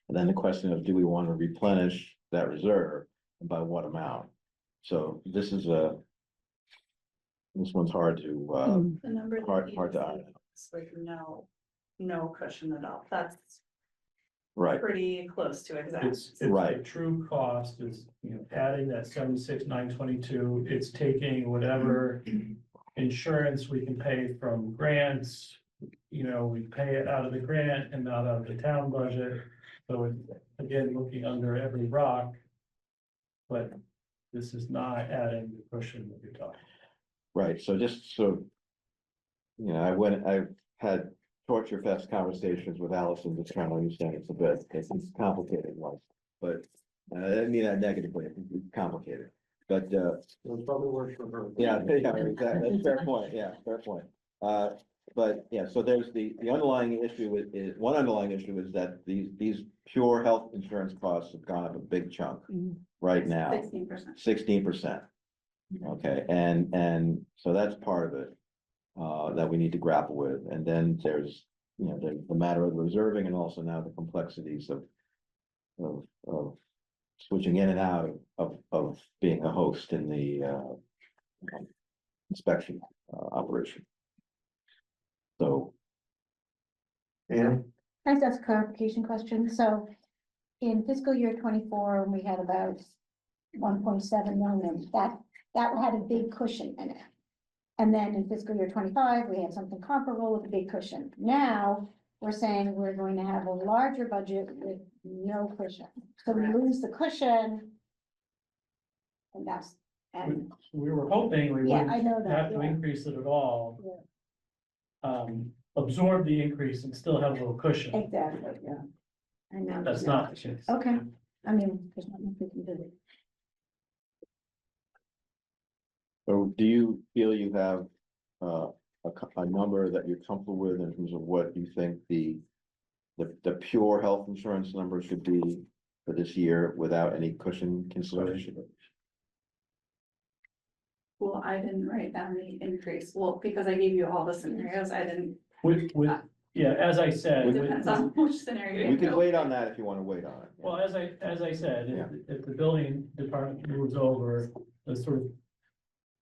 And then the question of, do we want to replenish that reserve and by what amount? So this one's hard to, The number. that hard you to said iron out. is like no cushion at all. That's Right, pretty close to exact. It's Right. the true cost is, you know, adding that 76,922, it's taking whatever insurance we can pay from grants. You know, we pay it out of the grant and not out of the town budget. So it's, again, looking under every rock. But this is not adding the cushion that you're talking. right. So just so, you know, I've had torture fest conversations with Allison, just trying to understand it a bit, because it's complicated one. But I didn't mean that negatively, it's complicated, but, It was probably worse for her. yeah, exactly, that's a fair point, yeah, fair point. But, yeah, so there's the underlying issue is, one underlying issue is that these pure health insurance costs have gone up a big chunk right now. 16%. 16%. Okay, and so that's part of it, that we need to grapple with. And then there's, you know, the matter of reserving and also now the complexities of switching in and out of being a host in the inspection operation. So, And Can I just ask a clarification question? So in fiscal year 24, we had about 1.7 million. That had a big cushion in it. And then in fiscal year 25, we had something comparable with a big cushion. Now, we're saying we're going to have a larger budget with no cushion. So we lose the cushion. And that's, and We were hoping we Yeah, I know wouldn't that, have to yeah. increase it at all. Yeah. Absorb the increase and still have a little cushion. exactly, yeah. I know. That's not the case. Okay, I mean, there's nothing we can do. so do you feel you have a number that you're comfortable with in terms of what you think the pure health insurance number should be for this year without any cushion consideration? Well, I didn't write down the increase. Well, because I gave you all the scenarios, I didn't, With, yeah, as I said. it with- depends on which scenario. We you could go. wait on that if you want to wait on it. Well, as I said, if the building department moves over, the sort of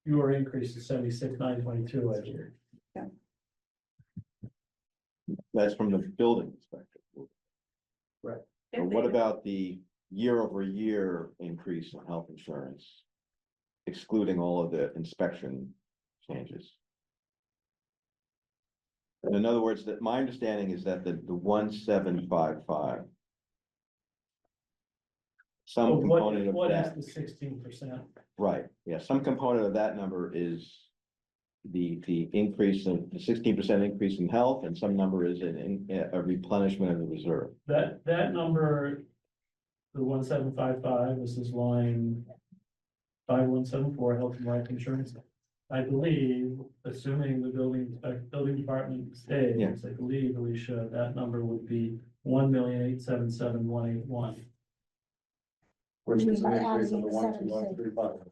your increase is 76,922 last year. That's from the building inspector. But what about the year over year increase in health insurance? Excluding all of the inspection changes? In other words, that my understanding is that the 1755. Some component of What is that, the 16%? right, yeah, some component of that number is. The increase in the 16% increase in health, and some number is a replenishment of the reserve. That number, the 1755, this is line 5174, health and life insurance. I believe, assuming the building department stays, Yeah. I believe, Alicia, that number would be 1,877,181. Which is an By increase of adding the 12135.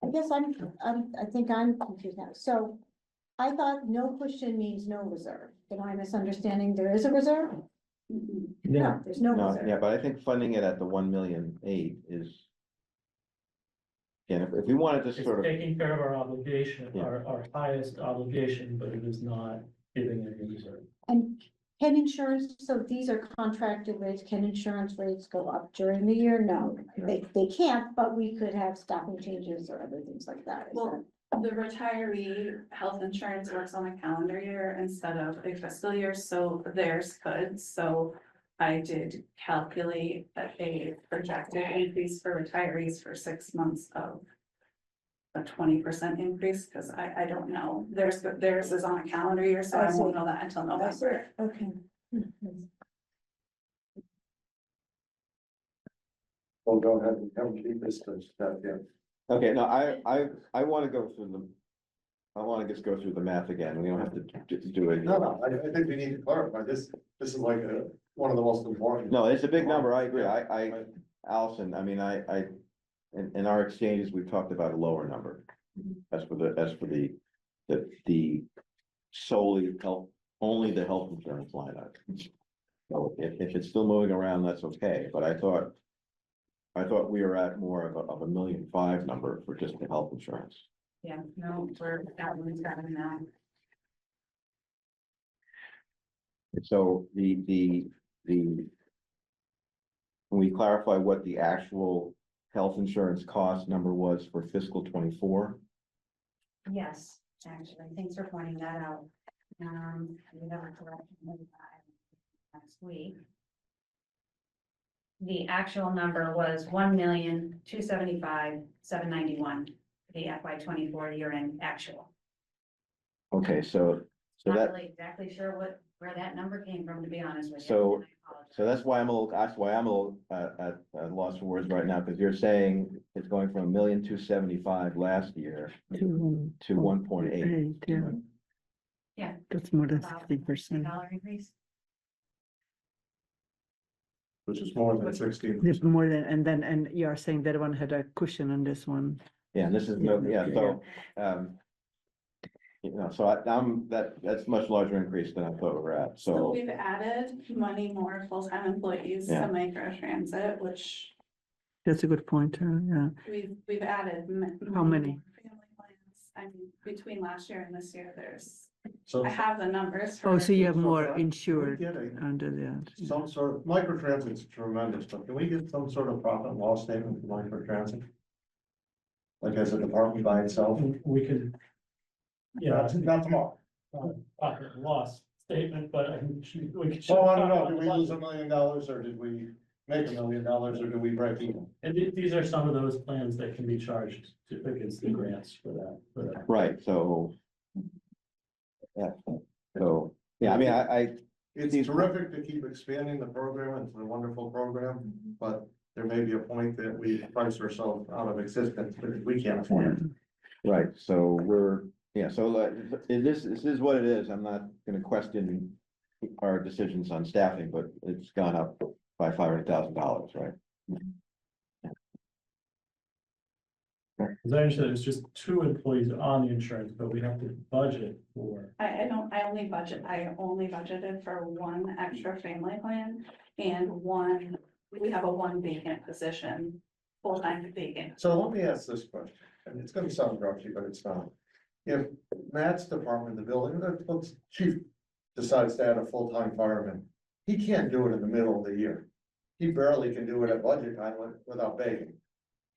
I guess I think I'm confused now. So I thought no cushion means no reserve. Am I misunderstanding? There is a reserve? No, there's no No, reserve. yeah, but I think funding it at the 1,000,008 is. And if we wanted to It's sort of, taking care of our obligation, Yeah. our highest obligation, but it is not giving any reserve. And can insurance, so these are contracted rates, can insurance rates go up during the year? No, they can't, but we could have staffing changes or other things like that. Is Well, the retiree health insurance works on a calendar year instead of a fiscal year, so theirs could, so I did calculate a projected increase for retirees for 6 months of a 20% increase, because I don't know, theirs is on a calendar year, so I won't know that until November. Okay. Well, go ahead and come keep this to that, yeah. okay, no, I want to go through the. I want to just go through the math again, we don't have to do it. No, I think we need to clarify this. This is like one of the most important. No, it's a big number, I agree, Allison, I mean, in our exchanges, we've talked about a lower number. As for the solely health, only the health insurance line item. So if it's still moving around, that's okay, but I thought we were at more of a 1,000,005 number for just the health insurance. Yeah, no, we're at 1,700 now. So can we clarify what the actual health insurance cost number was for fiscal 24? Yes, actually, thanks for pointing that out. We have a correction next week. The actual number was 1,275,791, the FY24 year-end actual. Okay, so Not that, really exactly sure where that number came from, to be honest with you. So- and I apologize. so that's why I'm a little at a loss for words right now, because you're saying it's going from 1,275,000 last year to 1.8. Yeah, Yeah. that's more than About $60%. $60 increase. Which is more than 16. There's more than, and you are saying that one had a cushion on this one. Yeah, and this is no, yeah, so, that's much larger increase than I thought we were at, So so, we've added more full-time employees Yeah. to micro transit, which That's a good point, yeah. we've added. How many? Family plans. I mean, between last year and this year, So I have the numbers. for Oh, so you have So more can we insured get under that. some sort of, microtransit's tremendous, but can we get some sort of profit and loss statement for microtransit? Like as a department by itself? We could. Yeah, Not tomorrow. profit and loss statement, but we could. So I don't know, did we lose $1 million or did we make $1 million or did we break even? And these are some of those plans that can be charged against the grants for that. right, so. Yeah, so, yeah, I mean, It's terrific to keep expanding the program, it's a wonderful program, but there may be a point that we price ourselves out of existence because we can't afford it. right, so this is what it is, I'm not gonna question our decisions on staffing, but it's gone up by $500,000, right? As I understand, it's just 2 employees on the insurance, but we have to budget for. I only budgeted for 1 extra family plan and we have a 1 vacant position, full-time vacant. So let me ask this question, and it's gonna sound grouchy, but it's not. If Matt's department, the building, the chief decides to add a full-time fireman, he can't do it in the middle of the year. He barely can do it at budget time without begging.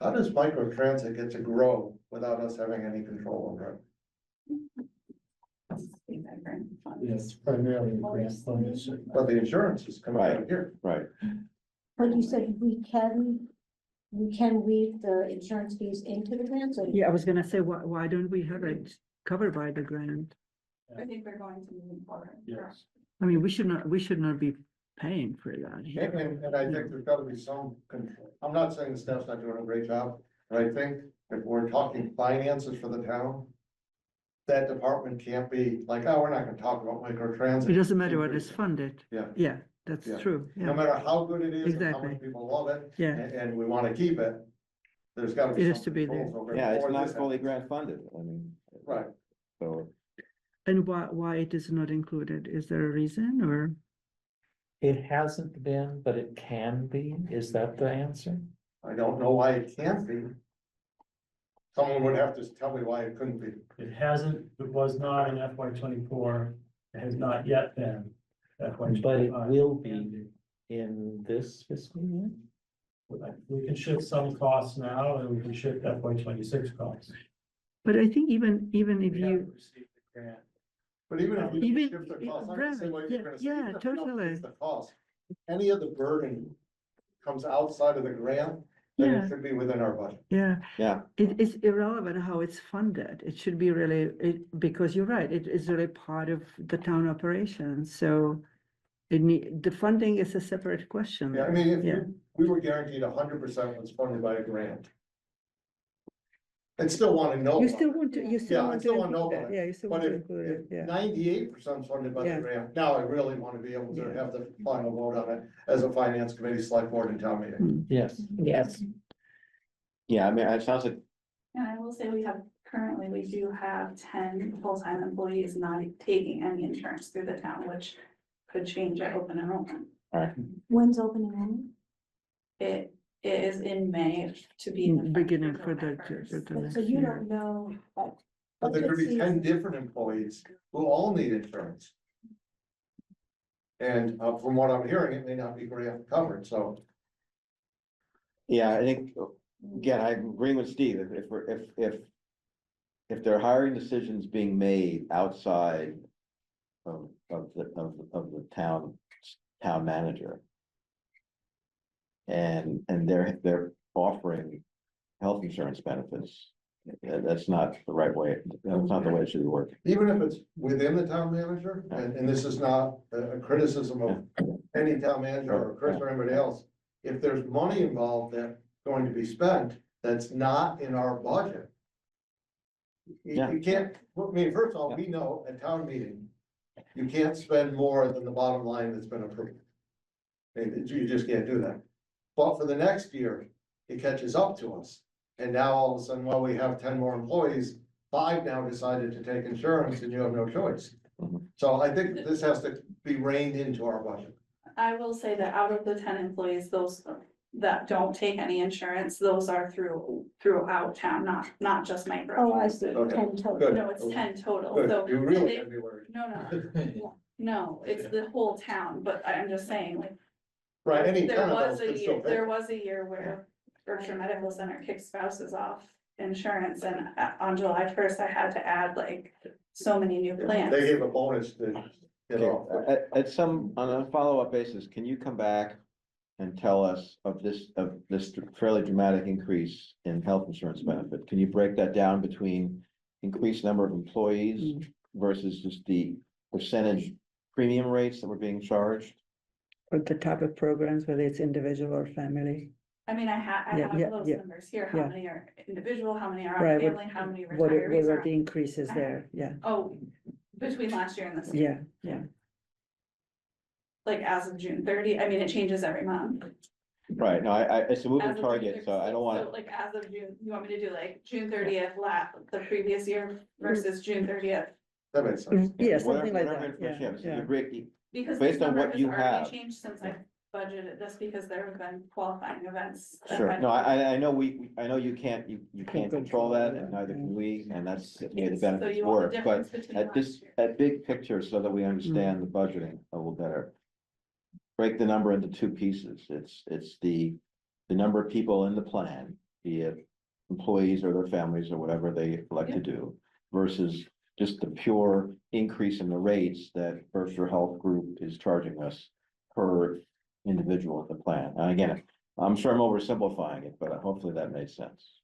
How does microtransit get to grow without us having any control over it? Yes, primarily grant funded. But the insurance is coming out of here. Right. But you said we can weave the insurance fees into the grant, so. Yeah, I was gonna say, why don't we have it covered by the grant? I think we're going to move forward. Yes. I mean, we should not be paying for that here. And I think there's gotta be some control. I'm not saying the staff's not doing a great job, but I think if we're talking finances for the town, that department can't be like, oh, we're not gonna talk about microtransit. It doesn't matter what is funded. Yeah. Yeah, that's Yeah. true, No yeah, matter how good it is and how Exactly. many people love it, yeah. and we wanna keep it, there's gotta be It has some to be controls there. over it Yeah, it's before not this fully happens. grant funded, I mean. Right. So, And why it is not included? Is there a reason or? It hasn't been, but it can be. Is that the answer? I don't know why it can't be. Someone would have to tell me why it couldn't be. It hasn't, it was not in FY24, it has not yet been. FY25. But it will be in this fiscal year? We can shift some costs now and we can shift FY26 costs. But I think even if We haven't you, received the grant. But even if you Even- shift the cost, I right, can say what yeah, you're gonna say. yeah, even if you don't totally. shift the cost, any of the burden comes outside of the grant, then Yeah. it should be within our budget. yeah, yeah, it is irrelevant how it's funded. It should be really, because you're right, it is really part of the town operations, so. The funding is a separate question. Yeah, I mean, if Yeah. we were guaranteed 100% was funded by a grant. I'd still wanna know. You about still it. want to, you Yeah, still I want still to wanna know include about it, it. yeah, you still But want to if, include it, yeah. 98% funded by Yeah. the grant, now I really wanna be able to Yeah. have the final vote on it as a finance committee, select board and town meeting. Yes. Yes. yeah, I mean, it sounds like, And I will say currently we do have 10 full-time employees not taking any insurance through the town, which could change at open enrollment. When's open enrollment? It is in May to be. in effect Beginning for for the, July 1st. for the So next you year. don't know. But there could be 10 different employees who all need insurance. And from what I'm hearing, it may not be grant covered, so. yeah, I think, again, I agree with Steve, if there are hiring decisions being made outside of the town manager. And they're offering health insurance benefits, that's not the right way, that's not the way it should be working. Even if it's within the town manager, and this is not a criticism of any town manager or Chris or anybody else. If there's money involved that's going to be spent, that's not in our budget. You can't, I mean, first of all, we know at town meeting, you can't spend more than the bottom line that's been approved. And you just can't do that. But for the next year, it catches up to us. And now all of a sudden, while we have 10 more employees, 5 now decided to take insurance and you have no choice. So I think this has to be reined into our budget. I will say that out of the 10 employees, those that don't take any insurance, those are throughout town, not just micro. Oh, I see, Okay, 10 total. good. No, it's 10 total, Good, so. you really they- can't be worried. No, it's the whole town, but I'm just saying, like. Right, any There 10 of was those a could still year, pay. there was a year where Berkshire Medical Center kicked spouses off insurance, and on July 1st, I had to add like so many new plans. They gave a bonus to get off. On a follow-up basis, can you come back and tell us of this fairly dramatic increase in health insurance benefit? Can you break that down between increased number of employees versus just the percentage premium rates that were being charged? Or the type of programs, whether it's individual or family. I mean, I Yeah, have yeah, those yeah. numbers here, how Yeah. many are individual, how many are Right, family, how many What retirees are are. the increases there? Yeah, Oh, between last year and this year. yeah. Like as of June 30, I mean, it changes every month. Right, no, it's a moving As of target, June- so I don't want so, like as of June, you want me to do like June 30th, the previous year versus June 30th? That makes sense. Yeah, whatever- something like whatever that, information you have, so yeah. you break- Because Based this on number what has you already have. changed since I budgeted this, because there have been qualifying events. that Sure, I've- no, I know I know you can't Can't control that, and that, neither yeah. can we, and that's the way the So benefits you want the work, difference but between at last this, year. at big picture, so that we understand the budgeting a little better. break the number into two pieces. It's the number of people in the plan, be it employees or their families or whatever they like to do, versus just the pure increase in the rates that Berkshire Health Group is charging us per individual in the plan. And again, I'm sure I'm oversimplifying it, but hopefully that made sense.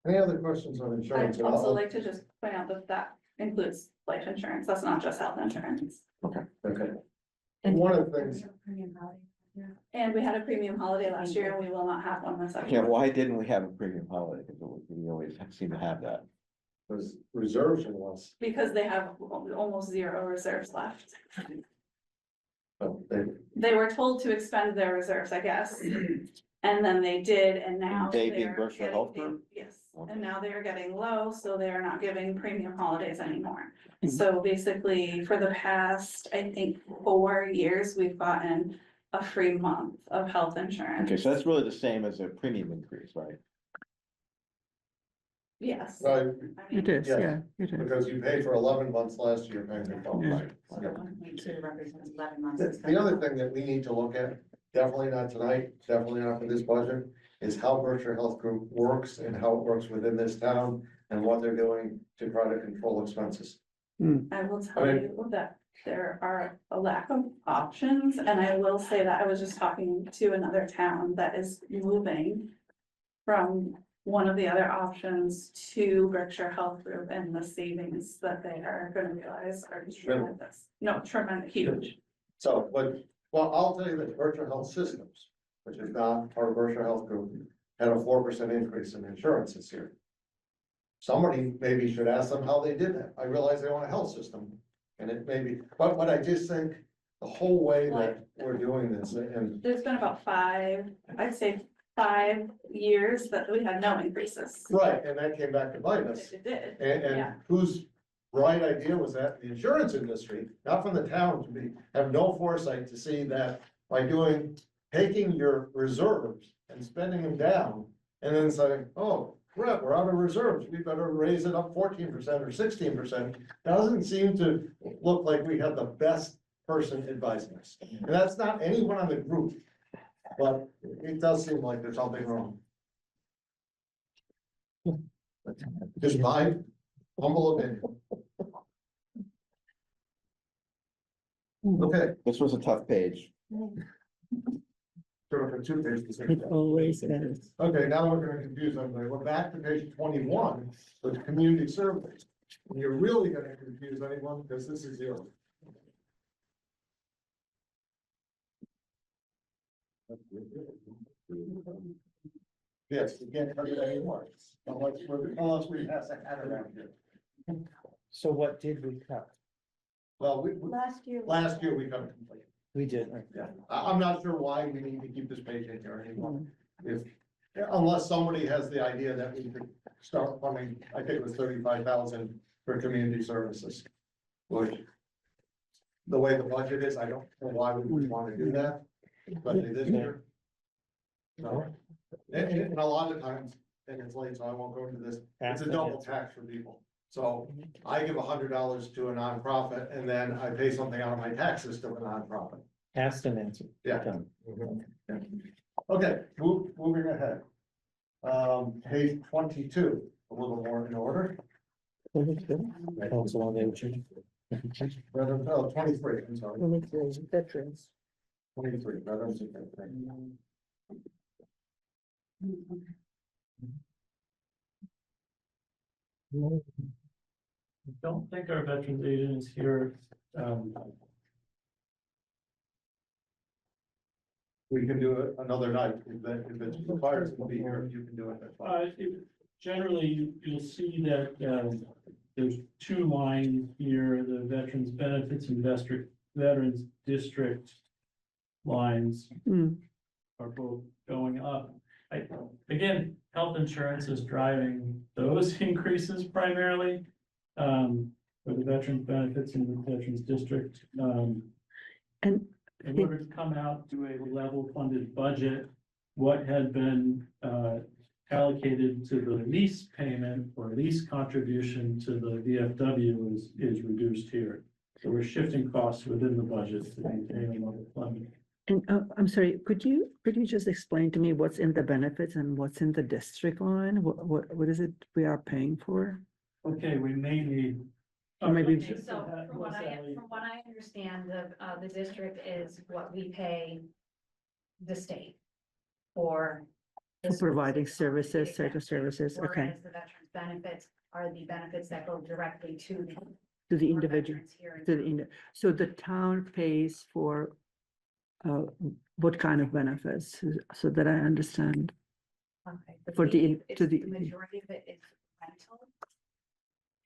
Any other questions on insurance? I'd also like to just point out that that includes life insurance, that's not just health insurance. Okay. One of the things, And we had a premium holiday last year, and we will not have one this Yeah, year, why didn't we have a premium holiday? Because we always seem to have that. was reserves and was, because they have almost zero reserves left. oh, They were told to expend their reserves, I guess, and then they did, and now They being they're Berkshire getting, Health Group? yes, Okay. and now they are getting low, so they are not giving premium holidays anymore. So basically, for the past, I think, 4 years, we've gotten a free month of health insurance. Okay, so that's really the same as a premium increase, right? Yes. right, I mean, It is, Yes. yeah, it is. because you paid for 11 months last year, paying for 12, Yeah. right? So Yeah. 1.2 represents 11 months. The other thing that we need to look at, definitely not tonight, definitely not for this budget, is how Berkshire Health Group works and how it works within this town and what they're doing to try to control expenses. I will tell you that there are a lack of options, and I will say that I was just talking to another town that is moving from one of the other options to Berkshire Health Group, and the savings that they are gonna realize are tremendous. No, tremendous, huge. So, well, I'll tell you that Berkshire Health Systems, which is not part of Berkshire Health Group, had a 4% increase in insurance this year. Somebody maybe should ask them how they did that. I realize they own a health system, and it may be, but I just think the whole way that we're doing this, and There's been about 5 years that we had no increases. right, and that came back to bite us. It did, And yeah. whose bright idea was that? The insurance industry, not from the town, to be, have no foresight to see that by taking your reserves and spending them down, and then saying, oh, crap, we're out of reserves, we better raise it up 14% or 16%. Doesn't seem to look like we have the best person advising us. And that's not anyone on the group, but it does seem like there's something wrong. Just my humble opinion. Okay. This was a tough page. Sort of a 2 pages. It always is. Okay, now we're gonna confuse them. We're back to page 21 with community surveys. And you're really gonna confuse anyone because this is yours. Yes, you can't cover it anymore. Unless we pass a hat around here. So what did we cut? Well, Last year. last year we cut it completely. We did. Yeah, I'm not sure why we need to keep this page in here anymore. If, unless somebody has the idea that we could start funding, I think it was 35,000 for community services. Which, the way the budget is, I don't know why we would want to do that, but it is here. So, and a lot of times, and it's late, so I won't go into this, it's a double tax for people. So I give $100 to a nonprofit and then I pay something out of my taxes to a nonprofit. Asked and answered. Yeah. Done. Yeah. Okay, moving ahead. Page 22, a little more in order. Council on Aging. Rather, 23, I'm sorry, Veterans. 23, Veterans Affairs. I don't think our veterans agent is here. We can do it another night, if it requires to be here, you can do it, that's fine. Generally, you'll see that, there's 2 lines here, the Veterans Benefits and Veterans District lines are both going up. Again, health insurance is driving those increases primarily, for the Veterans Benefits and the Veterans District. And in order to come out to a level funded budget, what had been allocated to the lease payment or lease contribution to the VFW is reduced here. So we're shifting costs within the budget to maintain a level funding. And I'm sorry, could you just explain to me what's in the benefits and what's in the district line? What is it we are paying for? Okay, we may need. Or maybe- Okay, so from what I understand, the district is what we pay the state for. the For providing schools. services, certain services, okay, Whereas the veterans benefits are the benefits that go directly to the. to the our individual, veterans here in to the, town. so the town pays for what kind of benefits, so that I understand. Okay, For the- it's to the the- majority of it is rental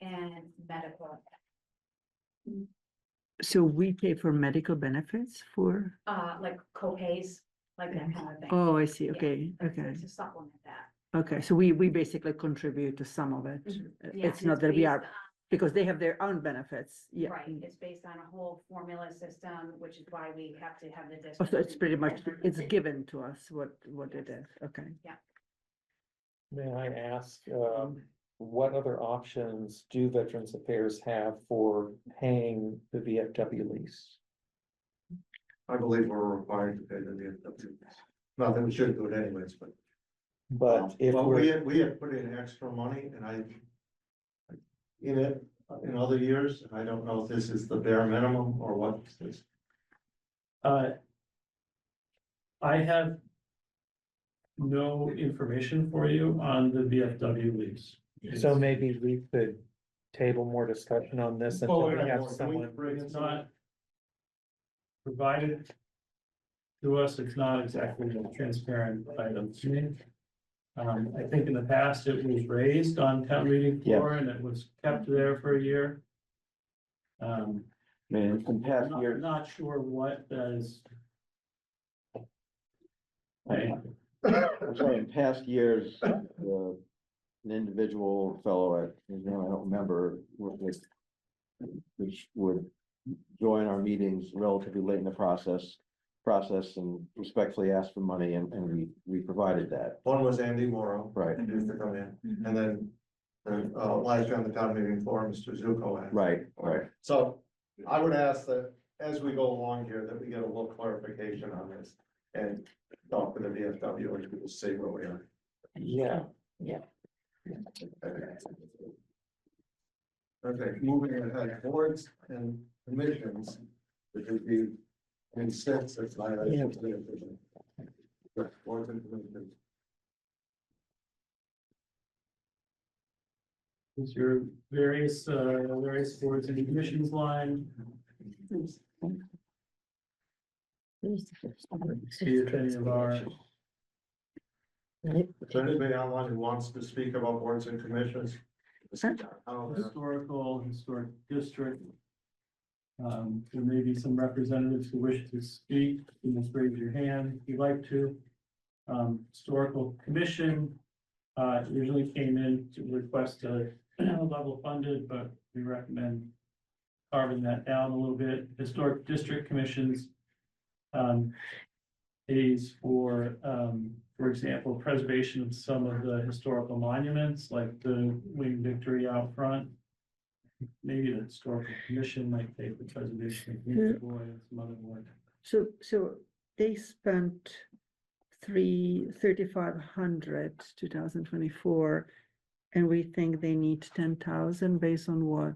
and medical, So we pay for medical benefits for, like co-pays, like that kind of thing. oh, I see, Yeah, okay, that's okay, To supplement that. okay, so we basically contribute to some of it. Yeah, It's not it's that we based are, on- because they have their own benefits, yeah. Right, it's based on a whole formula system, which is why we have to have the Oh, district. so it's pretty much, it's given to us what it is, okay. May I ask, what other options do Veterans Affairs have for paying the VFW lease? I believe we're required to pay the VFW. Not that we should do it anyways, but. But if Well, we're, we had put in extra money and in it, in other years, and I don't know if this is the bare minimum or what this is. I have no information for you on the VFW lease. so maybe we could table more discussion on this until we have It's someone. not provided to us, it's not exactly a transparent item to me. I think in the past it was raised on town meeting floor and it was kept there for a year. I mean, in past I'm years, not sure what that is. I'm sorry, in past years, an individual fellow at, his name I don't remember, which would join our meetings relatively late in the process and respectfully ask for money, and we provided that. One was Andy Morrow. Right. Who used to come in, and then, last year on the town meeting floor, Mr. Zuko. had. Right. So I would ask that as we go along here, that we get a little clarification on this and talk with the VFW and we'll see where we are. Yeah. Okay, moving ahead, boards and commissions, which would be in six, it's not. Yeah. Boards and commissions. Is your various boards and commissions line. See if any of our. Is there anybody online who wants to speak about boards and commissions? Historic district. There may be some representatives who wish to speak, you must raise your hand if you'd like to. Historical commission, usually came in to request a level funded, but we recommend carving that down a little bit. Historic district commissions pays for example, preservation of some of the historical monuments, like the Winged Victory out front. Maybe the historical commission might pay for preservation of Winter Boy and some other work. So they spent 3,500 2024, and we think they need 10,000 based on what?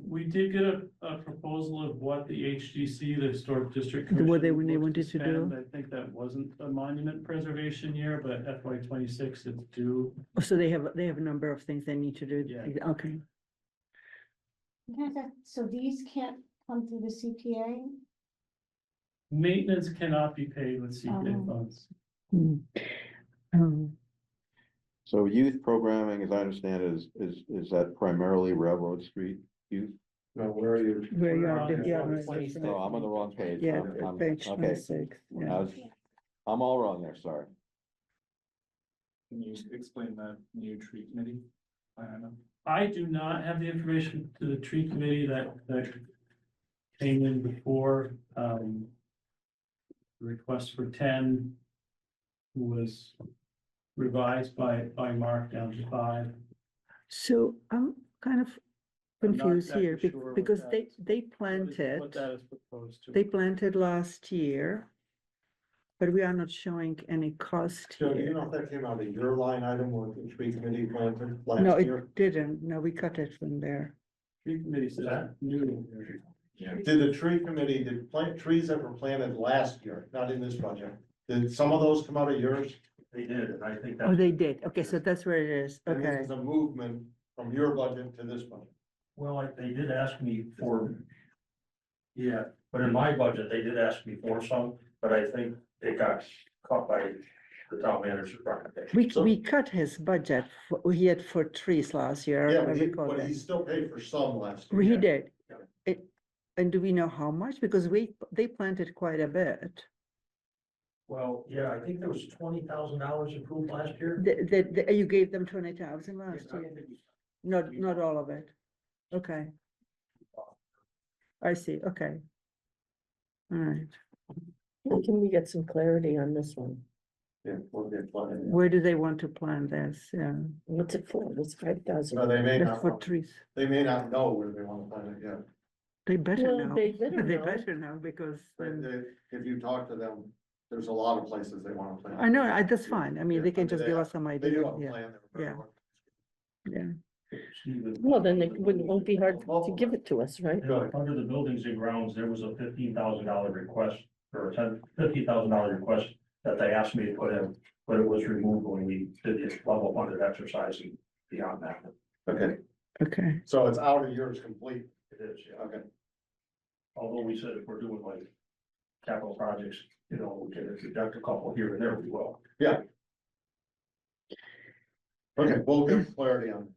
We did get a proposal of what the HDC, the Historic District. What they Commission wanted to spend. do? I think that wasn't a monument preservation year, but FY26 it's due. Oh, so they have a number of things they need to do. Yeah. Okay. So these can't come through the CPA? Maintenance cannot be paid with CPA funds. So youth programming, as I understand it, is that primarily Railroad Street youth? No, where are you? Where you are, yeah, Oh, I'm on the wrong page. yeah, I'm- page okay. 26, yeah. I'm all wrong there, sorry. Can you explain the new tree committee? I don't know. I do not have the information to the tree committee that came in before, the request for 10 was revised by Mark down to 5. So I'm kind of I'm not confused exactly here sure what because that they, is. they What planted, that is proposed to. they planted last year. But we are not showing any cost Joe, do you here. know if that came out of your line item or the tree committee planted No, last it year? didn't. No, we cut it from there. Tree committee says new. Did the tree committee, did plant trees that were planted last year, not in this budget? Did some of those come out of yours? They did, and I think Oh, that's, they did. Okay, so that's where it is. And Okay. this is a movement from your budget to this budget. well, like, they did ask me for. Yeah, but in my budget, they did ask me for some, but I think it got caught by the town manager's recommendation. We cut his budget. He had for trees last year. Yeah, I but he, recall but that. he still paid for some last year. He did. Yeah. It, and do we know how much? Because they planted quite a bit. Well, yeah, I think there was $20,000 approved last year. You gave them 20,000 last year? Not all of it. Okay. I see. Okay. All right. Can we get some clarity on this one? Yeah, we'll get plenty. Where do they want to plant this? Yeah. What's it for? It's 5,000. No, they may That's not, for know. trees. They may not know where they want to plant it yet. They better Well, know. they better They know. better know because If you talk to them, there's a lot of places they want to plant. I know, that's fine. I mean, they Yeah, can just give us some They idea. do have a Yeah, plan. yeah. Yeah. Well, then it won't be hard to give it to us, right? You know, under the buildings and grounds, there was a $15,000 request or a $50,000 request that they asked me to put in, but it was removed when we did the level funded exercise and beyond that. Okay, Okay. so it's out of yours complete. It is, yeah. Okay. Although we said if we're doing like capital projects, you know, we can deduct a couple here and there, we will. Yeah. Okay, we'll get clarity on.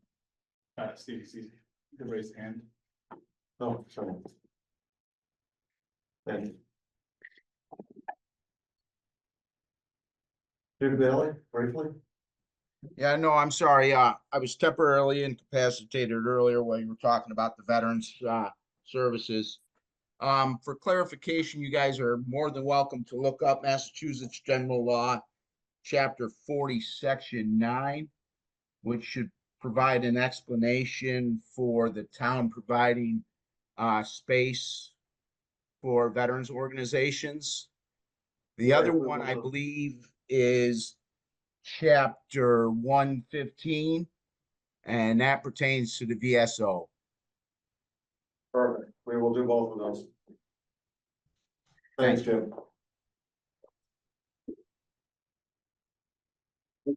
Steve, you can raise your hand. Oh, sorry. Thank you. David Bailey, briefly? Yeah, no, I'm sorry. I was temporarily incapacitated earlier while you were talking about the veterans, services. For clarification, you guys are more than welcome to look up Massachusetts General Law, Chapter 40, Section 9, which should provide an explanation for the town providing space for veterans organizations. The other one, I believe, is Chapter 115, and that pertains to the VSO. Perfect. We will do both of those. Thanks, Jim.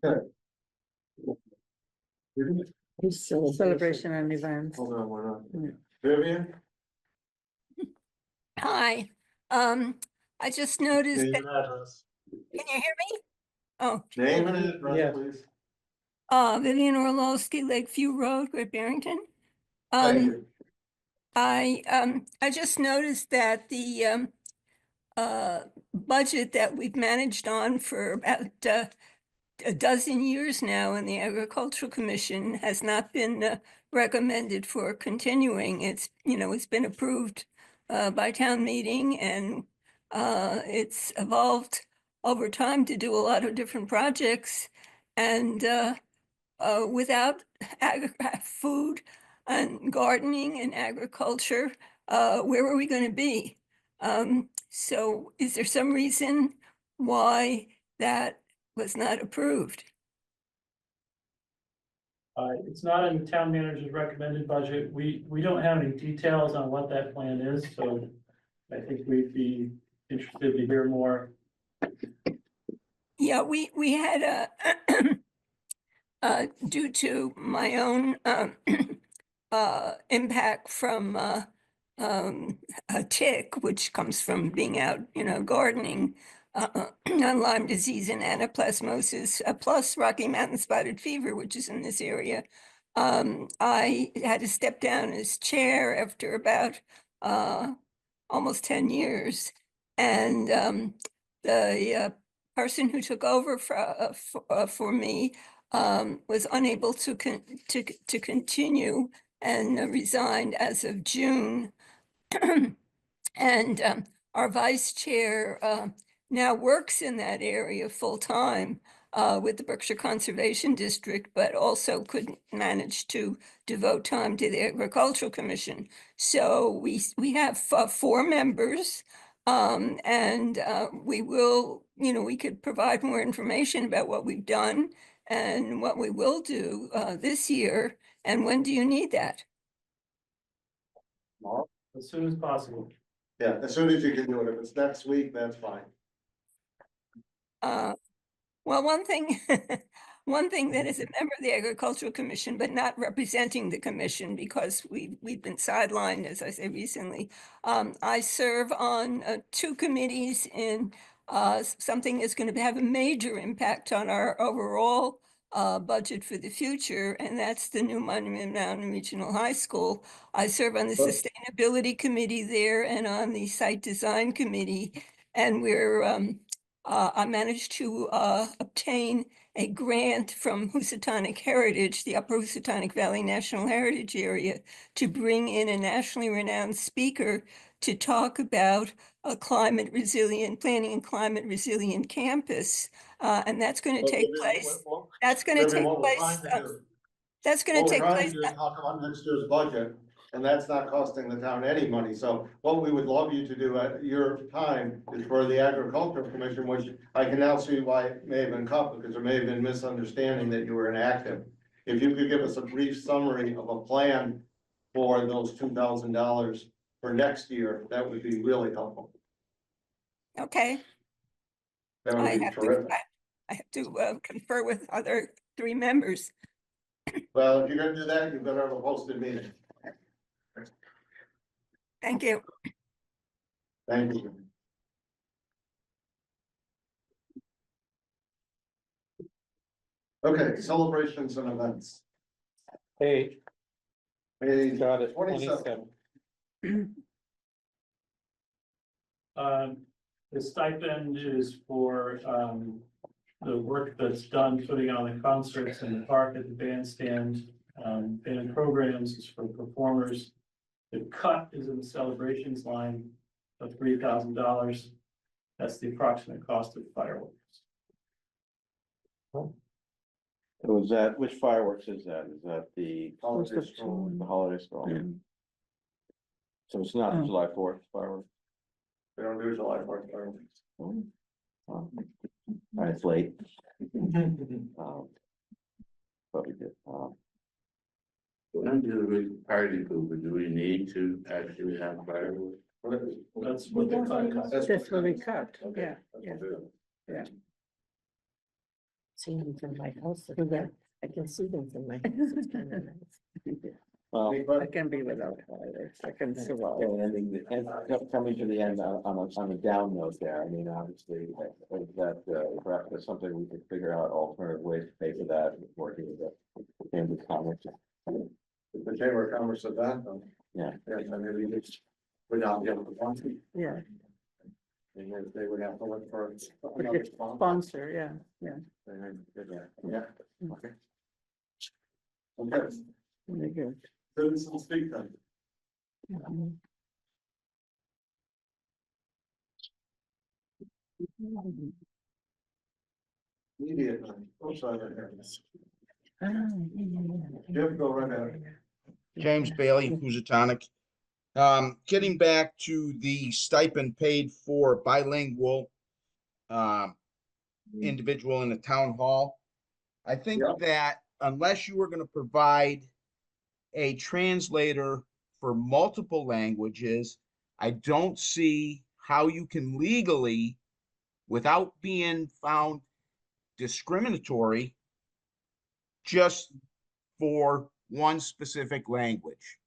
Okay. Celebration and events. Hold on, we're not. Vivian? Hi, I just noticed Name that, and address. can you hear me? Oh, Name and address, Yeah. please. Vivian Orlowski, Lakeview Road, Great Barrington. Thank you. I just noticed that the budget that we've managed on for about a dozen years now in the Agricultural Commission has not been recommended for continuing. It's, it's been approved by town meeting, and it's evolved over time to do a lot of different projects. And without food and gardening and agriculture, where are we going to be? So is there some reason why that was not approved? It's not in the town manager's recommended budget. We don't have any details on what that plan is, so I think we'd be interested to hear more. Yeah, we had due to my own impact from a tick, which comes from being out, gardening, on Lyme disease and anaplasmosis, plus Rocky Mountain spotted fever, which is in this area. I had to step down as chair after about almost 10 years. And the person who took over for me was unable to continue and resigned as of June. And our vice chair now works in that area full time. with the Berkshire Conservation District, but also couldn't manage to devote time to the Agricultural Commission. So we have 4 members. And we will, we could provide more information about what we've done and what we will do this year. And when do you need that? As soon as possible. Yeah, as soon as you can do it. If it's next week, that's fine. Well, one thing, one thing that is a member of the Agricultural Commission, but not representing the commission because we've been sidelined, as I say recently. I serve on 2 committees in something that's going to have a major impact on our overall budget for the future, and that's the new Monument Mountain Regional High School. I serve on the Sustainability Committee there and on the Site Design Committee, and I managed to obtain a grant from Housatonic Heritage, the Upper Housatonic Valley National Heritage Area, to bring in a nationally renowned speaker to talk about a climate resilient, planning and climate resilient campus. And that's going to take place. That's going to take place. That's going to take place. Talk about next year's budget, and that's not costing the town any money. So what we would love you to do at your time is for the Agricultural Commission, which I can now see why it may have been cut, because there may have been misunderstanding that you were inactive. If you could give us a brief summary of a plan for those $2,000 for next year, that would be really helpful. Okay. That would be terrific. I have to confer with other 3 members. Well, if you're gonna do that, you better have a posted meeting. Thank you. Thank you. Okay, celebrations and events. Hey, May got it, 27th. 27. The stipend is for the work that's done putting on the concerts in the park at the bandstand. Band programs is for performers. The cut is in the celebrations line of $3,000. That's the approximate cost of fireworks. Was that, which fireworks is that? Is that the Holiday stroll. the holiday stroll? Yeah. So it's not Oh. July 4th fireworks? They don't do July 4th fireworks. Oh. All right, it's late. But we did. When do we party pooper, do we need to actually have fireworks? That's what the cut costs. That's what we cut, yeah, yeah. See them from my house. I can see them from my house. It's kind of nice. Well, I can be without holidays, I can survive. and coming to the end on a down note there, I mean, obviously, perhaps there's something we could figure out alternative ways to pay for that, working with the Chamber of Commerce. If the Chamber of Commerce said that, Yeah. I mean, we just would not be able to want to. Yeah, And they would have to look for another sponsor. sponsor, yeah. Yeah. Okay. Okay, Very good. citizens speak then. Mhm. Immediately. Oh, sorry. Ah, Jim, go right ahead. James Bailey, Housatonic. Getting back to the stipend paid for bilingual individual in the town hall. I think Yeah. that unless you were going to provide a translator for multiple languages, I don't see how you can legally, without being found discriminatory, just for one specific language.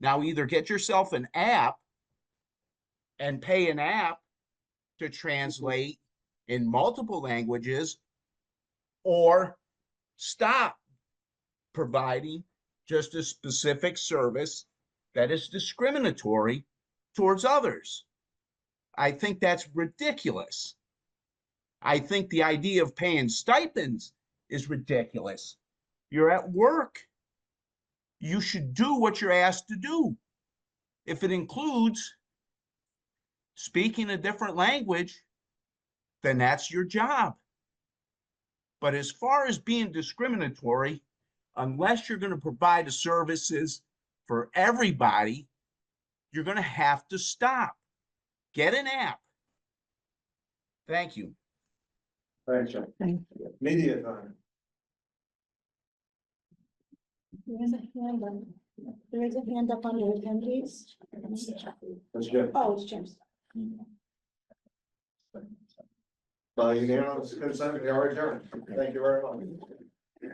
Now, either get yourself an app and pay an app to translate in multiple languages, or stop providing just a specific service that is discriminatory towards others. I think that's ridiculous. I think the idea of paying stipends is ridiculous. You're at work. You should do what you're asked to do. If it includes speaking a different language, then that's your job. But as far as being discriminatory, unless you're gonna provide the services for everybody, you're gonna have to stop. Get an app. Thank you. Thanks, John. Media time. There's a hand up. There is a hand up on your attendees. That's good. Oh, it's James. Unanimous consent, we are adjourned. Thank you very much.